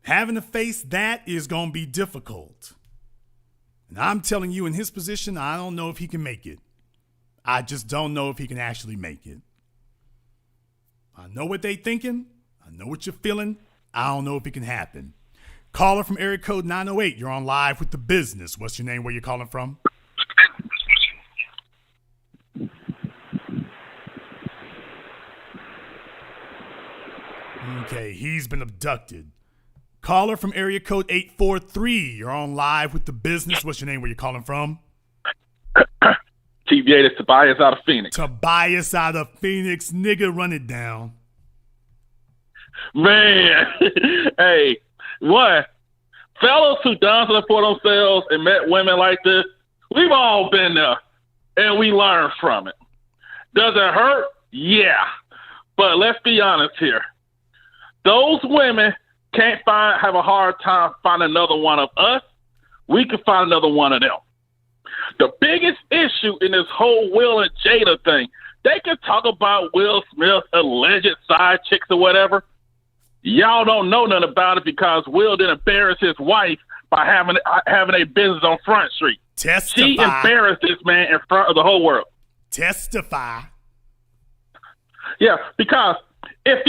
Having to face that is going to be difficult. And I'm telling you, in his position, I don't know if he can make it. I just don't know if he can actually make it. I know what they thinking. I know what you're feeling. I don't know if it can happen. Caller from area code 908. You're on live with The Business. What's your name? Where you calling from? Okay, he's been abducted. Caller from area code 843. You're on live with The Business. What's your name? Where you calling from? TVA, that's Tobias out of Phoenix. Tobias out of Phoenix. Nigga, run it down. Man, hey, what? Fellas who done something for themselves and met women like this, we've all been there, and we learn from it. Does it hurt? Yeah. But let's be honest here. Those women can't have a hard time finding another one of us. We can find another one of them. The biggest issue in this whole Will and Jada thing, they can talk about Will Smith's alleged side chicks or whatever. Y'all don't know nothing about it because Will didn't embarrass his wife by having a business on Front Street. Testify. She embarrassed this man in front of the whole world. Testify. Yeah, because if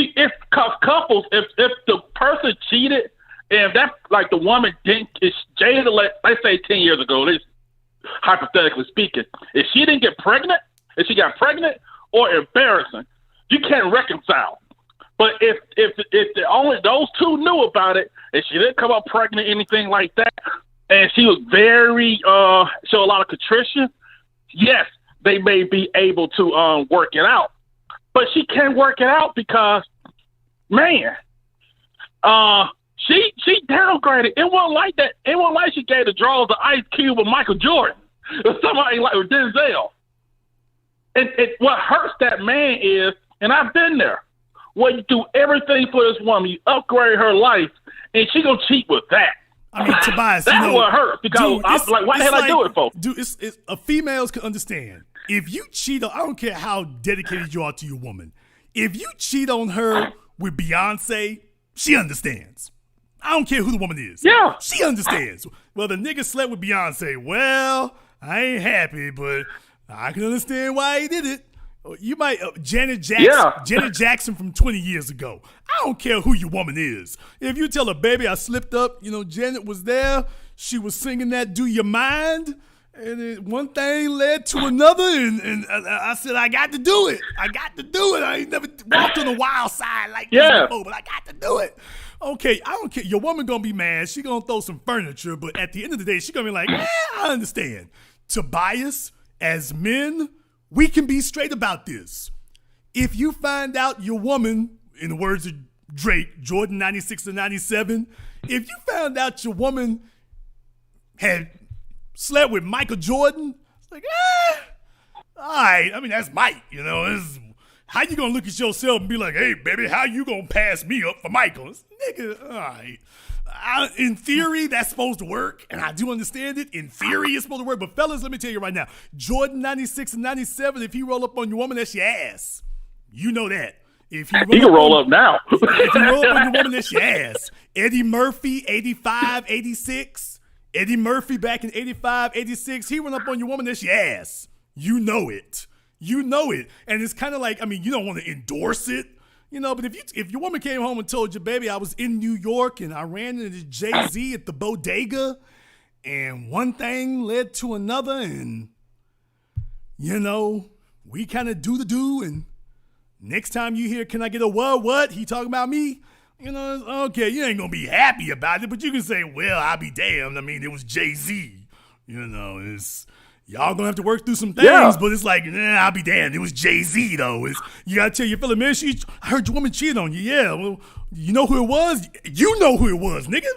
the person cheated, and that's like the woman didn't, if Jada, let's say 10 years ago, this hypothetically speaking, if she didn't get pregnant, if she got pregnant or embarrassing, you can't reconcile. But if only those two knew about it, and she didn't come up pregnant, anything like that, and she was very show a lot of contrition, yes, they may be able to work it out. But she can't work it out because, man, She downgraded. It wasn't like that. It wasn't like she gave the draws to Ice Cube or Michael Jordan or somebody like with Denzel. And what hurts that man is, and I've been there, where you do everything for this woman, you upgrade her life, and she gonna cheat with that. I mean, Tobias, that's what hurts because dude, I'm like, why the hell I do it for? Dude, it's females can understand. If you cheat on, I don't care how dedicated you are to your woman. If you cheat on her with Beyonce, she understands. I don't care who the woman is. Yeah. She understands. Well, the nigga slept with Beyonce. Well, I ain't happy, but I can understand why he did it. You might, Janet Jackson from 20 years ago. I don't care who your woman is. If you tell her, baby, I slipped up, Janet was there. She was singing that Do You Mind? And one thing led to another, and I said, I got to do it. I ain't never walked on the wild side like this before, but I got to do it. Okay, I don't care. Your woman gonna be mad. She gonna throw some furniture, but at the end of the day, she gonna be like, I understand. Tobias, as men, we can be straight about this. If you find out your woman, in the words of Drake, Jordan 96 and 97, if you found out your woman had slept with Michael Jordan, it's like, all right. I mean, that's Mike, how you gonna look at yourself and be like, hey, baby, how you gonna pass me up for Michael? It's, nigga, all right. In theory, that's supposed to work, and I do understand it. In theory, it's supposed to work. But fellas, let me tell you right now, Jordan 96 and 97, if he roll up on your woman, that's your ass. You know that. If he can roll up now. If you roll up on your woman, that's your ass. Eddie Murphy, 85, 86. Eddie Murphy back in 85, 86, he went up on your woman, that's your ass. You know it. And it's kind of like, I mean, you don't want to endorse it. But if your woman came home and told you, baby, I was in New York and I ran into Jay-Z at the bodega and one thing led to another and, we kind of do the do and next time you hear, can I get a what? He talking about me? Okay, you ain't going to be happy about it, but you can say, well, I'll be damned. I mean, it was Jay-Z. Y'all gonna have to work through some things, but it's like, I'll be damned. It was Jay-Z, though. You gotta tell your fellow man, I heard your woman cheated on you. Yeah, well, you know who it was? You know who it was, nigga.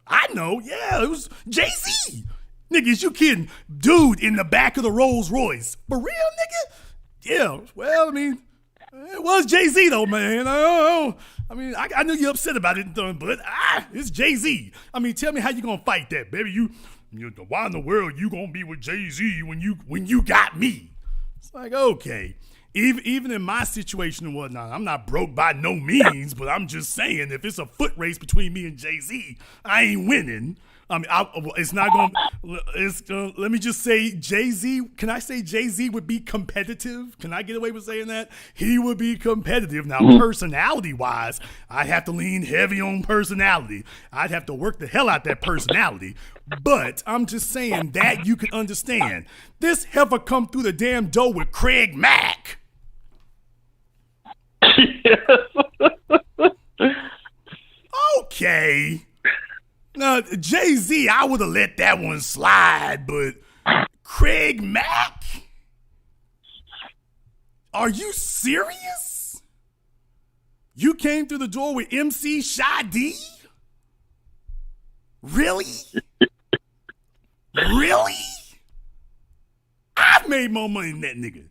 I know, yeah, it was Jay-Z. Nigga, is you kidding? Dude in the back of the Rolls Royce. For real, nigga? Yeah, well, I mean, it was Jay-Z, though, man. I knew you're upset about it, but it's Jay-Z. I mean, tell me how you gonna fight that, baby. Why in the world you gonna be with Jay-Z when you got me? It's like, okay. Even in my situation and whatnot, I'm not broke by no means, but I'm just saying, if it's a foot race between me and Jay-Z, I ain't winning. I mean, it's not gonna. Let me just say, Jay-Z. Can I say Jay-Z would be competitive? Can I get away with saying that? He would be competitive. Now, personality-wise, I'd have to lean heavy on personality. I'd have to work the hell out that personality. But I'm just saying that you can understand. This heifer come through the damn door with Craig Mack. Okay. Now, Jay-Z, I would have let that one slide, but Craig Mack? Are you serious? You came through the door with MC Shy-D? Really? Really? I've made more money than that nigga.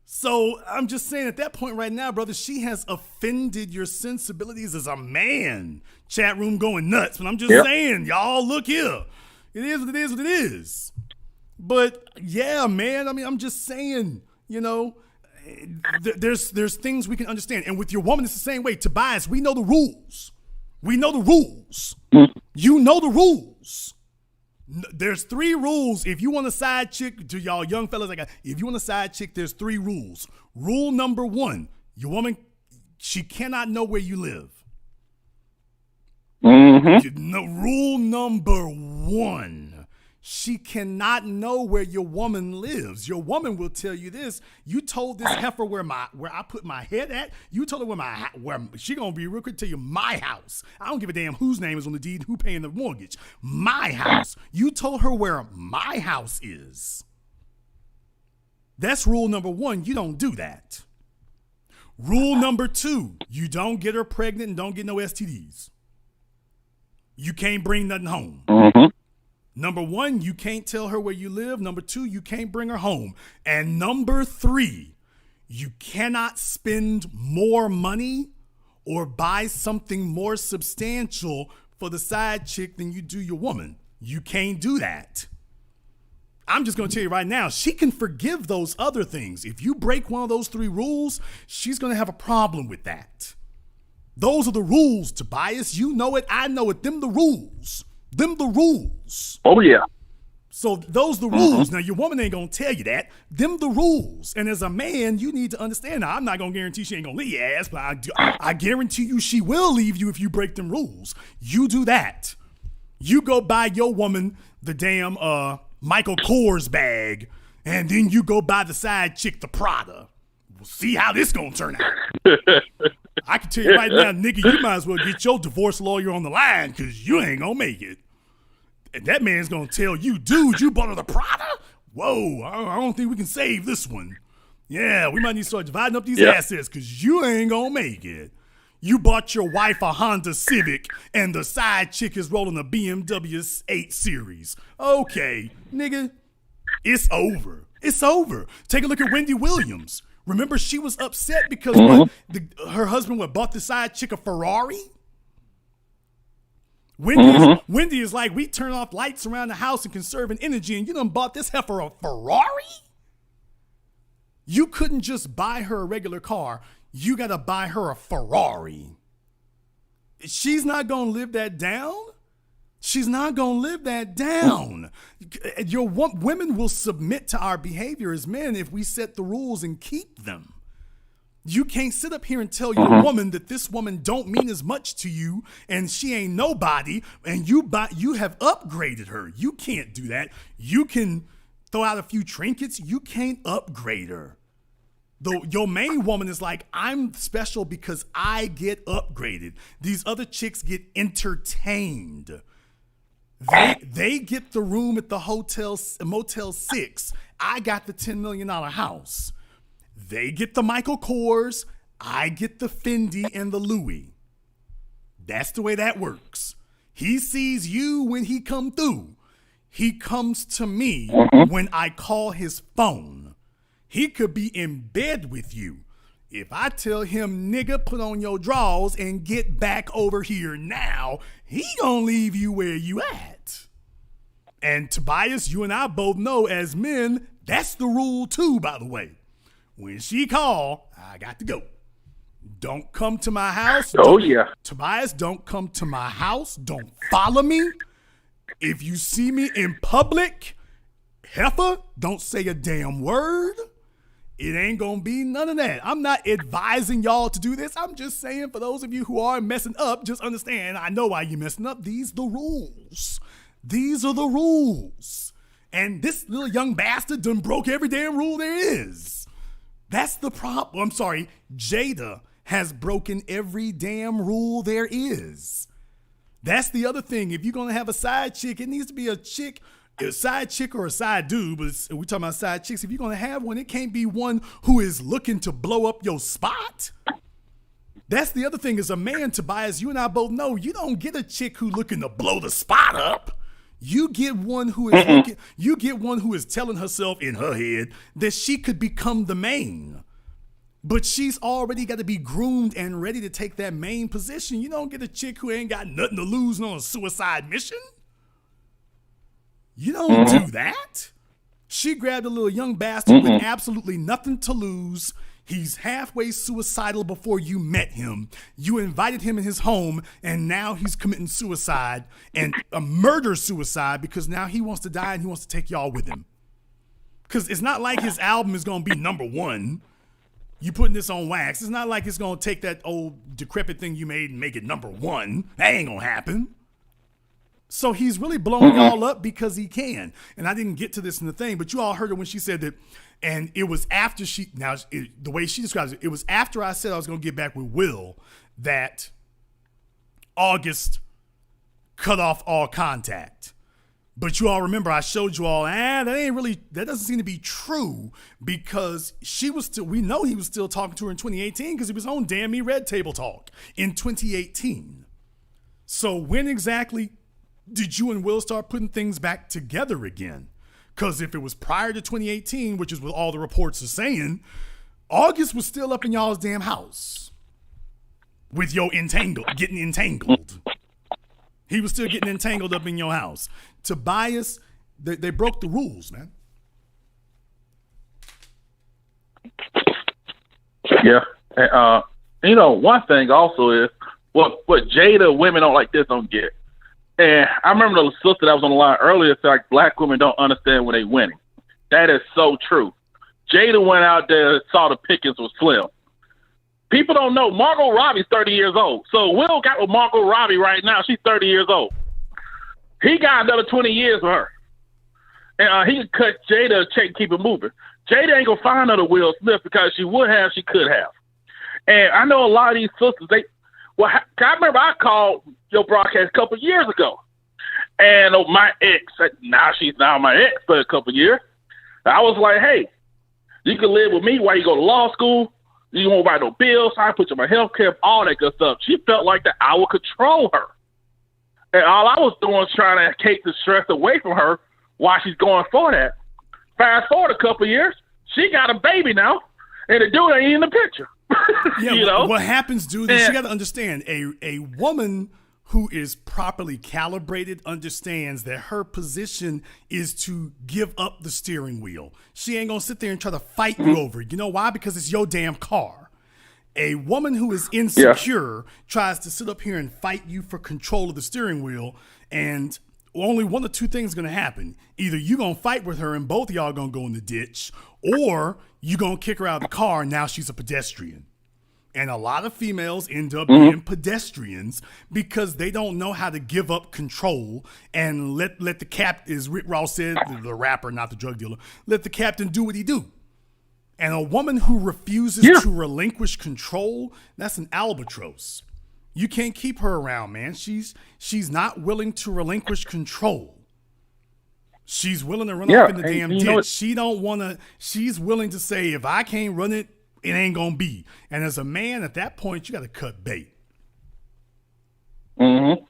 So I'm just saying at that point right now, brother, she has offended your sensibilities as a man. Chat room going nuts, but I'm just saying, y'all look here. It is what it is what it is. But yeah, man, I mean, I'm just saying, there's things we can understand. And with your woman, it's the same way. Tobias, we know the rules. You know the rules. There's 3 rules. If you want a side chick, to y'all young fellas, if you want a side chick, there's 3 rules. Rule number 1, your woman, she cannot know where you live. Rule number 1, she cannot know where your woman lives. Your woman will tell you this. You told this heifer where I put my head at. You told her where she gonna be real quick tell you my house. I don't give a damn whose name is on the deed, who paying the mortgage. My house. You told her where my house is. That's rule number 1. You don't do that. Rule number 2, you don't get her pregnant and don't get no STDs. You can't bring nothing home. Mm-hmm. Number one, you can't tell her where you live. Number two, you can't bring her home. And number three, you cannot spend more money or buy something more substantial for the side chick than you do your woman. You can't do that. I'm just going to tell you right now, she can forgive those other things. If you break one of those three rules, she's going to have a problem with that. Those are the rules, Tobias. You know it. I know it. Them the rules. Them the rules. Oh, yeah. So those the rules. Now, your woman ain't going to tell you that. Them the rules. And as a man, you need to understand. Now, I'm not going to guarantee she ain't going to leave your ass, but I guarantee you she will leave you if you break them rules. You do that. You go buy your woman the damn Michael Kors bag, and then you go buy the side chick the Prada. We'll see how this going to turn out. I can tell you right now, nigga, you might as well get your divorce lawyer on the line because you ain't going to make it. And that man's going to tell you, dude, you bought her the Prada? Whoa, I don't think we can save this one. Yeah, we might need to start dividing up these assets because you ain't going to make it. You bought your wife a Honda Civic and the side chick is rolling a BMW 8 Series. Okay, nigga, it's over. It's over. Take a look at Wendy Williams. Remember, she was upset because her husband bought the side chick a Ferrari? Wendy is like, we turn off lights around the house and conserving energy, and you done bought this heifer a Ferrari? You couldn't just buy her a regular car. You got to buy her a Ferrari. She's not going to live that down. She's not going to live that down. Women will submit to our behavior as men if we set the rules and keep them. You can't sit up here and tell your woman that this woman don't mean as much to you and she ain't nobody and you have upgraded her. You can't do that. You can throw out a few trinkets. You can't upgrade her. Though your main woman is like, I'm special because I get upgraded. These other chicks get entertained. They get the room at the Motel 6. I got the $10 million house. They get the Michael Kors. I get the Fendi and the Louis. That's the way that works. He sees you when he come through. He comes to me when I call his phone. He could be in bed with you. If I tell him, nigga, put on your drawers and get back over here now, he gonna leave you where you at. And Tobias, you and I both know as men, that's the rule too, by the way. When she call, I got to go. Don't come to my house. Tobias, don't come to my house. Don't follow me. If you see me in public, heifer, don't say a damn word. It ain't gonna be none of that. I'm not advising y'all to do this. I'm just saying for those of you who are messing up, just understand, I know why you're messing up. These the rules. These are the rules. And this little young bastard done broke every damn rule there is. That's the problem. I'm sorry, Jada has broken every damn rule there is. That's the other thing. If you're gonna have a side chick, it needs to be a side chick or a side dude, but we're talking about side chicks. If you're going to have one, it can't be one who is looking to blow up your spot. That's the other thing. As a man, Tobias, you and I both know you don't get a chick who looking to blow the spot up. You get one who is telling herself in her head that she could become the main. But she's already got to be groomed and ready to take that main position. You don't get a chick who ain't got nothing to lose and on a suicide mission. You don't do that. She grabbed a little young bastard with absolutely nothing to lose. He's halfway suicidal before you met him. You invited him in his home, and now he's committing suicide and a murder suicide because now he wants to die and he wants to take y'all with him. Because it's not like his album is going to be number one. You putting this on wax. It's not like it's going to take that old decrepit thing you made and make it number one. That ain't going to happen. So he's really blowing y'all up because he can. And I didn't get to this in the thing, but you all heard her when she said that, and it was after the way she describes it, it was after I said I was going to get back with Will that August cut off all contact. But you all remember I showed you all, that doesn't seem to be true because we know he was still talking to her in 2018 because he was on Damn Me Red Table Talk in 2018. So when exactly did you and Will start putting things back together again? Because if it was prior to 2018, which is what all the reports are saying, August was still up in y'all's damn house with your getting entangled. He was still getting entangled up in your house. Tobias, they broke the rules, man. Yeah. And, one thing also is what Jada women like this don't get. And I remember the sister that was on the line earlier said, like, black women don't understand when they winning. That is so true. Jada went out there and saw the pickings was slim. People don't know Margot Robbie's 30 years old. So Will got with Margot Robbie right now. She's 30 years old. He got another 20 years with her. And he could cut Jada a check and keep it moving. Jada ain't going to find another Will Smith because she would have, she could have. And I know a lot of these sisters, I remember I called your broadcast a couple of years ago. And my ex, now she's now my ex for a couple of years. I was like, hey, you can live with me while you go to law school. You won't write no bills. I put you on my health care, all that good stuff. She felt like that I would control her. And all I was doing was trying to take the stress away from her while she's going for that. Fast forward a couple of years, she got a baby now, and the dude ain't in the picture. Yeah, what happens, dude, is you got to understand, a woman who is properly calibrated understands that her position is to give up the steering wheel. She ain't going to sit there and try to fight you over it. You know why? Because it's your damn car. A woman who is insecure tries to sit up here and fight you for control of the steering wheel, and only one of two things is going to happen. Either you going to fight with her and both of y'all going to go in the ditch, or you going to kick her out of the car and now she's a pedestrian. And a lot of females end up being pedestrians because they don't know how to give up control and let the captain, as Rick Ross said, the rapper, not the drug dealer, let the captain do what he do. And a woman who refuses to relinquish control, that's an albatross. You can't keep her around, man. She's not willing to relinquish control. She's willing to run off in the damn ditch. She's willing to say, if I can't run it, it ain't gonna be. And as a man, at that point, you got to cut bait. Mm-hmm.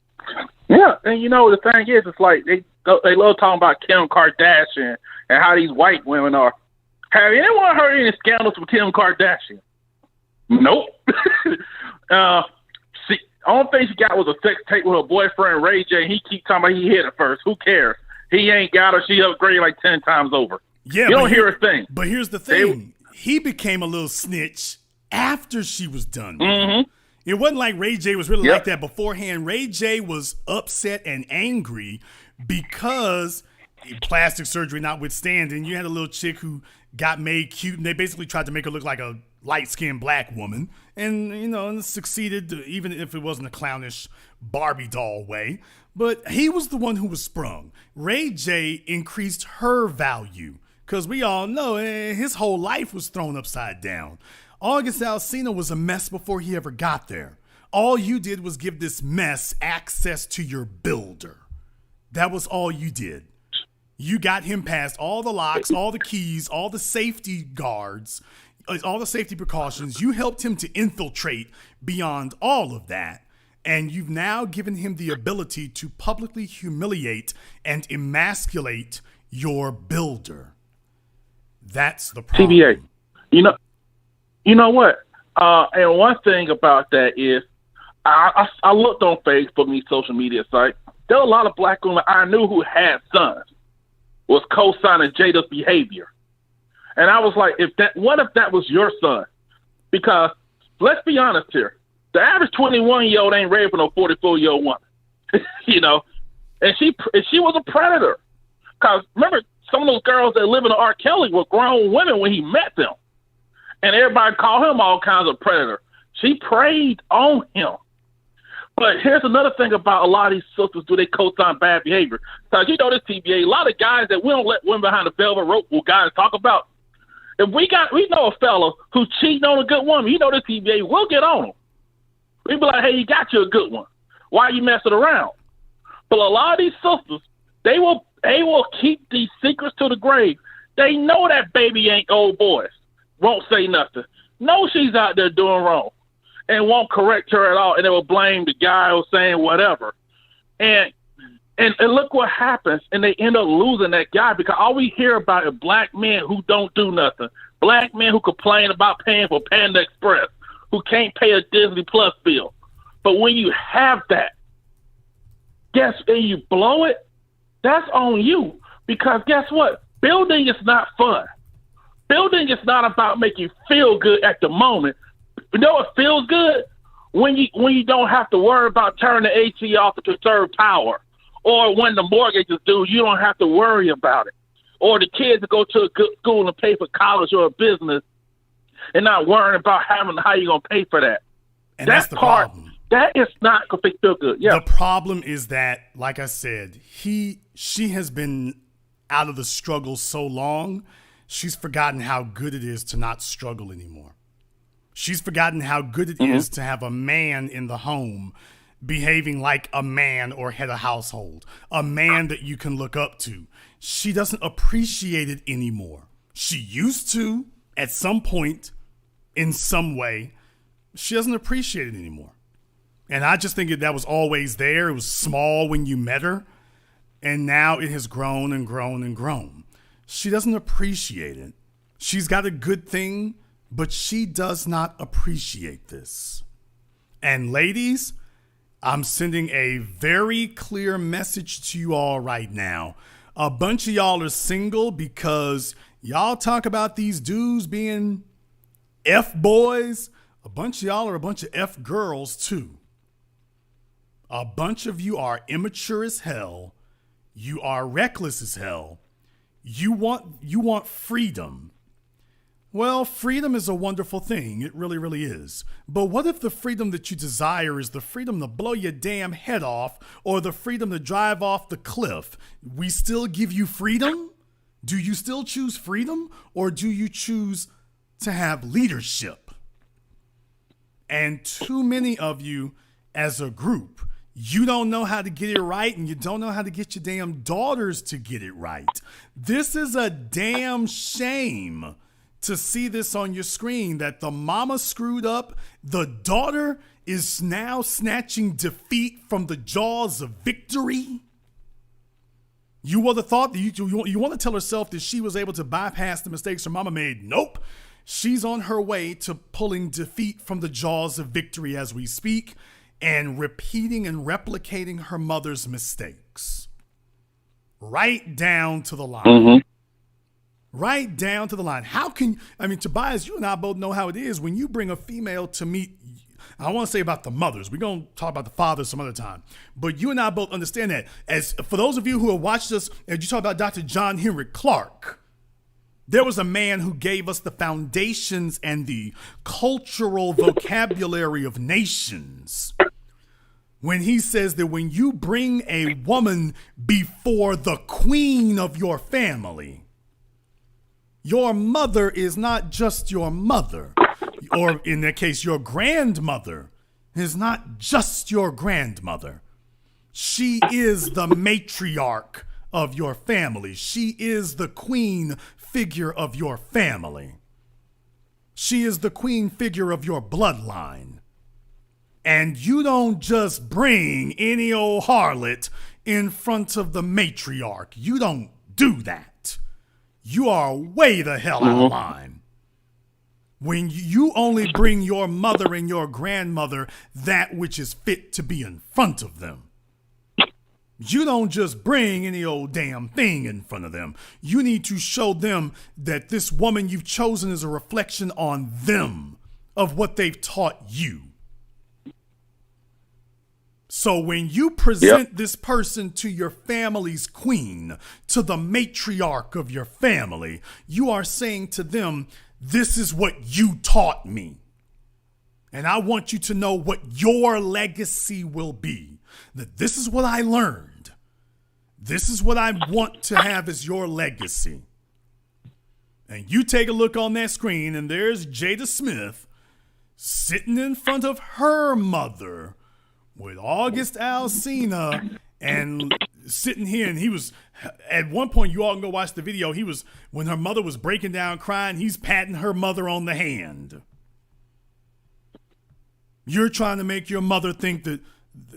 Yeah, and the thing is, it's like they love talking about Kim Kardashian and how these white women are. Have anyone heard any scandals from Kim Kardashian? Nope. Only thing she got was a sex tape with her boyfriend Ray J. And he keep talking about he hit her first. Who cares? He ain't got her. She upgraded like 10 times over. Yeah, you don't hear a thing. But here's the thing. He became a little snitch after she was done. It wasn't like Ray J was really like that beforehand. Ray J was upset and angry because plastic surgery notwithstanding, you had a little chick who got made cute, and they basically tried to make her look like a light-skinned black woman, and succeeded, even if it wasn't a clownish Barbie doll way. But he was the one who was sprung. Ray J increased her value. Because we all know his whole life was thrown upside down. August Alsina was a mess before he ever got there. All you did was give this mess access to your builder. That was all you did. You got him past all the locks, all the keys, all the safety guards, all the safety precautions. You helped him to infiltrate beyond all of that. And you've now given him the ability to publicly humiliate and emasculate your builder. That's the problem. TBA. You know what? And one thing about that is I looked on Facebook and these social media sites. There were a lot of black women I knew who had sons was co-signing Jada's behavior. And I was like, what if that was your son? Because let's be honest here. The average 21-year-old ain't ready for no 44-year-old woman. And she was a predator. Because remember, some of those girls that live in R. Kelly were grown women when he met them. And everybody called him all kinds of predator. She preyed on him. But here's another thing about a lot of these sisters, do they co-sign bad behavior? Because this TBA, a lot of guys that we don't let women behind the velvet rope will guys talk about. If we know a fella who's cheating on a good woman, this TBA, we'll get on him. We be like, hey, you got you a good one. Why are you messing around? But a lot of these sisters, they will keep these secrets to the grave. They know that baby ain't old boys. Won't say nothing. Know she's out there doing wrong. and won't correct her at all, and they will blame the guy who's saying whatever. And look what happens, and they end up losing that guy because all we hear about is black men who don't do nothing, black men who complain about paying for Panda Express, who can't pay a Disney Plus bill. But when you have that, and you blow it, that's on you. Because guess what? Building is not fun. Building is not about making you feel good at the moment. You know what feels good? When you don't have to worry about turning the AC off to conserve power. Or when the mortgage is due, you don't have to worry about it. Or the kids that go to a good school and pay for college or a business and not worrying about how you're going to pay for that. And that's the problem. That is not going to feel good. Yeah. The problem is that, like I said, she has been out of the struggle so long, she's forgotten how good it is to not struggle anymore. She's forgotten how good it is to have a man in the home behaving like a man or head of household, a man that you can look up to. She doesn't appreciate it anymore. She used to at some point in some way. She doesn't appreciate it anymore. And I just think that was always there. It was small when you met her, and now it has grown and grown and grown. She doesn't appreciate it. She's got a good thing, but she does not appreciate this. And ladies, I'm sending a very clear message to you all right now. A bunch of y'all are single because y'all talk about these dudes being F-boys. A bunch of y'all are a bunch of F-girls too. A bunch of you are immature as hell. You are reckless as hell. You want freedom. Well, freedom is a wonderful thing. It really, really is. But what if the freedom that you desire is the freedom to blow your damn head off or the freedom to drive off the cliff? We still give you freedom? Do you still choose freedom, or do you choose to have leadership? And too many of you as a group, you don't know how to get it right, and you don't know how to get your damn daughters to get it right. This is a damn shame to see this on your screen, that the mama screwed up. The daughter is now snatching defeat from the jaws of victory. You would have thought that you want to tell herself that she was able to bypass the mistakes her mama made. Nope. She's on her way to pulling defeat from the jaws of victory as we speak, and repeating and replicating her mother's mistakes. Right down to the line. Right down to the line. Tobias, you and I both know how it is when you bring a female to meet. I want to say about the mothers. We're going to talk about the fathers some other time. But you and I both understand that. As for those of you who have watched us, and you talk about Dr. John Henry Clark, there was a man who gave us the foundations and the cultural vocabulary of nations when he says that when you bring a woman before the queen of your family, your mother is not just your mother, or in that case, your grandmother is not just your grandmother. She is the matriarch of your family. She is the queen figure of your family. She is the queen figure of your bloodline. And you don't just bring any old harlot in front of the matriarch. You don't do that. You are way the hell out of line. When you only bring your mother and your grandmother that which is fit to be in front of them. You don't just bring any old damn thing in front of them. You need to show them that this woman you've chosen is a reflection on them, of what they've taught you. So when you present this person to your family's queen, to the matriarch of your family, you are saying to them, this is what you taught me. And I want you to know what your legacy will be. That this is what I learned. This is what I want to have as your legacy. And you take a look on that screen, and there's Jada Smith sitting in front of her mother with August Alsina, and sitting here, and he was, at one point, you all can go watch the video, he was, when her mother was breaking down crying, he's patting her mother on the hand. You're trying to make your mother think that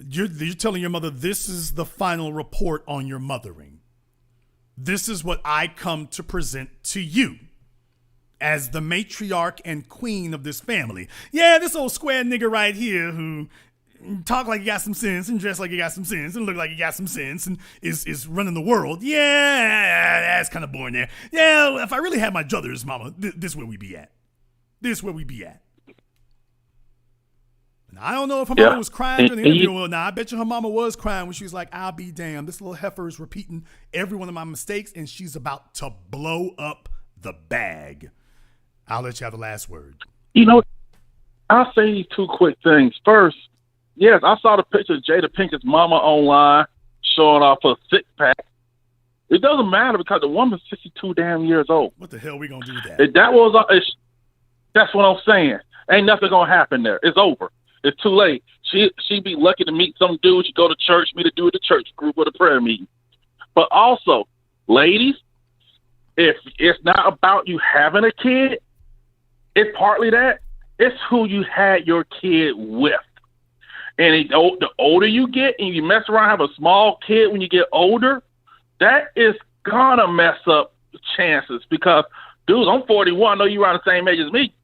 you're telling your mother this is the final report on your mothering. This is what I come to present to you as the matriarch and queen of this family. Yeah, this old square nigga right here who talk like he got some sense and dress like he got some sense and look like he got some sense and is running the world. Yeah, that's kind of boring there. Yeah, if I really had my druthers, mama, this where we be at. This where we be at. And I don't know if her mama was crying during the interview. Well, now I bet you her mama was crying when she was like, I'll be damned. This little heifer is repeating every one of my mistakes and she's about to blow up the bag. I'll let you have the last word. You know, I'll say these two quick things. First, yes, I saw the picture of Jada Pinkett's mama online showing off her six-pack. It doesn't matter because the woman's 62 damn years old. What the hell we gonna do with that? That's what I'm saying. Ain't nothing gonna happen there. It's over. It's too late. She'd be lucky to meet some dude. She go to church, meet a dude at the church group or the prayer meeting. But also, ladies, if it's not about you having a kid, it's partly that. It's who you had your kid with. And the older you get and you mess around, have a small kid when you get older, that is gonna mess up chances because, dudes, I'm 41. I know you're around the same age as me.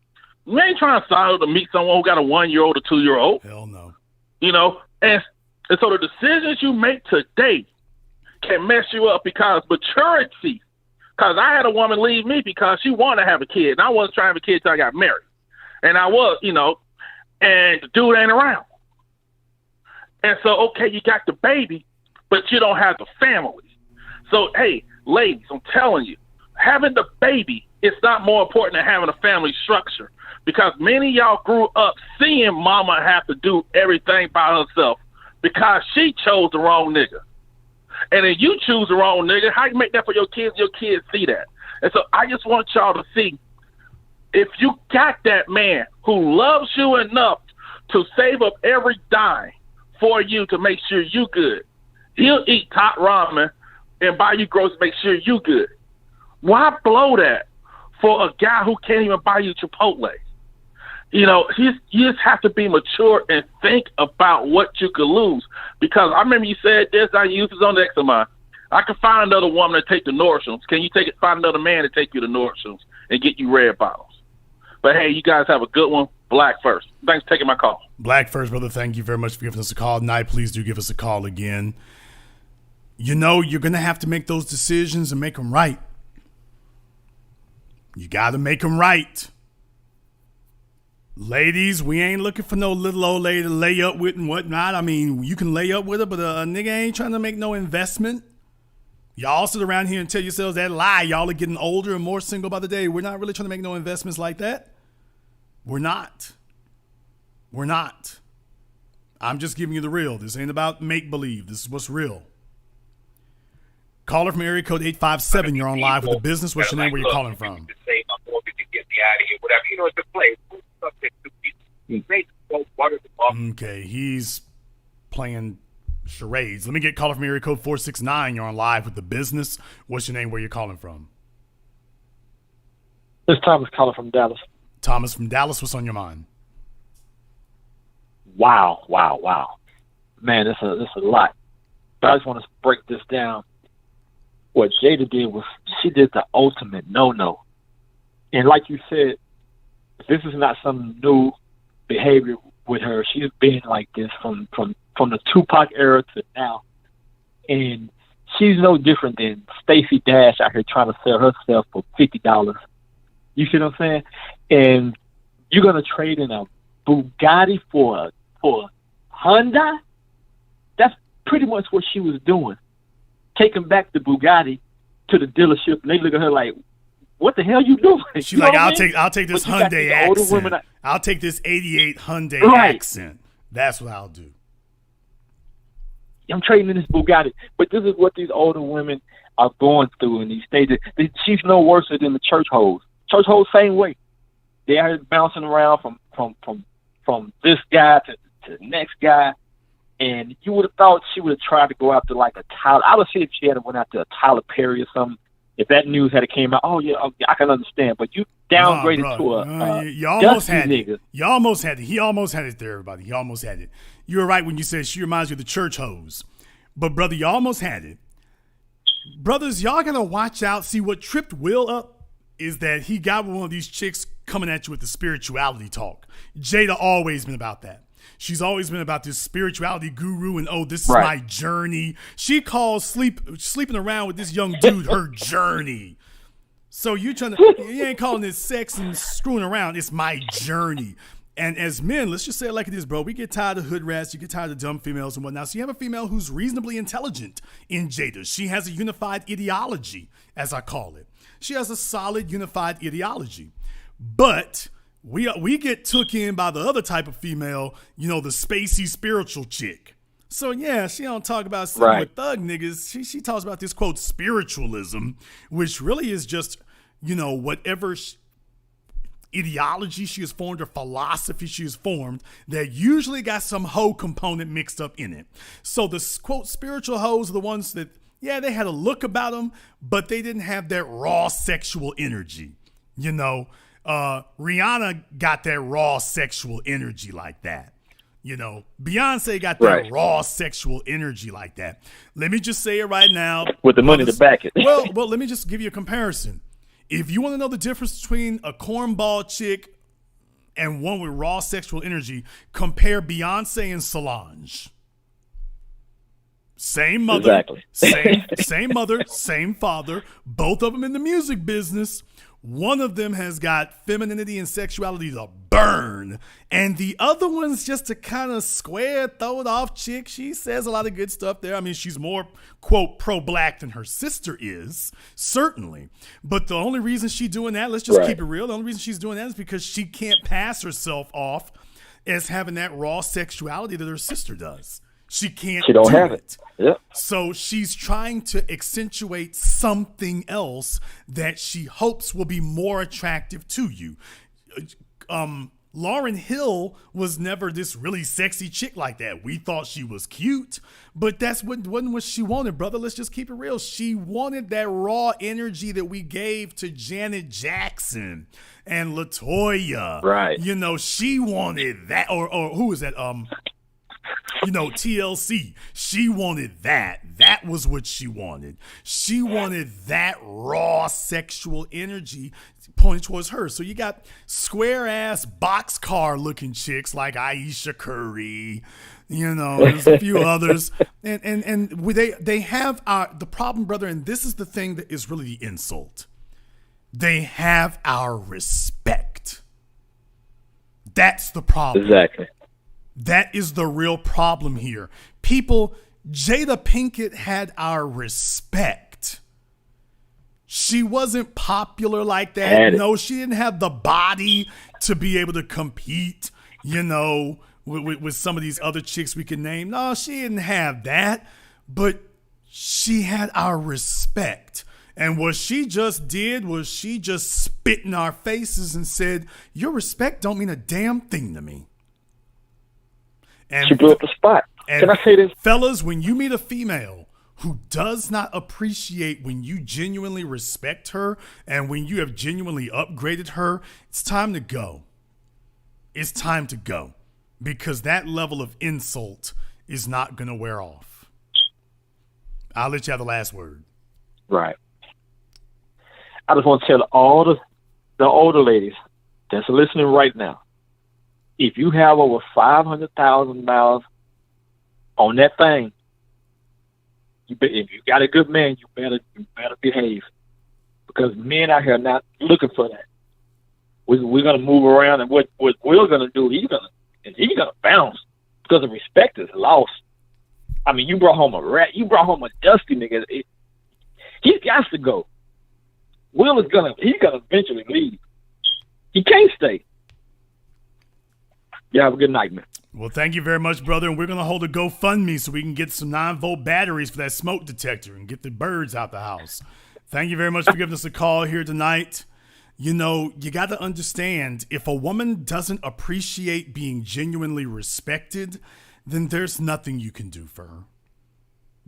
You ain't trying to sign up to meet someone who got a 1-year-old or 2-year-old. Hell no. You know, and so the decisions you make today can mess you up because maturity. Because I had a woman leave me because she wanted to have a kid, and I wasn't trying to have a kid until I got married. And I was, you know, and the dude ain't around. And so, okay, you got the baby, but you don't have the family. So, hey, ladies, I'm telling you, having the baby is not more important than having a family structure because many of y'all grew up seeing mama have to do everything by herself because she chose the wrong nigga. And if you choose the wrong nigga, how you make that for your kids see that. And so I just want y'all to see, if you got that man who loves you enough to save up every dime for you to make sure you good, he'll eat top ramen and buy you groceries to make sure you good. Why blow that for a guy who can't even buy you Chipotle? You know, you just have to be mature and think about what you could lose. Because I remember you said this, I used this on the X of mine. I can find another woman to take the Nordstroms. Can you find another man to take you to Nordstroms and get you red bottles? But hey, you guys have a good one. Black first. Thanks for taking my call. Black first, brother. Thank you very much for giving us a call. Tonight, please do give us a call again. You know, you're going to have to make those decisions and make them right. You got to make them right. Ladies, we ain't looking for no little old lady to lay up with and whatnot. I mean, you can lay up with her, but a nigga ain't trying to make no investment. Y'all sit around here and tell yourselves that lie. Y'all are getting older and more single by the day. We're not really trying to make no investments like that. We're not. We're not. I'm just giving you the real. This ain't about make-believe. This is what's real. Caller from area code 857. You're on live with the business. What's your name? Where you calling from? Okay, he's playing charades. Let me get caller from area code 469. You're on live with the business. What's your name? Where you calling from? This Thomas calling from Dallas. Thomas from Dallas. What's on your mind? Wow. Man, it's a lot. But I just want to break this down. What Jada did was she did the ultimate no-no. And like you said, this is not some new behavior with her. She's been like this from the Tupac era to now. And she's no different than Stacey Dash out here trying to sell herself for $50. You see what I'm saying? And you're going to trade in a Bugatti for a Honda? That's pretty much what she was doing. Taking back the Bugatti to the dealership, and they look at her like, what the hell you doing? She's like, I'll take this Hyundai accent. I'll take this 88 Hyundai accent. That's what I'll do. I'm trading in this Bugatti. But this is what these older women are going through in these stages. She's no worse than the church hoes. Church hoes, same way. They are bouncing around from this guy to the next guy. And you would have thought she would have tried to go after like a Tyler. I would see if she had went after a Tyler Perry or something. if that news had came out, oh yeah, okay, I can understand. But you downgraded to a you almost dusty had nigga. it. You almost had it. He almost had it there, everybody. He almost had it. You were right when you said she reminds you of the church hose. But, brother, you almost had it. Brothers, y'all got to watch out. See, what tripped Will up is that he got one of these chicks coming at you with the spirituality talk. Jada always been about that. She's always been about this spirituality guru and, oh, this is my journey. She calls sleeping around with this young dude her journey. So you ain't calling it sex and screwing around. It's my journey. And as men, let's just say it like it is, bro. We get tired of hood rats. You get tired of dumb females and whatnot. So you have a female who's reasonably intelligent in Jada. She has a unified ideology, as I call it. She has a solid unified ideology. But we get took in by the other type of female, the spacey spiritual chick. So yeah, she don't talk about sleeping with thug niggas. She talks about this, quote, spiritualism, which really is just, whatever ideology she has formed or philosophy she has formed that usually got some hoe component mixed up in it. So the, quote, spiritual hoes are the ones that, yeah, they had a look about them, but they didn't have that raw sexual energy. Rihanna got that raw sexual energy like that. Beyonce got that raw sexual energy like that. Let me just say it right now. With the money to back it. well, let me just give you a comparison. If you want to know the difference between a cornball chick and one with raw sexual energy, compare Beyonce and Solange. Same mother, same mother, same father, both of them in the music business. One of them has got femininity and sexuality to burn, and the other one's just a kind of square, throw it off chick. She says a lot of good stuff there. I mean, she's more, quote, pro-black than her sister is, certainly. But the only reason she's doing that, let's just keep it real, the only reason she's doing that is because she can't pass herself off as having that raw sexuality that her sister does. She can't. She don't have it. Yep. So she's trying to accentuate something else that she hopes will be more attractive to you. Lauryn Hill was never this really sexy chick like that. We thought she was cute, but that's wasn't what she wanted, brother. Let's just keep it real. She wanted that raw energy that we gave to Janet Jackson and LaToya. Right. She wanted that. Or who is that? TLC. She wanted that. That was what she wanted. She wanted that raw sexual energy pointed towards her. So you got square ass boxcar looking chicks like Aisha Curry. There's a few others, and they have the problem, brother. And this is the thing that is really the insult. They have our respect. That's the problem. Exactly. That is the real problem here. People, Jada Pinkett had our respect. She wasn't popular like that. No, she didn't have the body to be able to compete, with some of these other chicks we can name. No, she didn't have that. But she had our respect. And what she just did was she just spit in our faces and said, your respect don't mean a damn thing to me. And she blew up the spot. Can I say this? Fellas, when you meet a female who does not appreciate when you genuinely respect her and when you have genuinely upgraded her, it's time to go. It's time to go. Because that level of insult is not going to wear off. I'll let you have the last word. Right. I just want to tell all the older ladies that's listening right now, if you have over 500,000 miles on that thing, if you got a good man, you better behave, because men out here are not looking for that. We're gonna move around, and what Will's gonna do, he's gonna bounce because the respect is lost. I mean, you brought home a rat, you brought home a dusty nigga. He's got to go. Will is gonna eventually leave. He can't stay. Yeah, have a good night, man. Well, thank you very much, brother. And we're going to hold a GoFundMe so we can get some 9-volt batteries for that smoke detector and get the birds out the house. Thank you very much for giving us a call here tonight. You got to understand, if a woman doesn't appreciate being genuinely respected, then there's nothing you can do for her.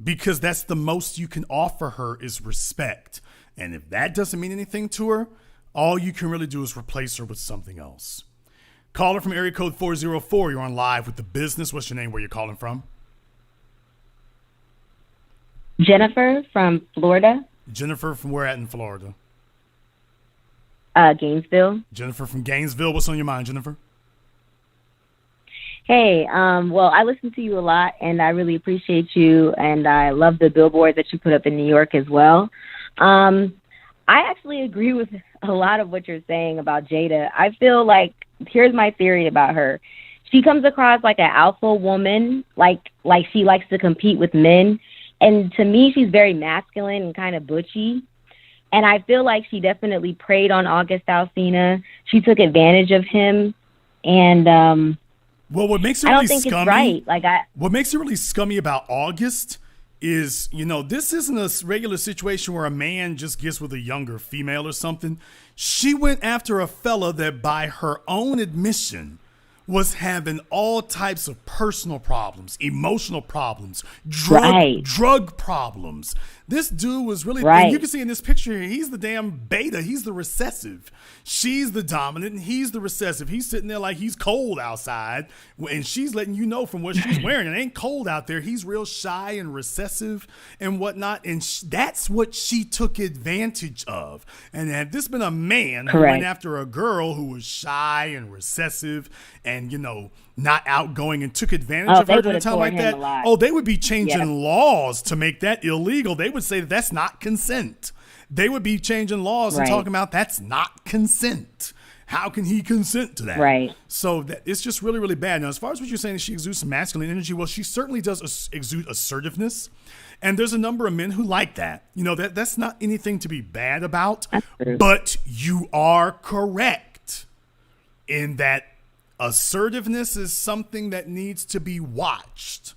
because that's the most you can offer her is respect. And if that doesn't mean anything to her, all you can really do is replace her with something else. Caller from area code 404. You're on live with The Business. What's your name? Where you're calling from? Jennifer from Florida. Jennifer from where at in Florida? Gainesville. Jennifer from Gainesville. What's on your mind, Jennifer? Hey, well, I listen to you a lot, and I really appreciate you, and I love the billboard that you put up in New York as well. I actually agree with a lot of what you're saying about Jada. I feel like, here's my theory about her. She comes across like an alpha woman, like she likes to compete with men. And to me, she's very masculine and kind of butchy. And I feel like she definitely preyed on August Alsina. She took advantage of him. And well, what makes it I don't really think scummy, it's right. What makes it really scummy about August is, this isn't a regular situation where a man just gets with a younger female or something. She went after a fella that, by her own admission, was having all types of personal problems, emotional problems, drug problems. This dude was really, and you can see in this picture here, he's the damn beta. He's the recessive. She's the dominant and he's the recessive. He's sitting there like he's cold outside and she's letting you know from what she's wearing. It ain't cold out there. He's real shy and recessive and whatnot. And that's what she took advantage of. And had this been a man who went after a girl who was shy and recessive and, not outgoing and took advantage of her at a time like that, they would be changing laws to make that illegal. They would say that's not consent. They would be changing laws and talking about that's not consent. How can he consent to that? Right. So it's just really, really bad. Now, as far as what you're saying, she exudes some masculine energy. Well, she certainly does exude assertiveness. And there's a number of men who like that. That's not anything to be bad about. But you are correct in that assertiveness is something that needs to be watched.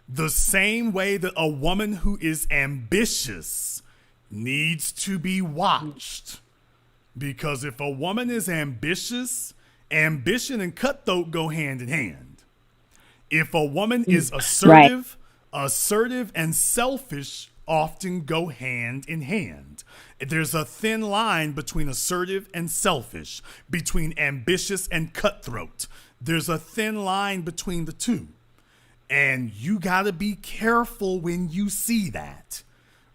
The same way that a woman who is ambitious needs to be watched. Because if a woman is ambitious, ambition and cutthroat go hand in hand. If a woman is assertive, assertive and selfish often go hand in hand. There's a thin line between assertive and selfish, between ambitious and cutthroat. There's a thin line between the two. And you got to be careful when you see that.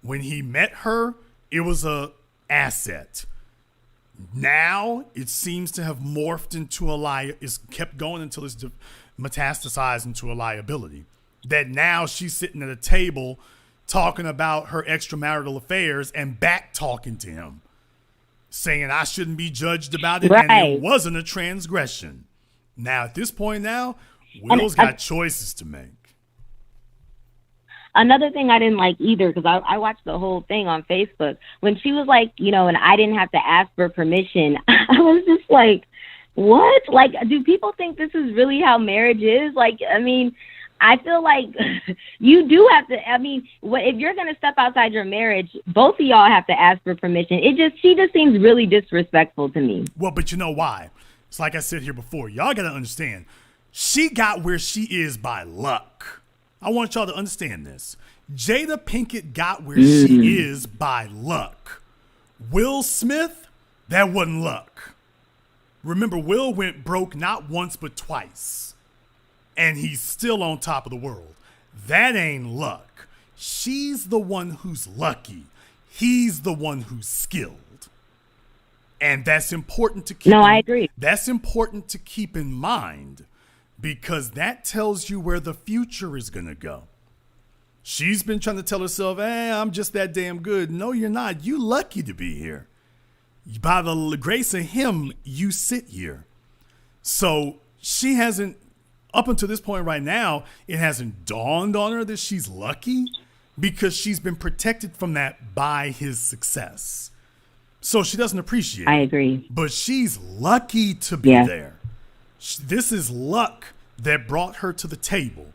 When he met her, it was a asset. Now it seems to have morphed into it's kept going until it's metastasized into a liability. That now she's sitting at a table talking about her extramarital affairs and back talking to him, saying I shouldn't be judged about it and it wasn't a transgression. Now at this point Will's got choices to make. Another thing I didn't like either, because I watched the whole thing on Facebook, when she was like, and I didn't have to ask for permission, I was just like, what? Like, do people think this is really how marriage is? Like, I feel like you do have to, if you're going to step outside your marriage, both of y'all have to ask for permission. She just seems really disrespectful to me. Well, but you know why? It's like I said here before. Y'all got to understand, she got where she is by luck. I want y'all to understand this. Jada Pinkett got where she is by luck. Will Smith, that wasn't luck. Remember, Will went broke not once but twice. And he's still on top of the world. That ain't luck. She's the one who's lucky. He's the one who's skilled. And that's important to keep. I agree. That's important to keep in mind because that tells you where the future is going to go. She's been trying to tell herself, I'm just that damn good. No, you're not. You lucky to be here. By the grace of him, you sit here. So she hasn't, up until this point right now, it hasn't dawned on her that she's lucky because she's been protected from that by his success. So she doesn't appreciate it. I agree. But she's lucky to be there. This is luck that brought her to the table,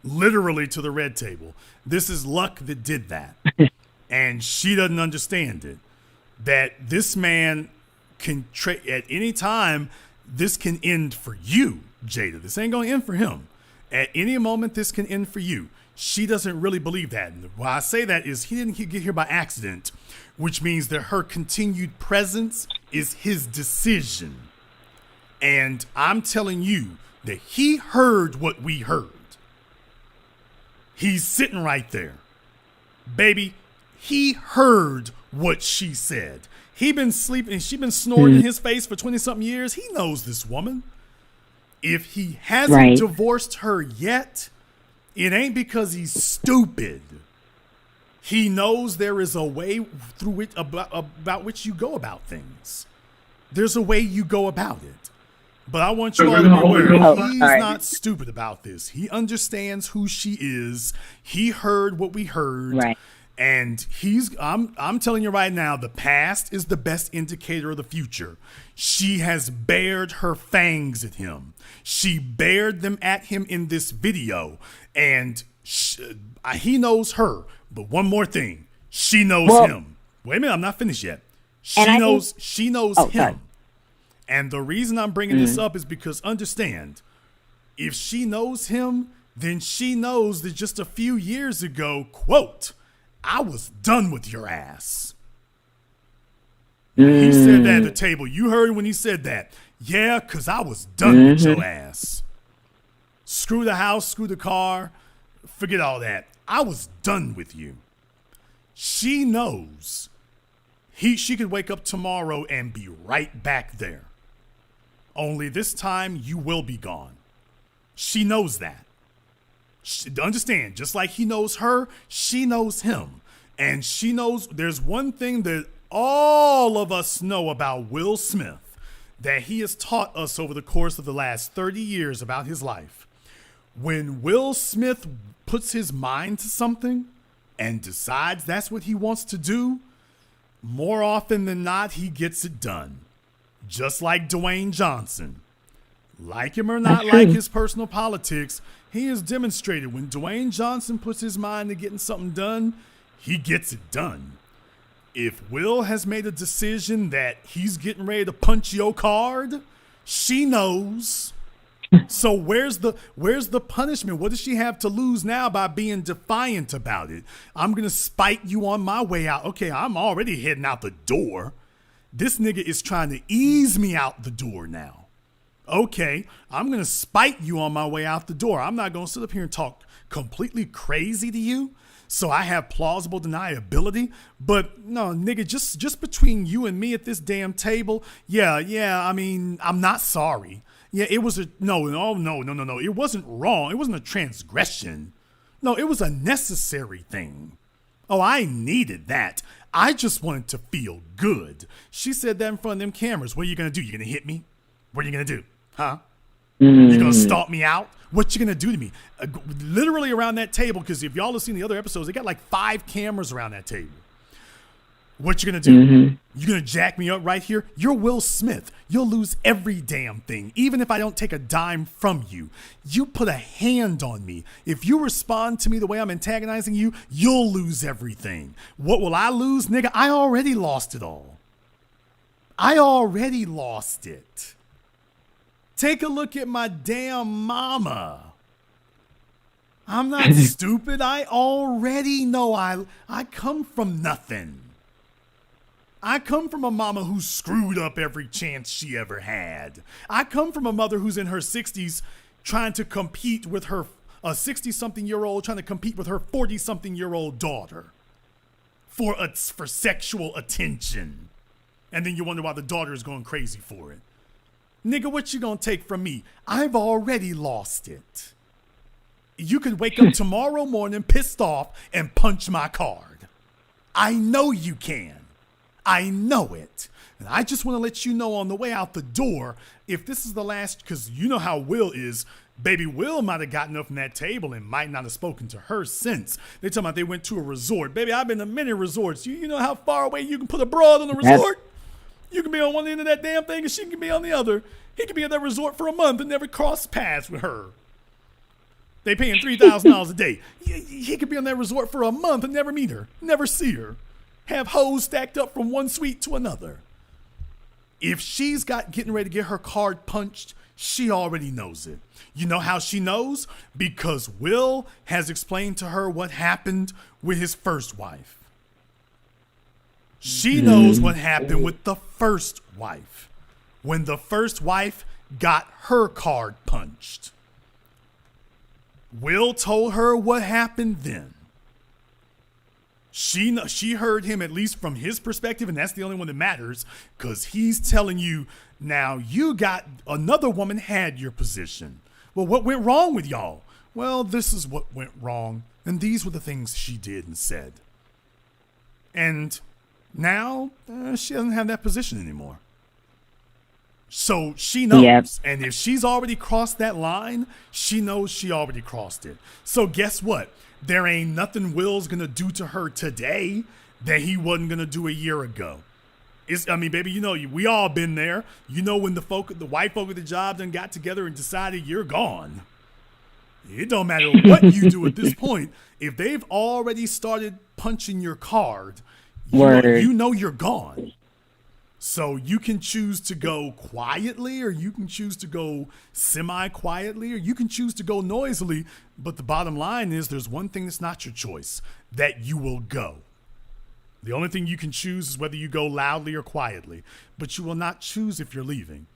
literally to the red table. This is luck that did that. And she doesn't understand it. That this man can, at any time, this can end for you, Jada. This ain't going to end for him. At any moment, this can end for you. She doesn't really believe that. And why I say that is he didn't get here by accident, which means that her continued presence is his decision. And I'm telling you that he heard what we heard. He's sitting right there. Baby, he heard what she said. He been sleeping and she been snoring in his face for 20-something years. He knows this woman. If he hasn't divorced her yet, it ain't because he's stupid. He knows there is a way through it about which you go about things. There's a way you go about it. But I want you all to be aware, he's not stupid about this. He understands who she is. He heard what we heard. Right. And I'm telling you right now, the past is the best indicator of the future. She has bared her fangs at him. She bared them at him in this video. And he knows her. But one more thing. She knows him. Wait a minute, I'm not finished yet. She knows him. Sorry. And the reason I'm bringing this up is because understand, if she knows him, then she knows that just a few years ago, quote, I was done with your ass. He said that at the table. You heard when he said that. Yeah, because I was done with your ass. Screw the house, screw the car, forget all that. I was done with you. She knows she could wake up tomorrow and be right back there. Only this time you will be gone. She knows that. Understand, just like he knows her, she knows him. And she knows there's one thing that all of us know about Will Smith that he has taught us over the course of the last 30 years about his life. When Will Smith puts his mind to something and decides that's what he wants to do, more often than not, he gets it done. Just like Dwayne Johnson. Like him or not like his personal politics, he has demonstrated when Dwayne Johnson puts his mind to getting something done, he gets it done. If Will has made a decision that he's getting ready to punch your card, she knows. So where's the punishment? What does she have to lose now by being defiant about it? I'm going to spite you on my way out. Okay, I'm already heading out the door. This nigga is trying to ease me out the door now. Okay, I'm going to spite you on my way out the door. I'm not going to sit up here and talk completely crazy to you. So I have plausible deniability. But no, nigga, just between you and me at this damn table. Yeah, I mean, I'm not sorry. Yeah, it was no. It wasn't wrong. It wasn't a transgression. No, it was a necessary thing. Oh, I needed that. I just wanted to feel good. She said that in front of them cameras. What are you going to do? You going to hit me? What are you going to do? Huh? You going to stomp me out? What you going to do to me? Literally around that table, because if y'all have seen the other episodes, they got like 5 cameras around that table. What you going to do? You going to jack me up right here? You're Will Smith. You'll lose every damn thing, even if I don't take a dime from you. You put a hand on me. If you respond to me the way I'm antagonizing you, you'll lose everything. What will I lose? Nigga, I already lost it all. I already lost it. Take a look at my damn mama. I'm not stupid. I already know I come from nothing. I come from a mama who screwed up every chance she ever had. I come from a mother who's in her 60s trying to compete with her, a 60-something-year-old trying to compete with her 40-something-year-old daughter for sexual attention. And then you wonder why the daughter is going crazy for it. Nigga, what you gonna take from me? I've already lost it. You could wake up tomorrow morning pissed off and punch my card. I know you can. I know it. And I just want to let you know on the way out the door, if this is the last, because you know how Will is, baby Will might have gotten up from that table and might not have spoken to her since. They talking about they went to a resort. Baby, I've been to many resorts. You know how far away you can put a broad on a resort? You can be on one end of that damn thing and she can be on the other. He could be at that resort for a month and never cross paths with her. They paying $3,000 a day. He could be on that resort for a month and never meet her, never see her. Have hoes stacked up from one suite to another. If she's getting ready to get her card punched, she already knows it. You know how she knows? Because Will has explained to her what happened with his first wife. She knows what happened with the first wife. When the first wife got her card punched. Will told her what happened then. She heard him, at least from his perspective, and that's the only one that matters, because he's telling you, now you got another woman had your position. Well, what went wrong with y'all? Well, this is what went wrong, and these were the things she did and said. And now she doesn't have that position anymore. So she knows. Yep. And if she's already crossed that line, she knows she already crossed it. So guess what? There ain't nothing Will's going to do to her today that he wasn't going to do a year ago. Baby, you know, we all been there. You know, when the white folk at the job done got together and decided you're gone. It don't matter what you do at this point. If they've already started punching your card, you know you're gone. So you can choose to go quietly, or you can choose to go semi-quietly, or you can choose to go noisily. But the bottom line is there's one thing that's not your choice, that you will go. The only thing you can choose is whether you go loudly or quietly, but you will not choose if you're leaving.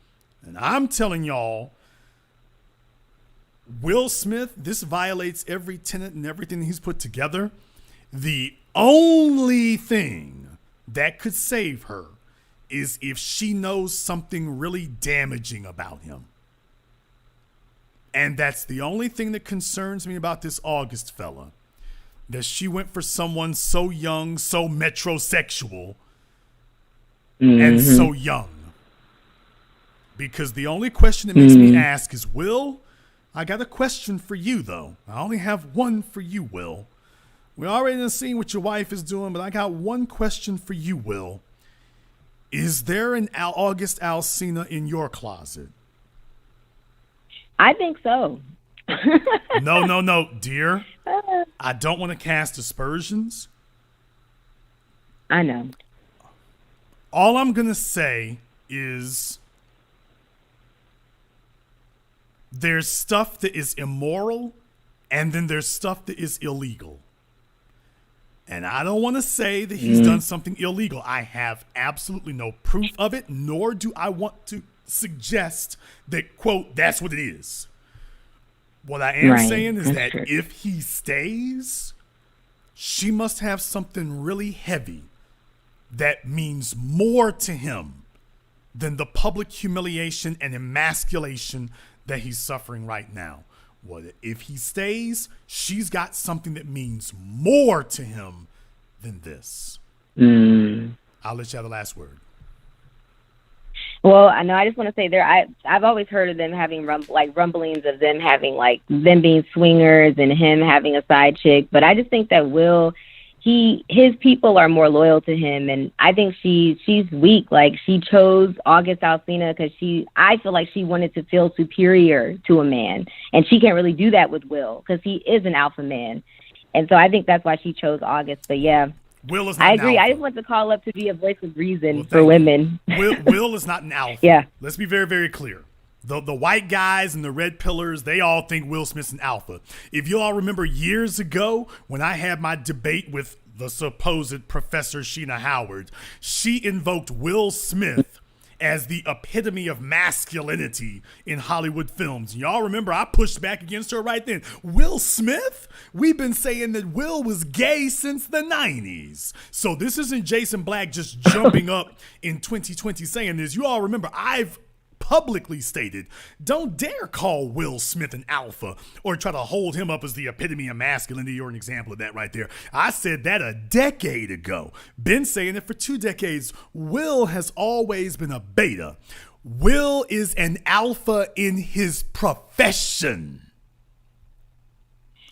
And I'm telling y'all, Will Smith, this violates every tenet and everything he's put together. The only thing that could save her is if she knows something really damaging about him. And that's the only thing that concerns me about this August fella. That she went for someone so young, so metrosexual, and so young. Because the only question that makes me ask is, Will, I got a question for you, though. I only have one for you, Will. We already done seen what your wife is doing, but I got one question for you, Will. Is there an August Alsina in your closet? I think so. No, dear. I don't want to cast aspersions. I know. All I'm going to say is there's stuff that is immoral, and then there's stuff that is illegal. And I don't want to say that he's done something illegal. I have absolutely no proof of it, nor do I want to suggest that, quote, that's what it is. What I am saying is that if he stays, she must have something really heavy that means more to him than the public humiliation and emasculation that he's suffering right now. What if he stays? She's got something that means more to him than this. I'll let you have the last word. Well, I know. I just want to say I've always heard of them having rumblings of them having them being swingers and him having a side chick. But I just think that Will, his people are more loyal to him, and I think she's weak. Like, she chose August Alsina because I feel like she wanted to feel superior to a man, and she can't really do that with Will because he is an alpha man, and so I think that's why she chose August. But yeah, Will is not I agree. I just want to call up to be a voice of reason for women. Will is not an alpha. Yeah. Let's be very, very clear. The white guys and the red pillars, they all think Will Smith's an alpha. If you all remember years ago when I had my debate with the supposed Professor Sheena Howard, she invoked Will Smith as the epitome of masculinity in Hollywood films. Y'all remember I pushed back against her right then. Will Smith? We've been saying that Will was gay since the 90s. So this isn't Jason Black just jumping up in 2020 saying this. You all remember I've publicly stated, don't dare call Will Smith an alpha or try to hold him up as the epitome of masculinity or an example of that right there. I said that a decade ago. Been saying it for 2 decades. Will has always been a beta. Will is an alpha in his profession.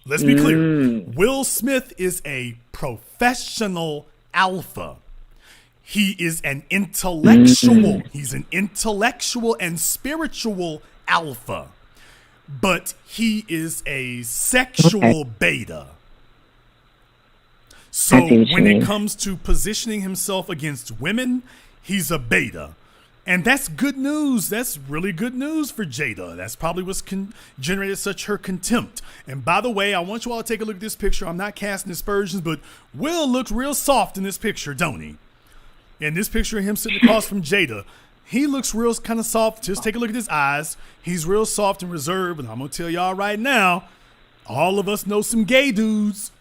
Let's be clear. Will Smith is a professional alpha. He is an intellectual. He's an intellectual and spiritual alpha. But he is a sexual beta. So when it comes to positioning himself against women, he's a beta. And that's good news. That's really good news for Jada. That's probably what's generated such her contempt. And by the way, I want you all to take a look at this picture. I'm not casting aspersions, but Will looks real soft in this picture, don't he? In this picture of him sitting across from Jada, he looks real kind of soft. Just take a look at his eyes. He's real soft and reserved. And I'm going to tell y'all right now, all of us know some gay dudes.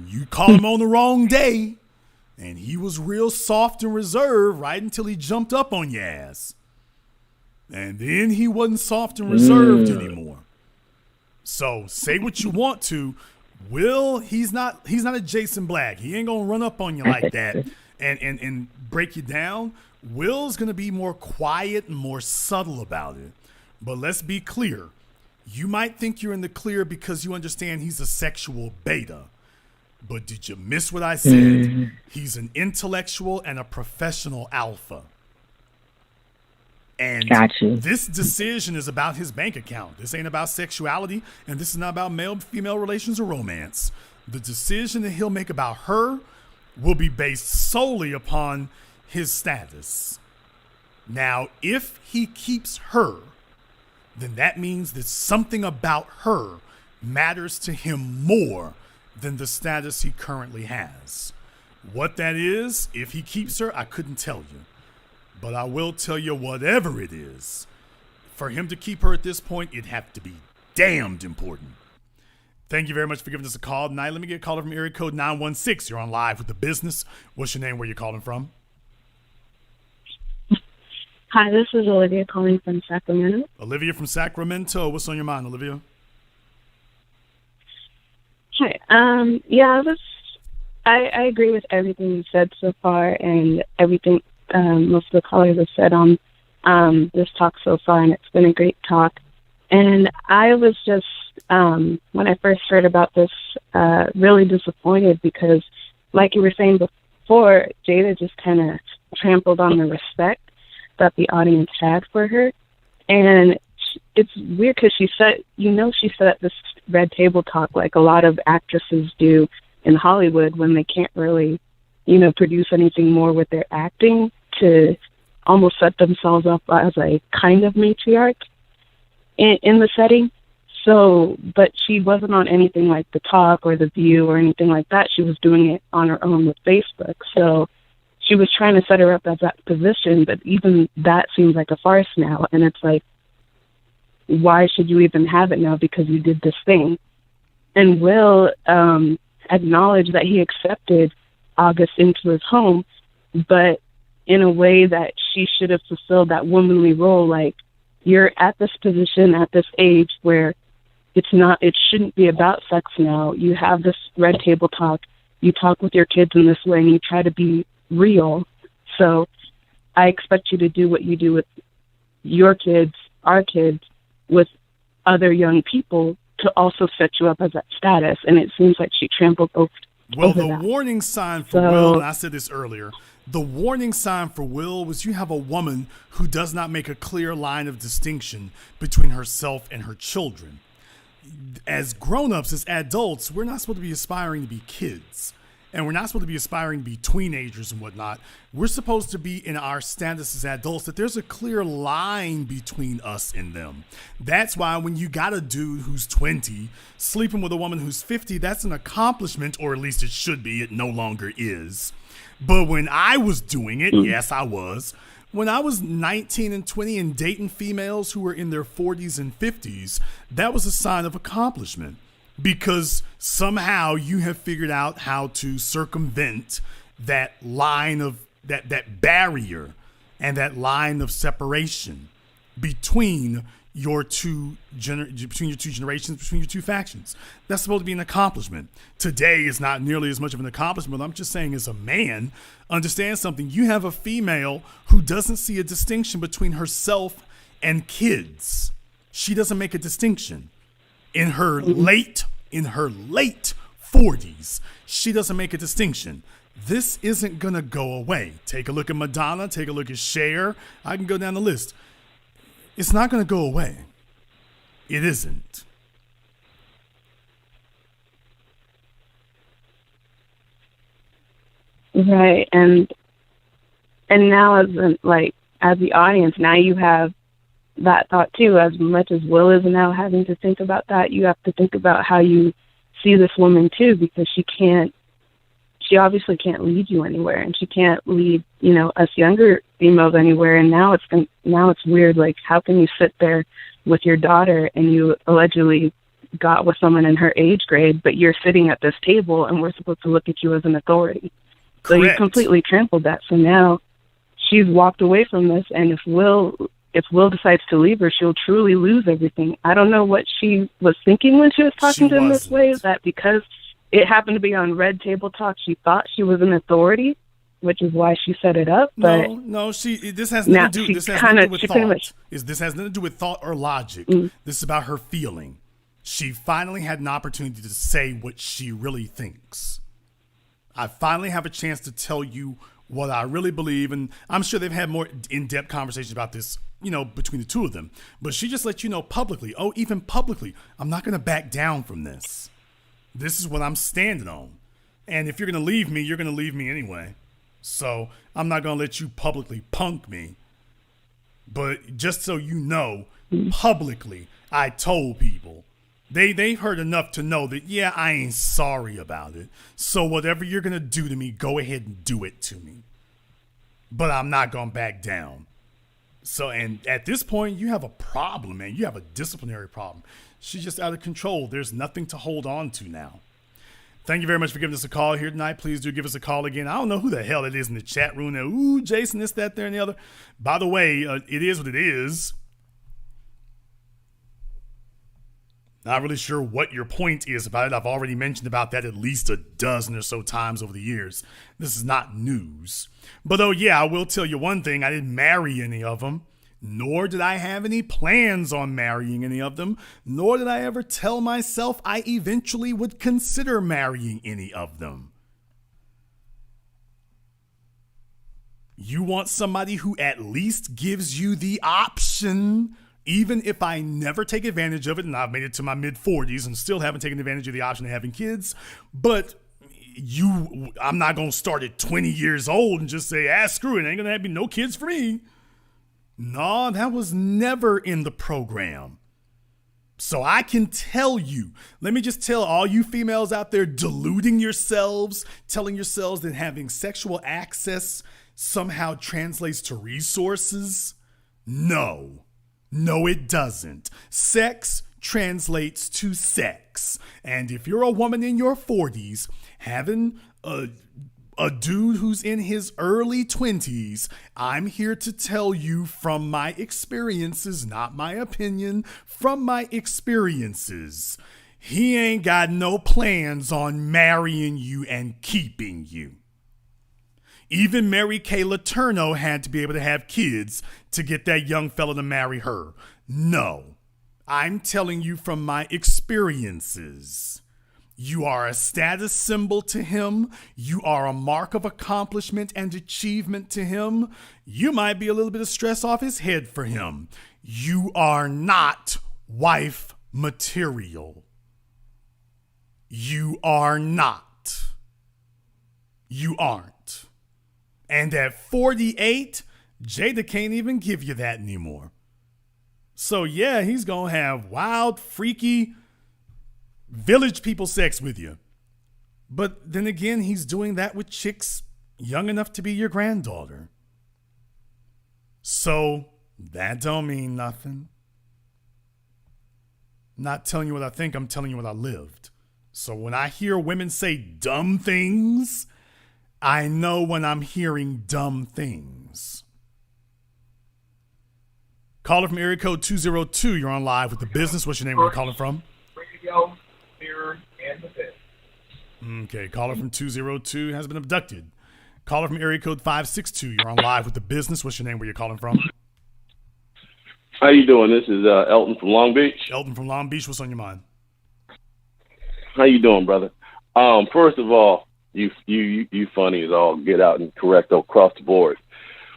You call him on the wrong day. And he was real soft and reserved right until he jumped up on your ass. And then he wasn't soft and reserved anymore. So say what you want to. Will, he's not a Jason Black. He ain't gonna run up on you like that and break you down. Will's gonna be more quiet and more subtle about it. But let's be clear. You might think you're in the clear because you understand he's a sexual beta. But did you miss what I said? He's an intellectual and a professional alpha. And this decision is about his bank account. This ain't about sexuality, and this is not about male-female relations or romance. The decision that he'll make about her will be based solely upon his status. Now, if he keeps her, then that means that something about her matters to him more than the status he currently has. What that is, if he keeps her, I couldn't tell you. But I will tell you whatever it is. For him to keep her at this point, it'd have to be damned important. Thank you very much for giving us a call tonight. Let me get a caller from area code 916. You're on live with The Business. What's your name? Where you calling from? Hi, this is Olivia calling from Sacramento. Olivia from Sacramento. What's on your mind, Olivia? Hi. I agree with everything you said so far and everything most of the callers have said on this talk so far, and it's been a great talk. And I was just, when I first heard about this, really disappointed because, like you were saying before, Jada just kind of trampled on the respect that the audience had for her. And it's weird because she said this red table talk like a lot of actresses do in Hollywood when they can't really, produce anything more with their acting to almost set themselves up as a kind of matriarch in the setting. So, but she wasn't on anything like The Talk or The View or anything like that. She was doing it on her own with Facebook. So she was trying to set her up as that position, but even that seems like a farce now. And it's like, why should you even have it now because you did this thing? And Will acknowledged that he accepted August into his home, but in a way that she should have fulfilled that womanly role. Like, you're at this position at this age where it shouldn't be about sex now. You have this red table talk. You talk with your kids in this way and you try to be real. So I expect you to do what you do with your kids, our kids, with other young people to also set you up as that status. And it seems like she trampled over that. Warning sign for Will, and I said this earlier, the warning sign for Will was you have a woman who does not make a clear line of distinction between herself and her children. As grown-ups, as adults, we're not supposed to be aspiring to be kids. And we're not supposed to be aspiring to be teenagers and whatnot. We're supposed to be in our status as adults that there's a clear line between us and them. That's why when you got a dude who's 20 sleeping with a woman who's 50, that's an accomplishment, or at least it should be. It no longer is. But when I was doing it, yes, I was. When I was 19 and 20 and dating females who were in their 40s and 50s, that was a sign of accomplishment. Because somehow you have figured out how to circumvent that line of that barrier and that line of separation between your two generations, between your two factions. That's supposed to be an accomplishment. Today is not nearly as much of an accomplishment. I'm just saying, as a man, understand something. You have a female who doesn't see a distinction between herself and kids. She doesn't make a distinction. In her late 40s, she doesn't make a distinction. This isn't going to go away. Take a look at Madonna. Take a look at Cher. I can go down the list. It's not going to go away. It isn't. Right. And now, as like as the audience, now you have that thought too. As much as Will is now having to think about that, you have to think about how you see this woman too, because she obviously can't lead you anywhere, and she can't lead, us younger females anywhere. And now it's weird. Like, how can you sit there with your daughter and you allegedly got with someone in her age grade, but you're sitting at this table and we're supposed to look at you as an authority? So you completely trampled that. So now she's walked away from this, and if Will decides to leave her, she'll truly lose everything. I don't know what she was thinking when she was talking to him this way, that because it happened to be on Red Table Talk, she thought she was an authority, which is why she set it up. But this has nothing to do with thought. This has nothing to do with thought or logic. This is about her feeling. She finally had an opportunity to say what she really thinks. I finally have a chance to tell you what I really believe, and I'm sure they've had more in-depth conversations about this, between the two of them. But she just let you know publicly, even publicly, I'm not going to back down from this. This is what I'm standing on. And if you're going to leave me, you're going to leave me anyway. So I'm not going to let you publicly punk me. But just so you know, publicly, I told people. They've heard enough to know that, I ain't sorry about it. So whatever you're going to do to me, go ahead and do it to me. But I'm not going to back down. So, and at this point, you have a problem, man. You have a disciplinary problem. She's just out of control. There's nothing to hold on to now. Thank you very much for giving us a call here tonight. Please do give us a call again. I don't know who the hell it is in the chat room. Ooh, Jason, this, that, there, and the other. By the way, it is what it is. Not really sure what your point is about it. I've already mentioned about that at least a dozen or so times over the years. This is not news. But I will tell you one thing. I didn't marry any of them, nor did I have any plans on marrying any of them, nor did I ever tell myself I eventually would consider marrying any of them. You want somebody who at least gives you the option. Even if I never take advantage of it, and I've made it to my mid-40s and still haven't taken advantage of the option of having kids, but I'm not going to start at 20 years old and just say, screw it, ain't going to be no kids for me. No, that was never in the program. So I can tell you, let me just tell all you females out there deluding yourselves, telling yourselves that having sexual access somehow translates to resources. No, it doesn't. Sex translates to sex. And if you're a woman in your 40s having a dude who's in his early 20s, I'm here to tell you from my experiences, not my opinion, from my experiences, he ain't got no plans on marrying you and keeping you. Even Mary Kay Letourneau had to be able to have kids to get that young fella to marry her. No, I'm telling you from my experiences. You are a status symbol to him. You are a mark of accomplishment and achievement to him. You might be a little bit of stress off his head for him. You are not wife material. You are not. You aren't. And at 48, Jada can't even give you that anymore. So yeah, he's going to have wild, freaky, village people sex with you. But then again, he's doing that with chicks young enough to be your granddaughter. So that don't mean nothing. I'm not telling you what I think, I'm telling you what I lived. So when I hear women say dumb things, I know when I'm hearing dumb things. Caller from area code 202, you're on live with The Business. What's your name? Where are you calling from? Radio, mirror, and the bed. Okay, caller from 202 has been abducted. Caller from area code 562, you're on live with The Business. What's your name? Where you calling from? How you doing? This is Elton from Long Beach. Elton from Long Beach. What's on your mind? How you doing, brother? First of all, you funny as all get out and correct across the board.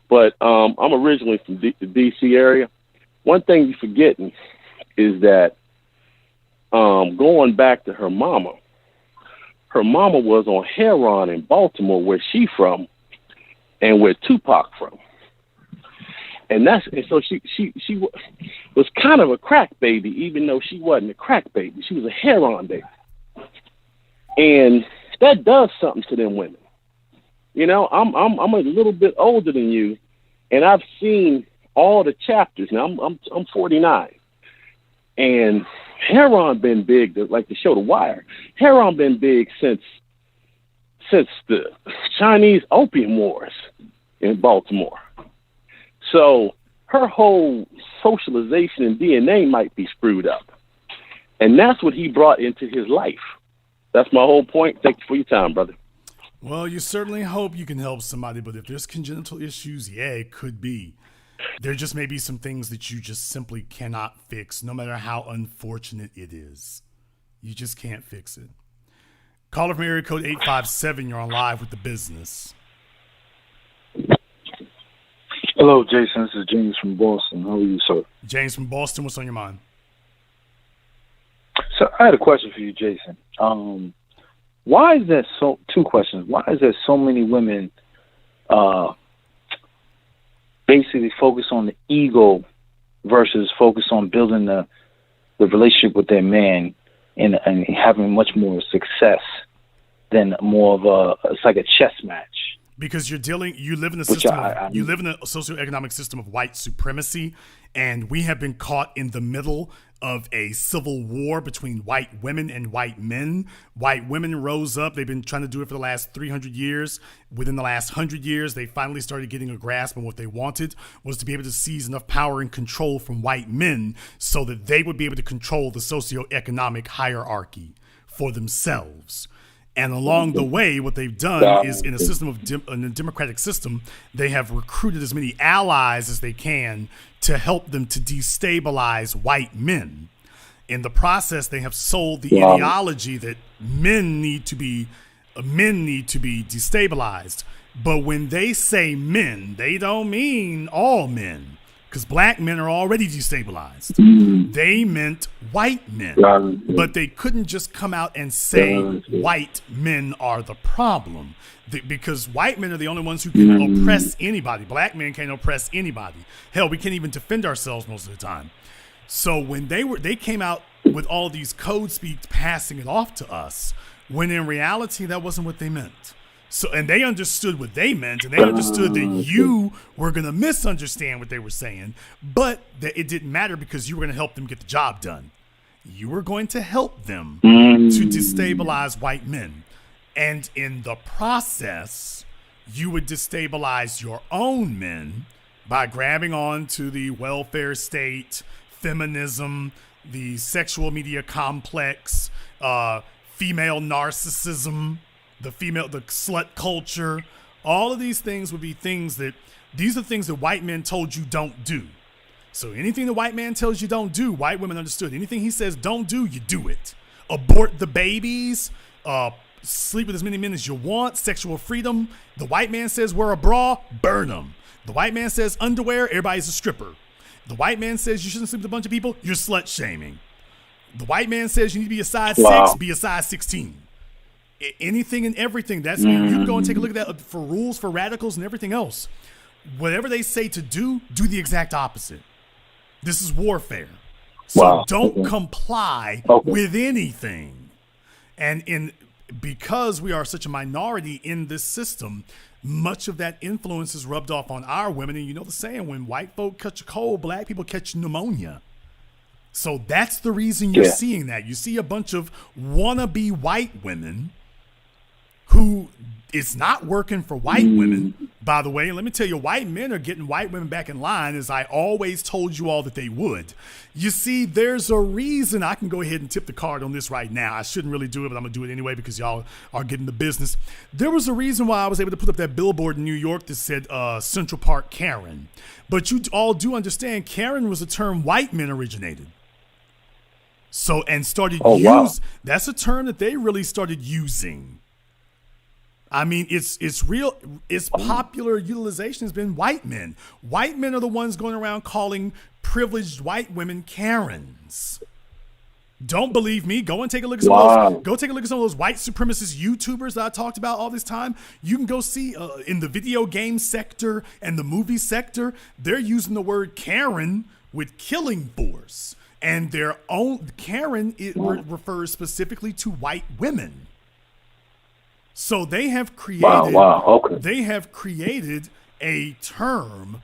But I'm originally from the D.C. area. One thing you're forgetting is that going back to her mama was on heroin in Baltimore, where she from, and where Tupac from. And so she was kind of a crack baby, even though she wasn't a crack baby. She was a heroin baby. And that does something to them women. You know, I'm a little bit older than you, and I've seen all the chapters. Now I'm 49, and heroin been big. Like the show The Wire, heroin been big since the Chinese Opium Wars in Baltimore. So her whole socialization and DNA might be screwed up, and that's what he brought into his life. That's my whole point. Thank you for your time, brother. Well, you certainly hope you can help somebody, but if there's congenital issues, yeah, it could be. There just may be some things that you just simply cannot fix, no matter how unfortunate it is. You just can't fix it. Caller from area code 857, you're on live with The Business. Hello, Jason. This is James from Boston. How are you, sir? James from Boston, what's on your mind? So I had a question for you, Jason. Why is there two questions. Why is there so many women basically focus on the ego versus focus on building the relationship with their man and having much more success than more of it's like a chess match? Because you live in a system, you live in a socioeconomic system of white supremacy, and we have been caught in the middle of a civil war between white women and white men. White women rose up. They've been trying to do it for the last 300 years. Within the last 100 years, they finally started getting a grasp on what they wanted was to be able to seize enough power and control from white men so that they would be able to control the socioeconomic hierarchy for themselves. And along the way, what they've done is in a democratic system, they have recruited as many allies as they can to help them to destabilize white men. In the process, they have sold the ideology that men need to be destabilized. But when they say men, they don't mean all men, because black men are already destabilized. They meant white men, but they couldn't just come out and say white men are the problem, because white men are the only ones who can oppress anybody. Black men can't oppress anybody. Hell, we can't even defend ourselves most of the time. So when they came out with all these code speaks passing it off to us, when in reality that wasn't what they meant. So, and they understood what they meant, and they understood that you were going to misunderstand what they were saying, but that it didn't matter because you were going to help them get the job done. You were going to help them to destabilize white men. And in the process, you would destabilize your own men by grabbing on to the welfare state, feminism, the sexual media complex, female narcissism, the slut culture. All of these things would be things that white men told you don't do. So anything the white man tells you don't do, white women understood. Anything he says don't do, you do it. Abort the babies, sleep with as many men as you want, sexual freedom. The white man says wear a bra, burn them. The white man says underwear, everybody's a stripper. The white man says you shouldn't sleep with a bunch of people, you're slut shaming. The white man says you need to be a size 6, be a size 16. Anything and everything. That's you can go and take a look at that for rules for radicals and everything else. Whatever they say to do the exact opposite. This is warfare. So don't comply with anything. And because we are such a minority in this system, much of that influence is rubbed off on our women. And you know the saying, when white folk catch a cold, black people catch pneumonia. So that's the reason you're seeing that. You see a bunch of wannabe white women who is not working for white women, by the way. And let me tell you, white men are getting white women back in line, as I always told you all that they would. You see, there's a reason. I can go ahead and tip the card on this right now. I shouldn't really do it, but I'm going to do it anyway because y'all are getting the business. There was a reason why I was able to put up that billboard in New York that said Central Park Karen. But you all do understand Karen was a term white men originated. So, and started that's a term that they really started using. I mean, it's real. Its popular utilization has been white men. White men are the ones going around calling privileged white women Karens Don't believe me? Go and take a look at some of those. Go take a look at some of those white supremacist YouTubers that I talked about all this time. You can go see in the video game sector and the movie sector, they're using the word Karen with killing force, and their own Karen refers specifically to white women. So they have created. Okay. They have created a term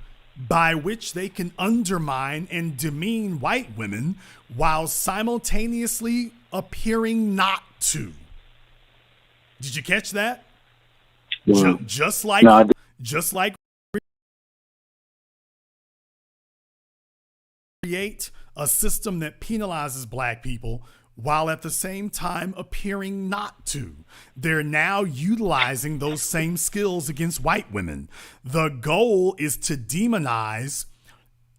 by which they can undermine and demean white women while simultaneously appearing not to. Did you catch that? Just like create a system that penalizes black people while at the same time appearing not to. They're now utilizing those same skills against white women. The goal is to demonize,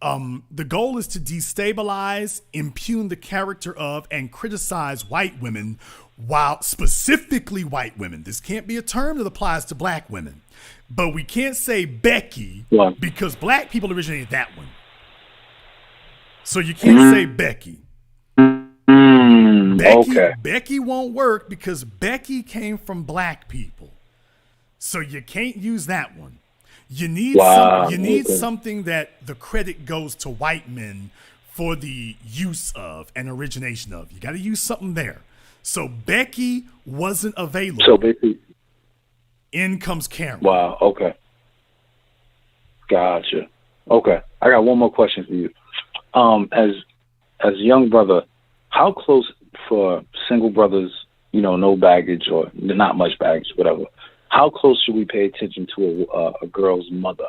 the goal is to destabilize, impugn the character of, and criticize white women, while specifically white women. This can't be a term that applies to black women. But we can't say Becky because black people originated that one. So you can't say Becky. Becky won't work because Becky came from black people. So you can't use that one. You need something that the credit goes to white men for the use of and origination of. You got to use something there. So Becky wasn't available. So Becky. In comes Karen. Wow. Okay. Gotcha. Okay. I got one more question for you. As a young brother, how close for single brothers, no baggage or not much baggage, whatever, how close should we pay attention to a girl's mother?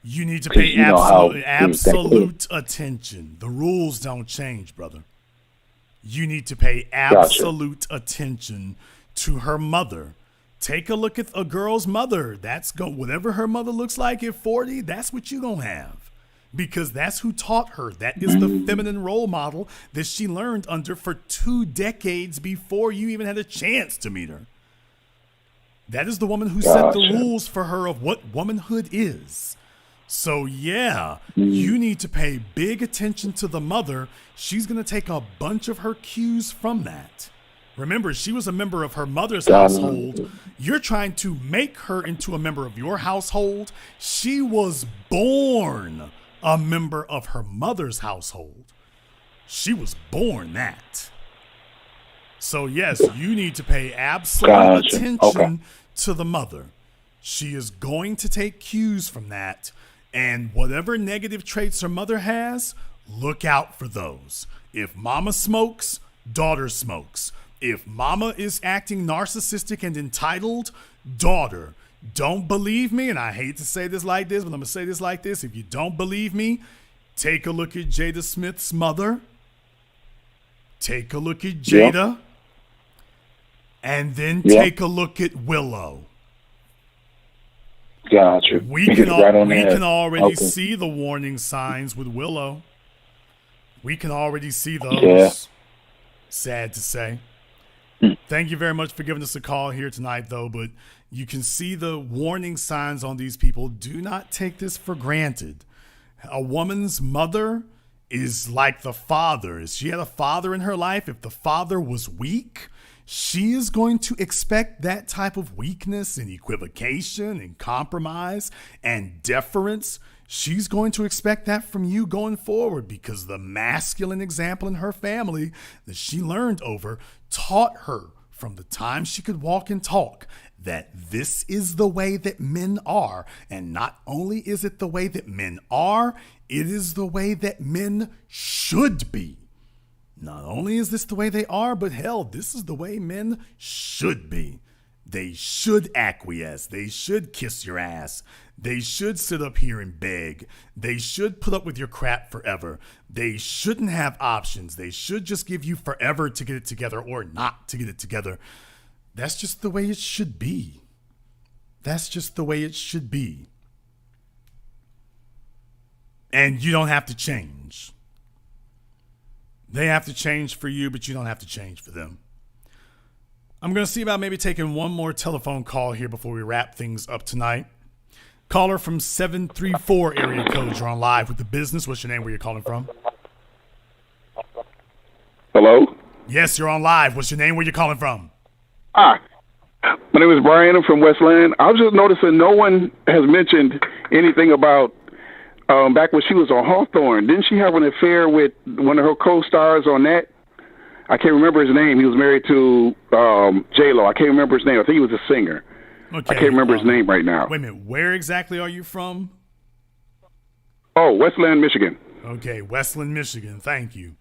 You need to pay absolute attention. The rules don't change, brother. You need to pay absolute attention to her mother. Take a look at a girl's mother. Whatever her mother looks like at 40, that's what you're going to have. Because that's who taught her. That is the feminine role model that she learned under for 2 decades before you even had a chance to meet her. That is the woman who set the rules for her of what womanhood is. So yeah, you need to pay big attention to the mother. She's going to take a bunch of her cues from that. Remember, she was a member of her mother's household. You're trying to make her into a member of your household. She was born a member of her mother's household. She was born that. So yes, you need to pay absolute attention to the mother. She is going to take cues from that, and whatever negative traits her mother has, look out for those. If mama smokes, daughter smokes. If mama is acting narcissistic and entitled, daughter. Don't believe me, and I hate to say this like this, but I'm going to say this like this. If you don't believe me, take a look at Jada Smith's mother. Take a look at Jada. And then take a look at Willow. Gotcha. We can already see the warning signs with Willow. We can already see those. Yeah. Sad to say. Thank you very much for giving us a call here tonight, though, but you can see the warning signs on these people. Do not take this for granted. A woman's mother is like the father. If she had a father in her life, if the father was weak, she is going to expect that type of weakness and equivocation and compromise and deference. She's going to expect that from you going forward because the masculine example in her family that she learned over taught her from the time she could walk and talk that this is the way that men are. And not only is it the way that men are, it is the way that men should be. Not only is this the way they are, but hell, this is the way men should be. They should acquiesce. They should kiss your ass. They should sit up here and beg. They should put up with your crap forever. They shouldn't have options. They should just give you forever to get it together or not to get it together. That's just the way it should be. That's just the way it should be. And you don't have to change. They have to change for you, but you don't have to change for them. I'm going to see about maybe taking one more telephone call here before we wrap things up tonight. Caller from 734 area code. You're on live with The Business. What's your name? Where you're calling from? Hello? Yes, you're on live. What's your name? Where you calling from? My name is Brian. I'm from Westland. I was just noticing no one has mentioned anything about back when she was on Hawthorne. Didn't she have an affair with one of her co-stars on that? I can't remember his name. He was married to J-Lo. I can't remember his name. I think he was a singer. Okay. I can't remember his name right now. Wait a minute. Where exactly are you from? Oh, Westland, Michigan. Okay, Westland, Michigan. Thank you.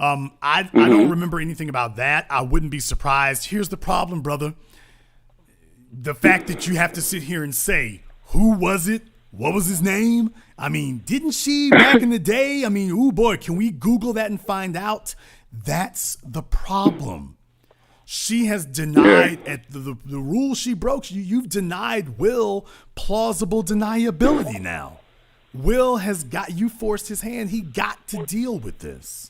I don't remember anything about that. I wouldn't be surprised. Here's the problem, brother. The fact that you have to sit here and say, who was it? What was his name? I mean, didn't she back in the day? I mean, ooh boy, can we Google that and find out? That's the problem. She has denied at the rule she broke. You've denied Will plausible deniability now. Will has got you forced his hand. He got to deal with this.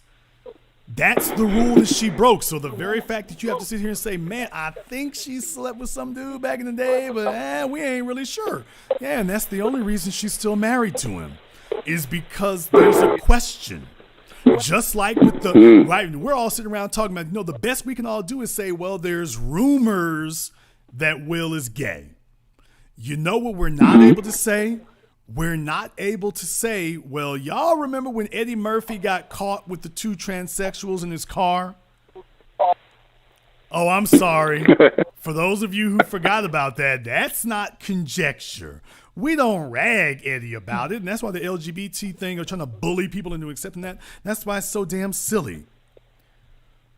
That's the rule that she broke. So the very fact that you have to sit here and say, man, I think she slept with some dude back in the day, but we ain't really sure. Yeah, and that's the only reason she's still married to him, is because there's a question. Just like with the, right, we're all sitting around talking about, the best we can all do is say, well, there's rumors that Will is gay. You know what we're not able to say? We're not able to say, well, y'all remember when Eddie Murphy got caught with the 2 transsexuals in his car? Oh, I'm sorry. For those of you who forgot about that, that's not conjecture. We don't rag Eddie about it, and that's why the LGBT thing are trying to bully people into accepting that. That's why it's so damn silly.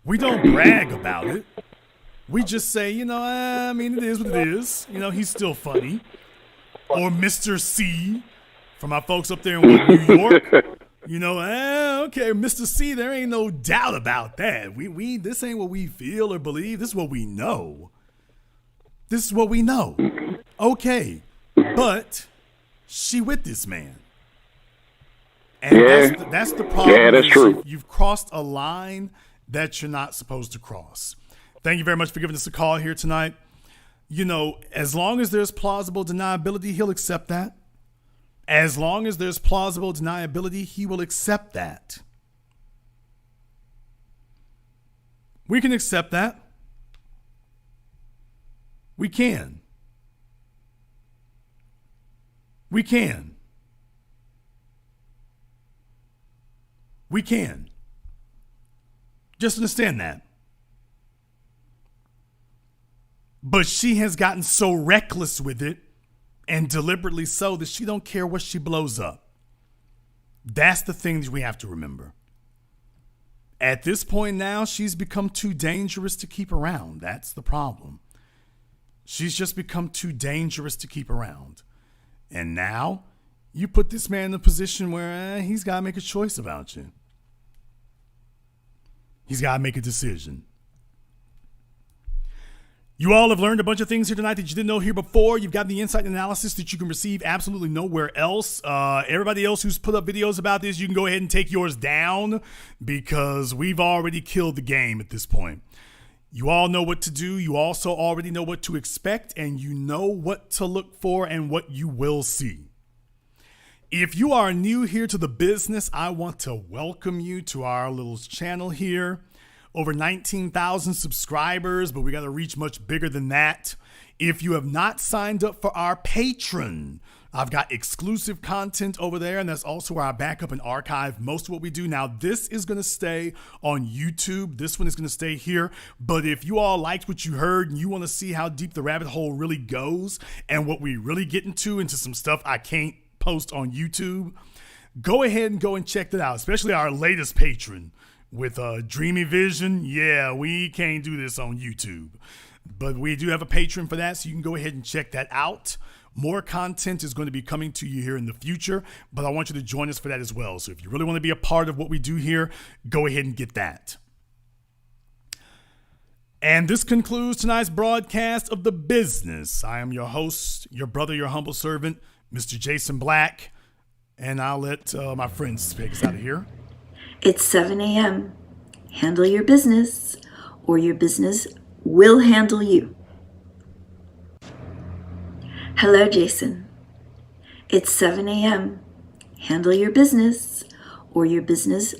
We don't brag about it. We just say, I mean, it is what it is. He's still funny. Or Mr. C, for my folks up there in New York. Okay, Mr. C, there ain't no doubt about that. We this ain't what we feel or believe. This is what we know. This is what we know. Okay, but she with this man. And that's the problem. Yeah, that's true. You've crossed a line that you're not supposed to cross. Thank you very much for giving us a call here tonight. As long as there's plausible deniability, he'll accept that. As long as there's plausible deniability, he will accept that. We can accept that. We can. We can. We can. Just understand that. But she has gotten so reckless with it, and deliberately so, that she don't care what she blows up. That's the thing that we have to remember. At this point now, she's become too dangerous to keep around. That's the problem. She's just become too dangerous to keep around. And now, you put this man in a position where he's got to make a choice about you. He's got to make a decision. You all have learned a bunch of things here tonight that you didn't know here before. You've got the insight and analysis that you can receive absolutely nowhere else. Everybody else who's put up videos about this, you can go ahead and take yours down, because we've already killed the game at this point. You all know what to do. You also already know what to expect, and you know what to look for and what you will see. If you are new here to the business, I want to welcome you to our little channel here. Over 19,000 subscribers, but we got to reach much bigger than that. If you have not signed up for our Patreon, I've got exclusive content over there, and that's also where I back up and archive most of what we do. Now, this is going to stay on YouTube. This one is going to stay here. But if you all liked what you heard and you want to see how deep the rabbit hole really goes and what we really get into some stuff I can't post on YouTube, go ahead and go and check that out, especially our latest patron. With Dreamy Vision, we can't do this on YouTube. But we do have a Patreon for that, so you can go ahead and check that out. More content is going to be coming to you here in the future, but I want you to join us for that as well. So if you really want to be a part of what we do here, go ahead and get that. And this concludes tonight's broadcast of The Business. I am your host, your brother, your humble servant, Mr. Jason Black. And I'll let my friends take us out of here. It's 7 a.m. Handle your business, or your business will handle you. Hello, Jason. It's 7 a.m. Handle your business, or your business